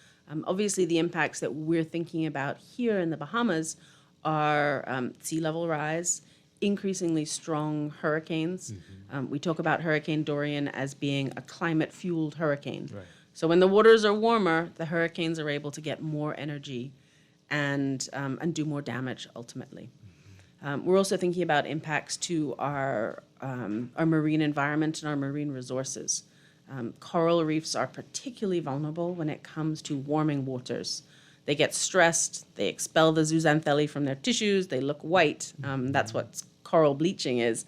Obviously, the impacts that we're thinking about here in the Bahamas are sea level rise, increasingly strong hurricanes. We talk about Hurricane Dorian as being a climate-fueled hurricane. Right. So when the waters are warmer, the hurricanes are able to get more energy and do more damage ultimately. We're also thinking about impacts to our marine environment and our marine resources. Coral reefs are particularly vulnerable when it comes to warming waters. They get stressed, they expel the zooxanthellae from their tissues, they look white. That's what coral bleaching is.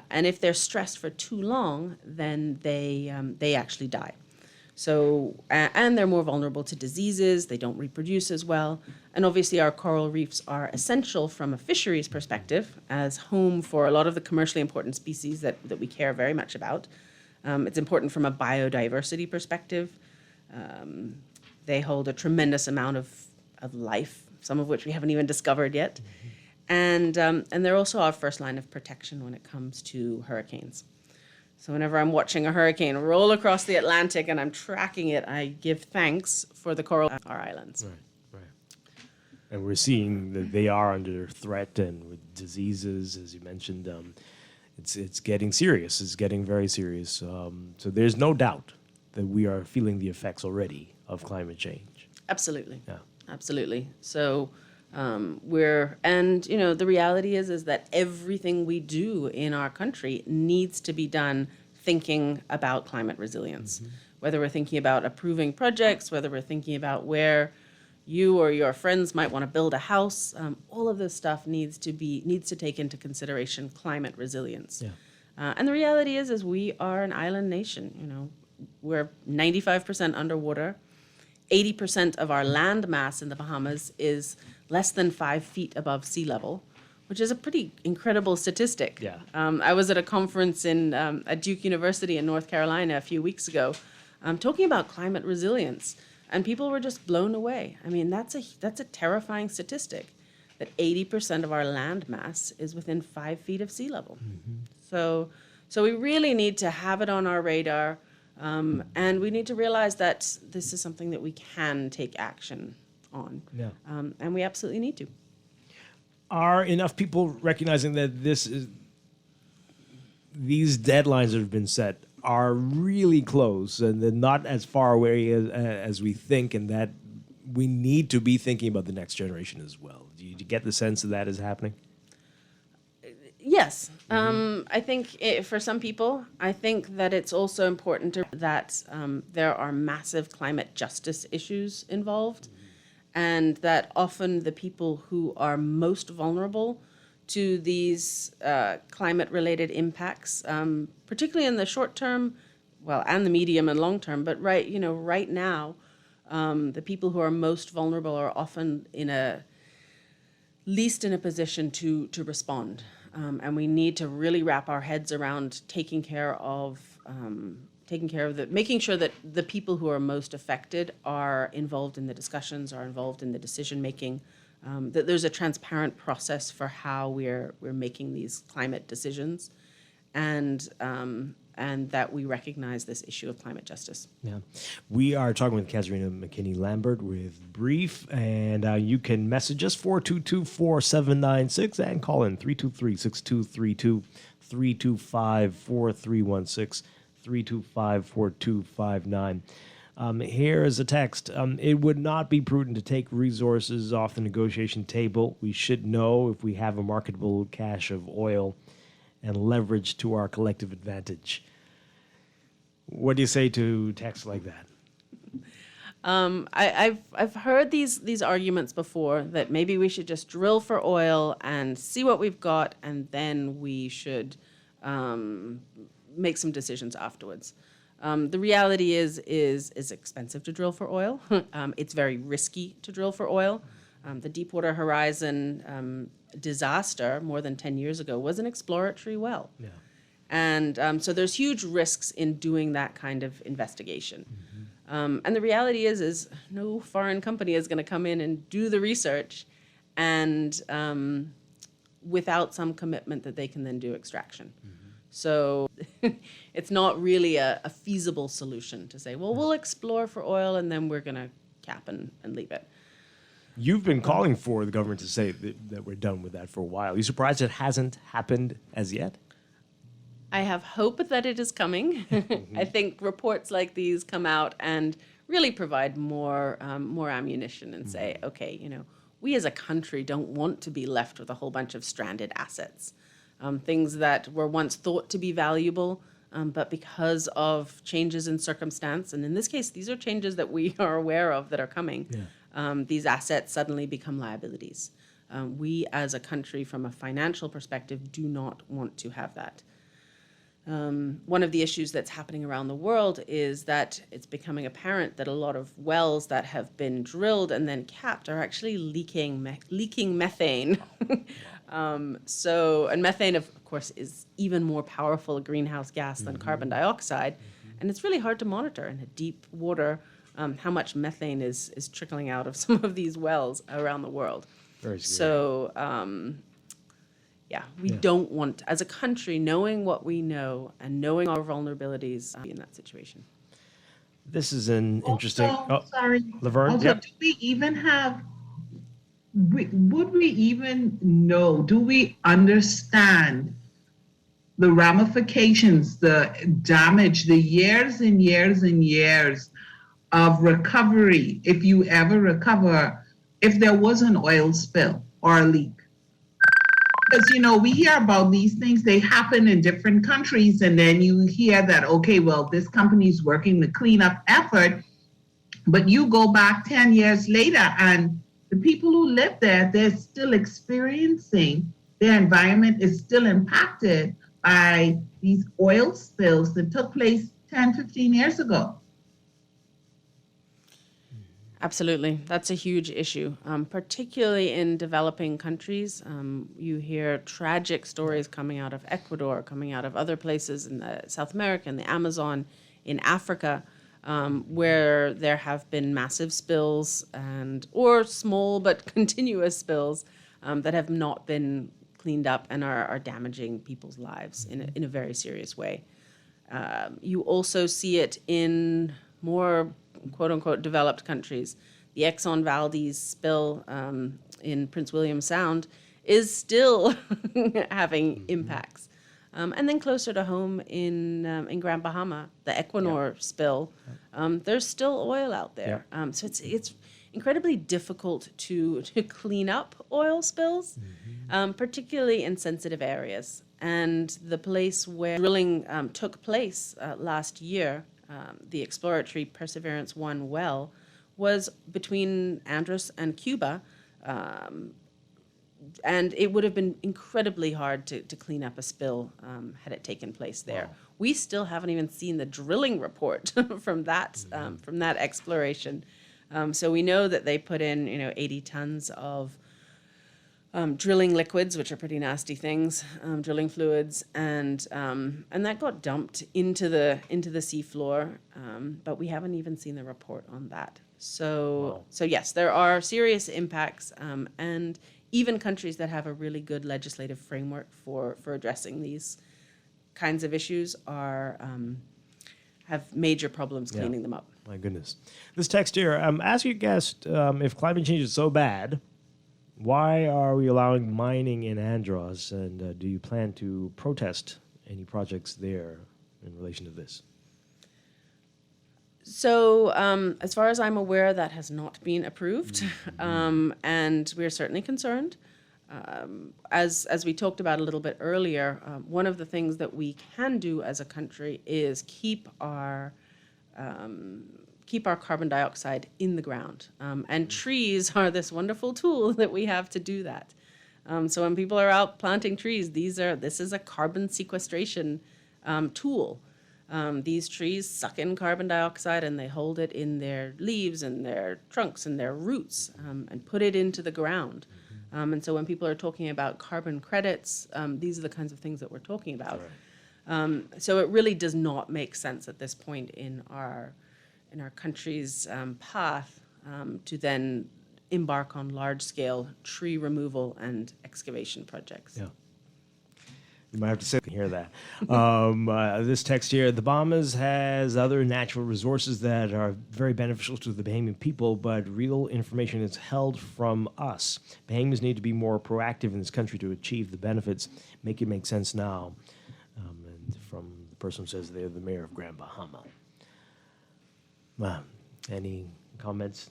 And if they're stressed for too long, then they actually die. So, and they're more vulnerable to diseases, they don't reproduce as well. And obviously our coral reefs are essential from a fisheries perspective as home for a lot of the commercially important species that we care very much about. It's important from a biodiversity perspective. They hold a tremendous amount of life, some of which we haven't even discovered yet. And they're also our first line of protection when it comes to hurricanes. So whenever I'm watching a hurricane roll across the Atlantic and I'm tracking it, I give thanks for the coral on our islands. Right. And we're seeing that they are under threat, and with diseases, as you mentioned, it's getting serious. It's getting very serious. So there's no doubt that we are feeling the effects already of climate change. Absolutely. Yeah. Absolutely. So the reality is that everything we do in our country needs to be done thinking about climate resilience. Whether we're thinking about approving projects, whether we're thinking about where you or your friends might want to build a house, all of this stuff needs to take into consideration climate resilience. Yeah. And the reality is we are an island nation. We're 95% underwater. 80% of our land mass in the Bahamas is less than 5 feet above sea level, which is a pretty incredible statistic. Yeah. I was at a conference at Duke University in North Carolina a few weeks ago, talking about climate resilience, and people were just blown away. I mean, that's a terrifying statistic, that 80% of our land mass is within 5 feet of sea level. So we really need to have it on our radar. And we need to realize that this is something that we can take action on. Yeah. And we absolutely need to. Are enough people recognizing that these deadlines that have been set are really close and they're not as far away as we think, and that we need to be thinking about the next generation as well? Do you get the sense that is happening? Yes. I think for some people, I think that it's also important that there are massive climate justice issues involved, and that often the people who are most vulnerable to these climate-related impacts, particularly in the short term, and the medium and long term, but right now, the people who are most vulnerable are often least in a position to respond. And we need to really wrap our heads around making sure that the people who are most affected are involved in the discussions, are involved in the decision making, that there's a transparent process for how we're making these climate decisions, and that we recognize this issue of climate justice. Yeah. We are talking with Kazarina McKinney-Lambert with Brief, and you can message us 422-4796 and call in 323-6232, 325-4316, 325-4259. Here is a text. It would not be prudent to take resources off the negotiation table. We should know if we have a marketable cache of oil and leverage to our collective advantage. What do you say to texts like that? I've heard these arguments before, that maybe we should just drill for oil and see what we've got, and then we should make some decisions afterwards. The reality is it's expensive to drill for oil. It's very risky to drill for oil. The Deepwater Horizon disaster more than 10 years ago was an exploratory well. Yeah. And so there's huge risks in doing that kind of investigation. And the reality is no foreign company is going to come in and do the research and without some commitment that they can then do extraction. So it's not really a feasible solution to say, well, we'll explore for oil and then we're going to cap and leave it. You've been calling for the government to say that we're done with that for a while. Are you surprised it hasn't happened as yet? I have hope that it is coming. I think reports like these come out and really provide more ammunition and say, okay, we as a country don't want to be left with a whole bunch of stranded assets. Things that were once thought to be valuable but because of changes in circumstance, and in this case, these are changes that we are aware of that are coming, these assets suddenly become liabilities. We as a country, from a financial perspective, do not want to have that. One of the issues that's happening around the world is that it's becoming apparent that a lot of wells that have been drilled and then capped are actually leaking methane. And methane, of course, is even more powerful a greenhouse gas than carbon dioxide. And it's really hard to monitor in a deep water how much methane is trickling out of some of these wells around the world. Very scary. So, we don't want, as a country, knowing what we know and knowing our vulnerabilities, be in that situation. This is an interesting. Sorry. Laverne, Also, yep. do we even have, would we even know, do we understand the ramifications, the damage, the years and years and years of recovery, if you ever recover, if there was an oil spill or a leak? Because, we hear about these things, they happen in different countries, and then you hear that, okay, well, this company is working the cleanup effort, but you go back 10 years later, and the people who live there, they're still experiencing, their environment is still impacted by these oil spills that took place 10, 15 years ago. Absolutely. That's a huge issue, particularly in developing countries. You hear tragic stories coming out of Ecuador, coming out of other places in South America, in the Amazon, in Africa, where there have been massive spills or small but continuous spills that have not been cleaned up and are damaging people's lives in a very serious way. You also see it in more quote-unquote developed countries. The Exxon Valdez spill in Prince William Sound is still having impacts. And then closer to home in Grand Bahama, the Equinor spill, there's still oil out there. So it's incredibly difficult to clean up oil spills, particularly in sensitive areas. And the place where drilling took place last year, the exploratory Perseverance 1 well, was between Andros and Cuba, and it would have been incredibly hard to clean up a spill had it taken place there. Wow. We still haven't even seen the drilling report from that exploration. So we know that they put in 80 tons of drilling liquids, which are pretty nasty things, drilling fluids, and that got dumped into the seafloor, but we haven't even seen the report on that. So yes, there are serious impacts, and even countries that have a really good legislative framework for addressing these kinds of issues have major problems cleaning them up. My goodness. This text here, ask your guest if climate change is so bad, why are we allowing mining in Andros, and do you plan to protest any projects there in relation to this? So, as far as I'm aware, that has not been approved, and we're certainly concerned. As we talked about a little bit earlier, one of the things that we can do as a country is keep our carbon dioxide in the ground. And trees are this wonderful tool that we have to do that. So when people are out planting trees, this is a carbon sequestration tool. These trees suck in carbon dioxide and they hold it in their leaves and their trunks and their roots and put it into the ground. And so when people are talking about carbon credits, these are the kinds of things that we're talking about. Right. So it really does not make sense at this point in our country's path to then embark on large-scale tree removal and excavation projects. Yeah. You might have to sit and hear that. This text here, the Bahamas has other natural resources that are very beneficial to the Bahamian people, but real information is held from us. Bahamians need to be more proactive in this country to achieve the benefits. Make it make sense now. And from the person who says they're the mayor of Grand Bahama. Any comments?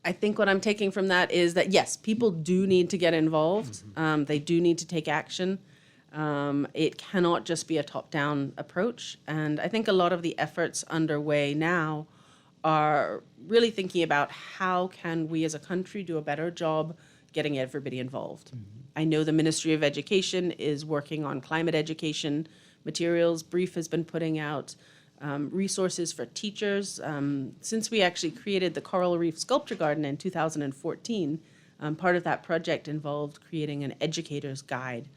I think what I'm taking from that is that, yes, people do need to get involved. They do need to take action. It cannot just be a top-down approach. And I think a lot of the efforts underway now are really thinking about how can we as a country do a better job getting everybody involved. I know the Ministry of Education is working on climate education materials. Brief has been putting out resources for teachers. Since we actually created the Coral Reef Sculpture Garden in 2014, part of that project involved creating an educator's guide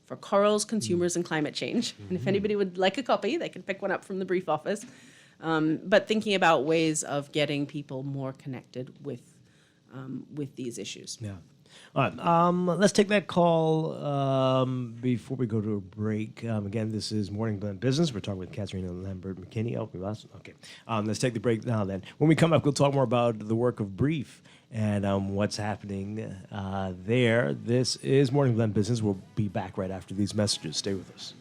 for corals, consumers, and climate change. And if anybody would like a copy, they can pick one up from the Brief office. But thinking about ways of getting people more connected with these issues. Yeah. All right, let's take that call before we go to a break. Again, this is Morning Blend Business. We're talking with Katharina Lambert-McKinney. Oh, we lost. Okay. Let's take the break now then. When we come back, we'll talk more about the work of Brief and what's happening there. This is Morning Blend Business. We'll be back right after these messages. Stay with us.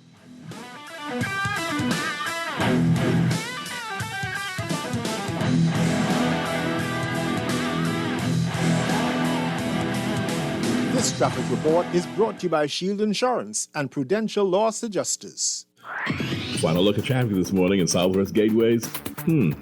This traffic report is brought to you by Shield Insurance and Prudential Loss Adjusters. Final look at traffic this morning in Southwest Gateways.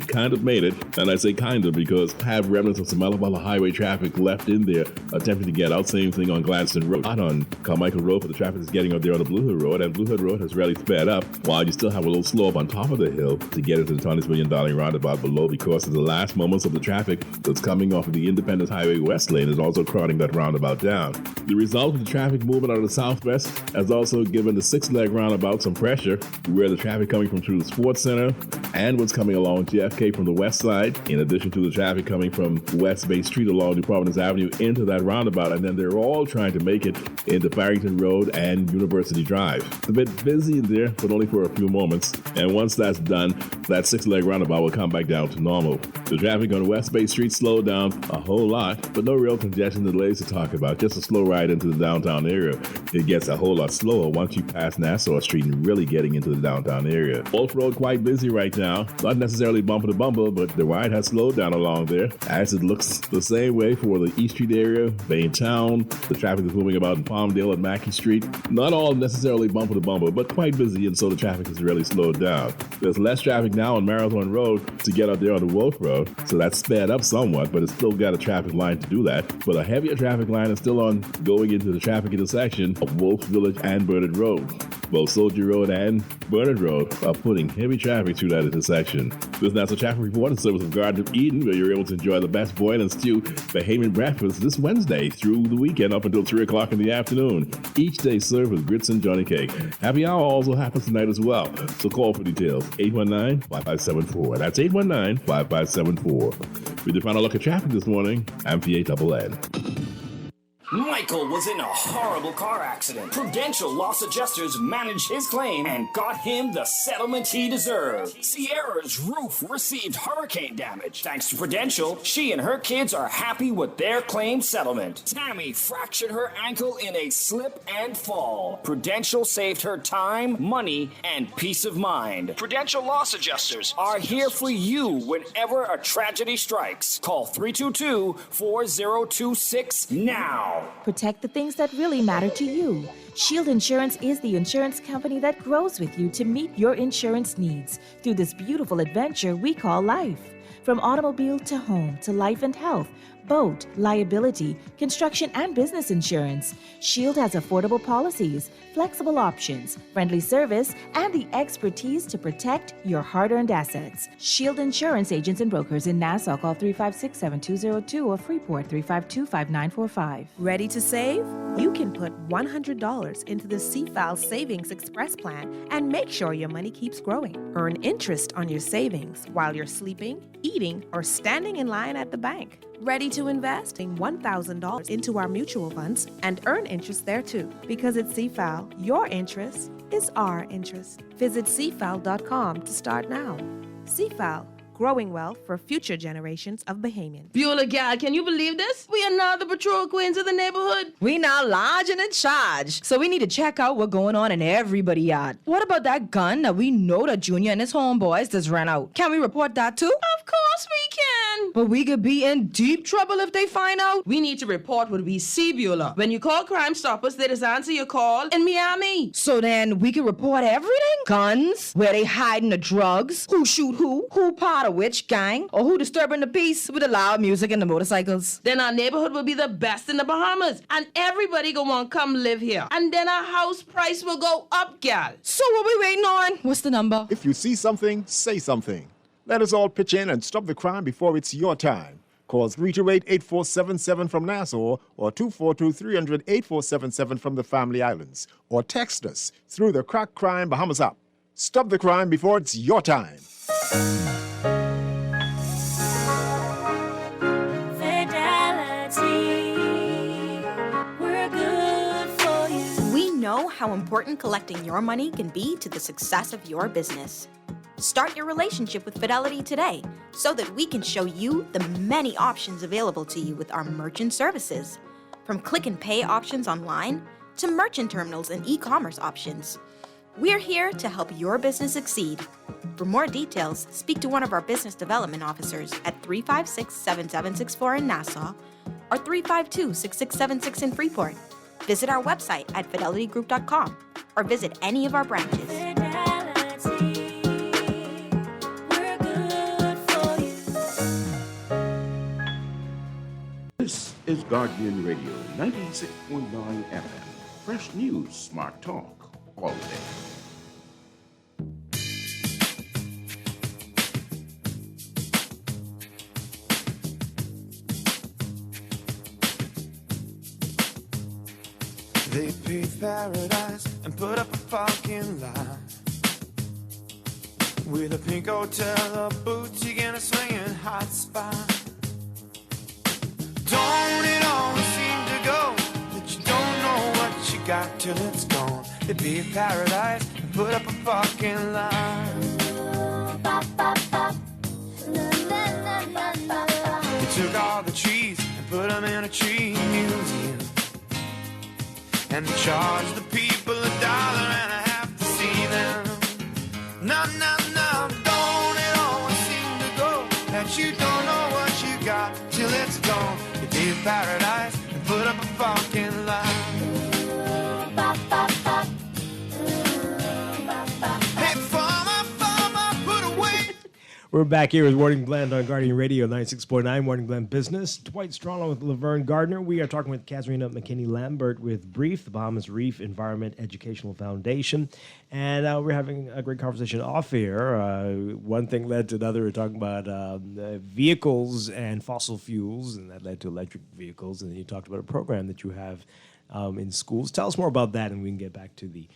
Kind of made it. And I say kind of because I have remnants of some Alabama highway traffic left in there attempting to get out. Same thing on Gladstone Road. Not on Carmichael Road, but the traffic is getting up there on the Blue Hood Road. And Blue Hood Road has really sped up while you still have a little slow up on top of the hill to get into the $20 million roundabout below because of the last moments of the traffic that's coming off of the Independence Highway West lane is also crowding that roundabout down. The result of the traffic movement out of the southwest has also given the six-leg roundabout some pressure where the traffic coming from through the Sports Center and what's coming along JFK from the west side, in addition to the traffic coming from West Bay Street along New Providence Avenue into that roundabout, and then they're all trying to make it into Barrington Road and University Drive. It's a bit busy in there, but only for a few moments, and once that's done, that six-leg roundabout will come back down to normal. The traffic on West Bay Street slowed down a whole lot, but no real congestion delays to talk about, just a slow ride into the downtown area. It gets a whole lot slower once you pass Nassau Street and really getting into the downtown area. Wolf Road quite busy right now, not necessarily bumper to bumper, but the ride has slowed down along there, as it looks the same way for the East Street area, Baintown. The traffic is moving about in Palmdale and Mackey Street. Not all necessarily bumper to bumper, but quite busy, and so the traffic has really slowed down. There's less traffic now on Marathon Road to get out there on the Wolf Road, so that's sped up somewhat, but it's still got a traffic line to do that. But a heavier traffic line is still on going into the traffic intersection of Wolf Village and Burnett Road. Both Soldier Road and Burnett Road are putting heavy traffic through that intersection. This National Traffic Report is service of Garden of Eden, where you're able to enjoy the best boil and stew Bahamian breakfast this Wednesday through the weekend up until 3 o'clock in the afternoon. Each day served with grits and Johnny cake. Happy hour also happens tonight as well. So call for details, 819-5574. That's 819-5574. With the final look at traffic this morning, I'm PANN. Michael was in a horrible car accident. Prudential Loss Adjusters managed his claim and got him the settlement he deserved. Sierra's roof received hurricane damage. Thanks to Prudential, she and her kids are happy with their claim settlement. Tammy fractured her ankle in a slip and fall. Prudential saved her time, money, and peace of mind. Prudential Loss Adjusters are here for you whenever a tragedy strikes. Call 322-4026 now. Protect the things that really matter to you. Shield Insurance is the insurance company that grows with you to meet your insurance needs through this beautiful adventure we call life. From automobile to home to life and health, boat, liability, construction, and business insurance, Shield has affordable policies, flexible options, friendly service, and the expertise to protect your hard-earned assets. Shield Insurance agents and brokers in Nassau, call 356-7202 or Freeport 352-5945. Ready to save? You can put $100 into the CFAL Savings Express Plan and make sure your money keeps growing. Earn interest on your savings while you're sleeping, eating, or standing in line at the bank. Ready to invest $1,000 into our mutual funds and earn interest there too. Because at CFAL, your interest is our interest. Visit CFAL.com to start now. CFAL, growing wealth for future generations of Bahamians. Beulah gal, can you believe this? We are now the patrol queens of the neighborhood. We now large and in charge, so we need to check out what's going on in everybody's yard. What about that gun that we know that Junior and his homeboys just ran out? Can we report that too? Of course we can. on. But we could be in deep trouble if they find out. We need to report what we see, Beulah. When you call Crime Stoppers, they just answer your call in Miami. So then we can report everything? Guns, where they hiding the drugs, who shoot who part of which gang, or who disturbing the peace with the loud music and the motorcycles. Then our neighborhood will be the best in the Bahamas, and everybody gonna want to come live here. And then our house price will go up, gal. So what we waiting on? What's the number? If you see something, say something. Let us all pitch in and stop the crime before it's your time. Call 328-8477 from Nassau or 242-300-8477 from the Family Islands. Or text us through the Crack Crime Bahamas app. Stop the crime before it's your time. We know how important collecting your money can be to the success of your business. Start your relationship with Fidelity today so that we can show you the many options available to you with our merchant services. From click and pay options online to merchant terminals and e-commerce options. We're here to help your business succeed. For more details, speak to one of our business development officers at 356-7764 in Nassau or 352-6676 in Freeport. Visit our website at fidelitygroup.com or visit any of our branches. This is Guardian Radio, 96.9 FM. Fresh news, smart talk, all day. They paved paradise and put up a parking lot with a pink hotel, a boutique, and a swinging hot spot. Don't it always seem to go that you don't know what you got till it's gone? They paved paradise and put up a parking lot. They took all the trees and put them in a tree museum. And they charge the people $1.50 to see them. No, no, no, don't it always seem to go that you don't know what you got till it's gone. You did paradise and put up a parking lot. Hey, farmer, put away. We're back here with Warden Glenn on Guardian Radio 96.9, Warden Glenn Business. Dwight Strachan with Laverne Gardner. We are talking with Kazarina McKinney-Lambert with BREEF, the Bahamas Reef Environment Educational Foundation. And we're having a great conversation off air. One thing led to another. We're talking about vehicles and fossil fuels, and that led to electric vehicles. And then you talked about a program that you have in schools. Tell us more about that, and we can get back to the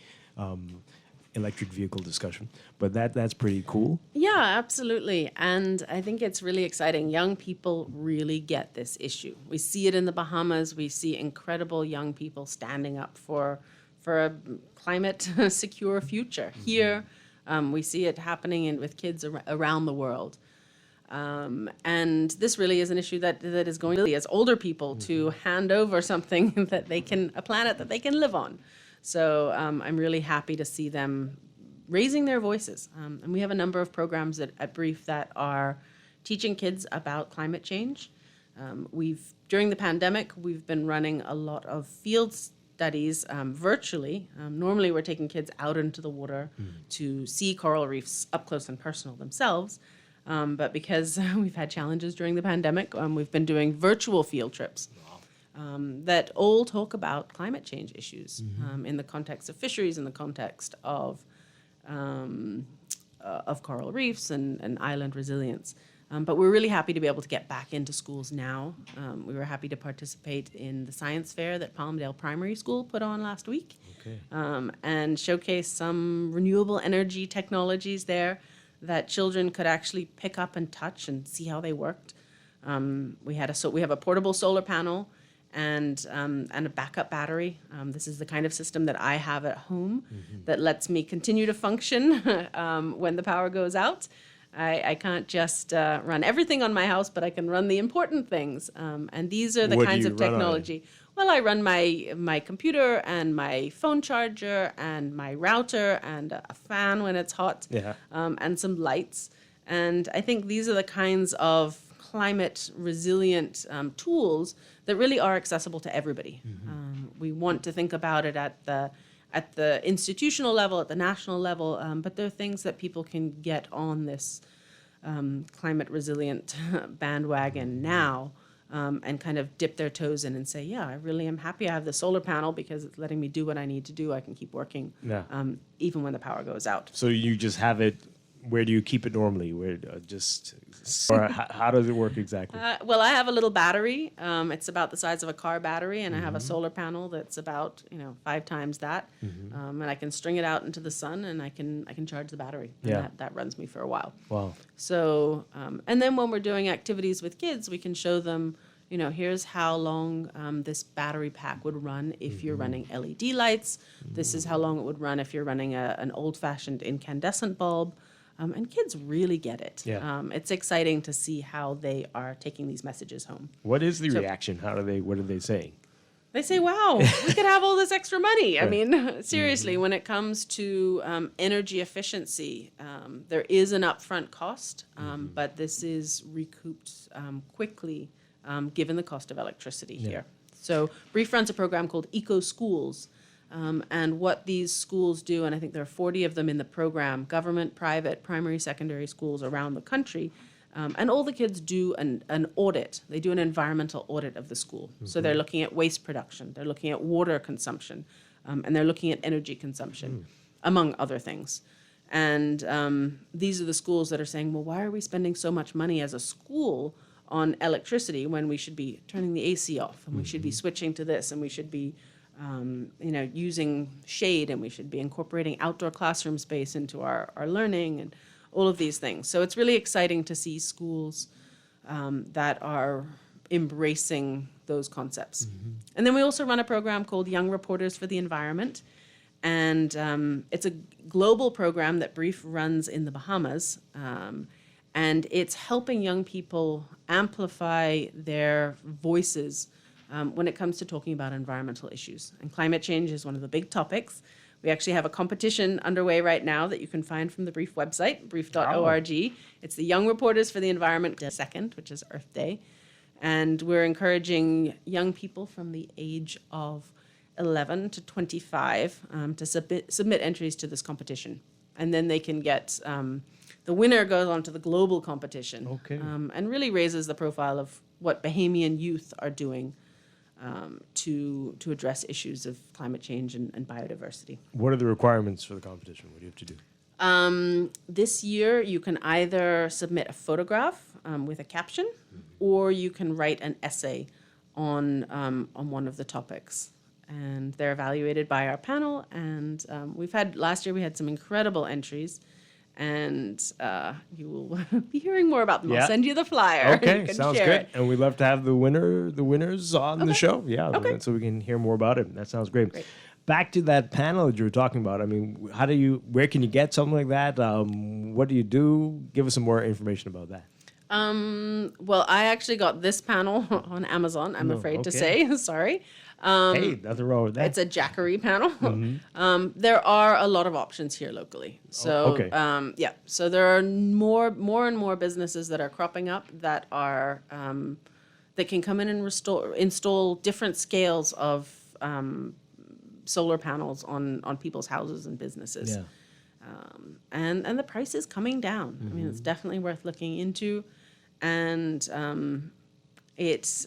electric vehicle discussion. But that's pretty cool. Yeah, absolutely. And I think it's really exciting. Young people really get this issue. We see it in the Bahamas. We see incredible young people standing up for a climate secure future. Here, we see it happening with kids around the world. And this really is an issue that is going to, as older people, to hand over something a planet that they can live on. So I'm really happy to see them raising their voices. And we have a number of programs at BREEF that are teaching kids about climate change. During the pandemic, we've been running a lot of field studies virtually. Normally, we're taking kids out into the water to see coral reefs up close and personal themselves. But because we've had challenges during the pandemic, we've been doing virtual field trips. That all talk about climate change issues in the context of fisheries, in the context of coral reefs and island resilience. But we're really happy to be able to get back into schools now. We were happy to participate in the science fair that Palmdale Primary School put on last week, and showcase some renewable energy technologies there that children could actually pick up and touch and see how they worked. We have a portable solar panel and a backup battery. This is the kind of system that I have at home that lets me continue to function when the power goes out. I can't just run everything on my house, but I can run the important things. And these are the kinds of technology. Well, I run my computer and my phone charger and my router and a fan when it's hot, and some lights. And I think these are the kinds of climate resilient tools that really are accessible to everybody. We want to think about it at the institutional level, at the national level, but there are things that people can get on this climate resilient bandwagon now. And kind of dip their toes in and say, yeah, I really am happy I have the solar panel because it's letting me do what I need to do. I can keep working even when the power goes out. So you just have it. Where do you keep it normally? Or how does it work exactly? Well, I have a little battery. It's about the size of a car battery, and I have a solar panel that's about 5 times that. And I can string it out into the sun, and I can charge the battery. And that runs me for a while. Wow. So, and then when we're doing activities with kids, we can show them, here's how long this battery pack would run if you're running LED lights. This is how long it would run if you're running an old-fashioned incandescent bulb. And kids really get it. Yeah. It's exciting to see how they are taking these messages home. What is the reaction? What are they saying? They say, wow, we could have all this extra money. I mean, seriously, when it comes to energy efficiency, there is an upfront cost, but this is recouped quickly given the cost of electricity here. So Brief runs a program called Eco Schools. And what these schools do, and I think there are 40 of them in the program, government, private, primary, secondary schools around the country, and all the kids do an audit. They do an environmental audit of the school. So they're looking at waste production, they're looking at water consumption, and they're looking at energy consumption, among other things. And these are the schools that are saying, well, why are we spending so much money as a school on electricity when we should be turning the AC off, and we should be switching to this, and we should be using shade, and we should be incorporating outdoor classroom space into our learning and all of these things. So it's really exciting to see schools that are embracing those concepts. And then we also run a program called Young Reporters for the Environment. And it's a global program that Brief runs in the Bahamas. And it's helping young people amplify their voices when it comes to talking about environmental issues. And climate change is one of the big topics. We actually have a competition underway right now that you can find from the Brief website, brief.org. It's the Young Reporters for the Environment 2nd, which is Earth Day. And we're encouraging young people from the age of 11 to 25 to submit entries to this competition. And then they can get, the winner goes on to the global competition. And really raises the profile of what Bahamian youth are doing to address issues of climate change and biodiversity. What are the requirements for the competition? What do you have to do? This year, you can either submit a photograph with a caption, or you can write an essay on one of the topics. And they're evaluated by our panel. And last year we had some incredible entries. And you will be hearing more about them. I'll send you the flyer. Okay, sounds good. And we'd love to have the winners on the show. Yeah, so we can hear more about it. That sounds great. Back to that panel that you were talking about. I mean, where can you get something like that? What do you do? Give us some more information about that. Well, I actually got this panel on Amazon, I'm afraid to say. Sorry. Hey, nothing wrong with that. It's a Jackery panel. There are a lot of options here locally. So, so there are more and more businesses that are cropping up that are that can come in and install different scales of solar panels on people's houses and businesses. And the price is coming down. I mean, it's definitely worth looking into, and it's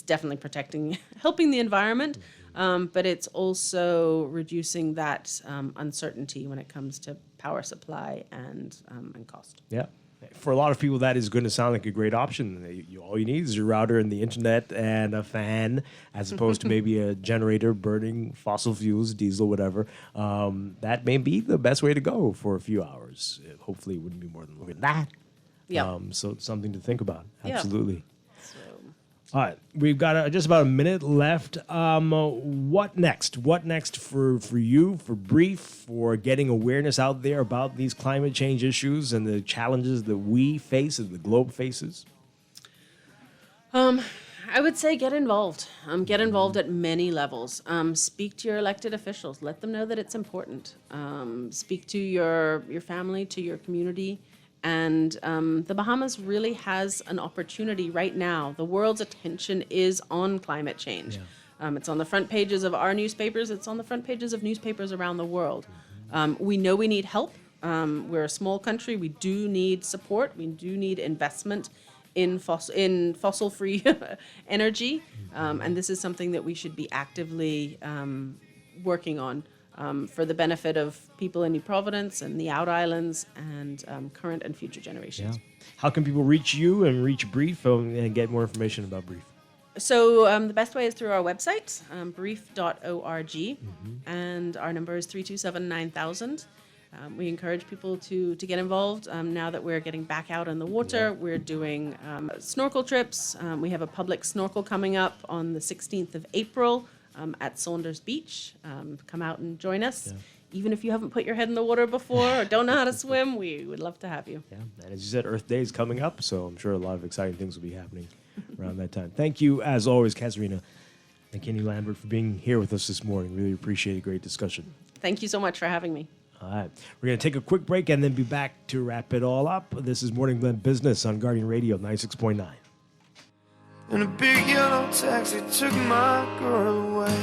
definitely helping the environment, but it's also reducing that uncertainty when it comes to power supply and cost. Yeah. For a lot of people, that is going to sound like a great option. All you need is your router and the internet and a fan, as opposed to maybe a generator burning fossil fuels, diesel, whatever. That may be the best way to go for a few hours. Hopefully, it wouldn't be more than that. Yeah. So it's something to think about. Absolutely. Yeah. All right, we've got just about a minute left. What next? What next for you, for Brief, for getting awareness out there about these climate change issues and the challenges that we face and the globe faces? I would say get involved. Get involved at many levels. Speak to your elected officials. Let them know that it's important. Speak to your family, to your community, And the Bahamas really has an opportunity right now. The world's attention is on climate change. It's on the front pages of our newspapers. It's on the front pages of newspapers around the world. We know we need help. We're a small country. We do need support. We do need investment in fossil-free energy. And this is something that we should be actively working on for the benefit of people in New Providence and the Out Islands and current and future generations. How can people reach you and reach Brief and get more information about Brief? So the best way is through our website, brief.org, and our number is 327-9000. We encourage people to get involved now that we're getting back out in the water. We're doing snorkel trips. We have a public snorkel coming up on the 16th of April at Saunders Beach. Come out and join us. Even if you haven't put your head in the water before or don't know how to swim, we would love to have you. And as you said, Earth Day is coming up, so I'm sure a lot of exciting things will be happening around that time. Thank you, as always, Kazarina and Kenny Lambert, for being here with us this morning. Really appreciate a great discussion. Thank you so much for having me. All right. We're going to take a quick break and then be back to wrap it all up. This is Morning Blend Business on Guardian Radio 96.9. And a big yellow taxi took my girl away.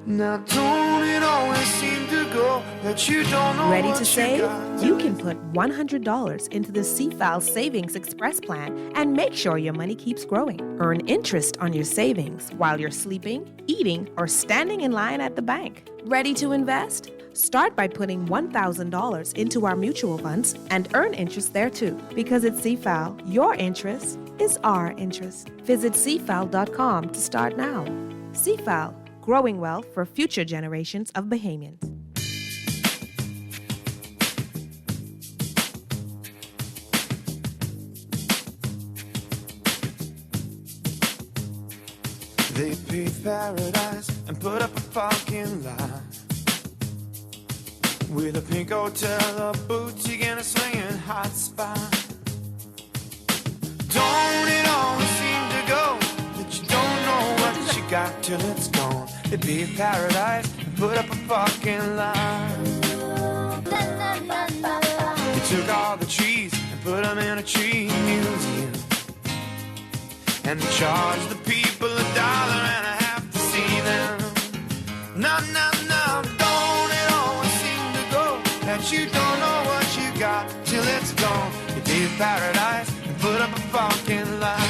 Now don't it always seem to go that you don't know Ready what to save? got You can put $100 into the CFAL Savings Express Plan and make sure your money keeps growing. Earn interest on your savings while you're sleeping, eating, or standing in line at the bank. Ready to invest? Start by putting $1,000 into our mutual funds and earn interest there too. Because at CFAL, your interest is our interest. Visit CFAL.com to start now. CFAL, growing wealth for future generations of Bahamians. They paved paradise and put up a parking lot with a pink hotel, a boutique, and a swinging hot spot. Don't it always seem to go that you don't know what you got till it's gone? They paved paradise and put up a parking lot. They took all the trees and put them in a tree museum. And they charge the people $1.50 to see them. No, no, no, don't it always seem to go that you don't know what you got till it's gone. You did paradise and put up a parking lot.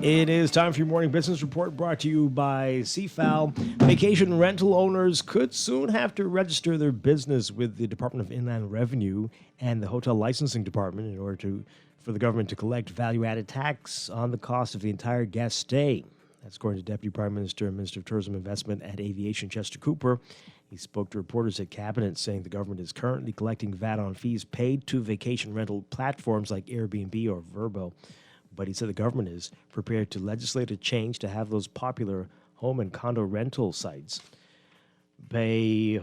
It is time for your morning business report brought to you by CFAL. Vacation rental owners could soon have to register their business with the Department of Inland Revenue and the Hotel Licensing Department in order for the government to collect value-added tax on the cost of the entire guest stay. That's according to Deputy Prime Minister and Minister of Tourism Investment and Aviation Chester Cooper. He spoke to reporters at Cabinet saying the government is currently collecting VAT on fees paid to vacation rental platforms like Airbnb or Vrbo. But he said the government is prepared to legislate a change to have those popular home and condo rental sites pay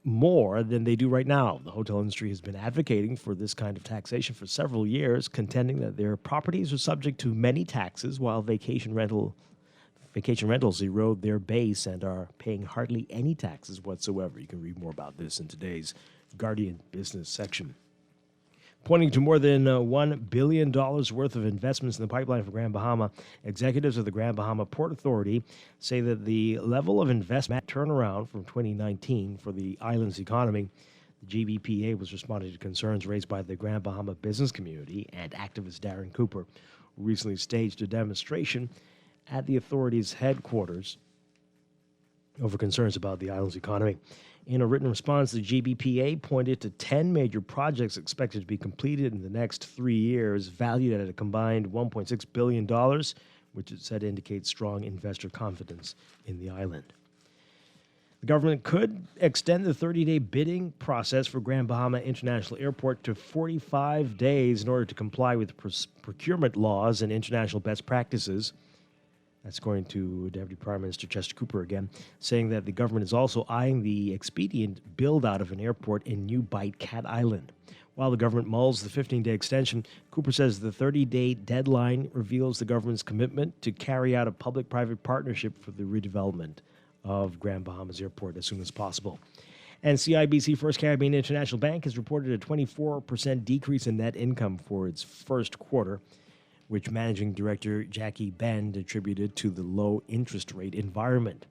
more than they do right now. The hotel industry has been advocating for this kind of taxation for several years, contending that their properties are subject to many taxes while vacation rentals erode their base and are paying hardly any taxes whatsoever. You can read more about this in today's Guardian Business section. Pointing to more than $1 billion worth of investments in the pipeline for Grand Bahama, executives of the Grand Bahama Port Authority say that the level of investment turnaround from 2019 for the island's economy. The GBPA was responding to concerns raised by the Grand Bahama business community and activist Darren Cooper, who recently staged a demonstration at the authority's headquarters over concerns about the island's economy. In a written response, the GBPA pointed to 10 major projects expected to be completed in the next 3 years, valued at a combined $1.6 billion, which it said indicates strong investor confidence in the island. The government could extend the 30-day bidding process for Grand Bahama International Airport to 45 days in order to comply with procurement laws and international best practices. That's according to Deputy Prime Minister Chester Cooper again, saying that the government is also eyeing the expedient build-out of an airport in New Bight Cat Island. While the government mulls the 15-day extension, Cooper says the 30-day deadline reveals the government's commitment to carry out a public-private partnership for the redevelopment of Grand Bahamas Airport as soon as possible. And CIBC First Caribbean International Bank has reported a 24% decrease in net income for its first quarter, which Managing Director Jackie Bend attributed to the low interest rate environment.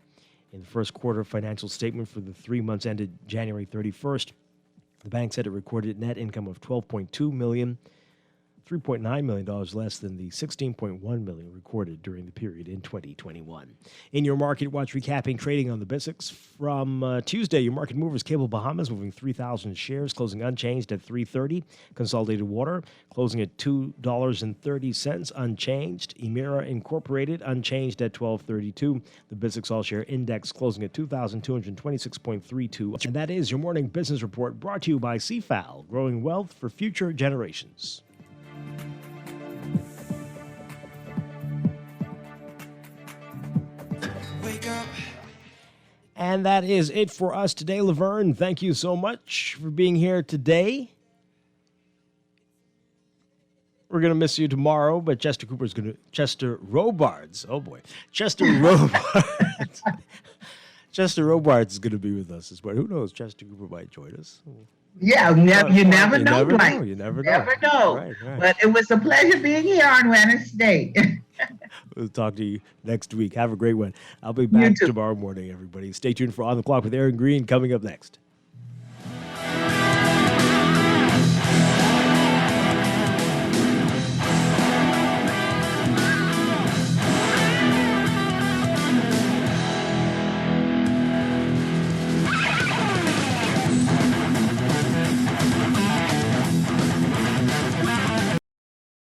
In the first quarter financial statement for the 3 months ended January 31st, the bank said it recorded net income of $12.2 million, $3.9 million less than the $16.1 million recorded during the period in 2021. In your Market Watch recapping trading on the BISX from Tuesday, your market movers, Cable Bahamas moving 3,000 shares, closing unchanged at $3.30. Consolidated Water closing at $2.30 unchanged. Emira Incorporated unchanged at $12.32. The BISX All Share Index closing at 2,226.32. And that is your morning business report brought to you by CFAL, growing wealth for future generations. Wake up. And that is it for us today, Laverne. Thank you so much for being here today. We're going to miss you tomorrow, but Chester Robards. Oh boy. Chester Robards. Chester Robards is going to be with us as well. Who knows? Chester Cooper might join us. Yeah, you never know, Dwight. You never know. Right. But it was a pleasure being here on Wednesday. We'll talk to you next week. Have a great one. I'll be back tomorrow morning, everybody. Stay tuned for On the Clock with Aaron Green coming up next.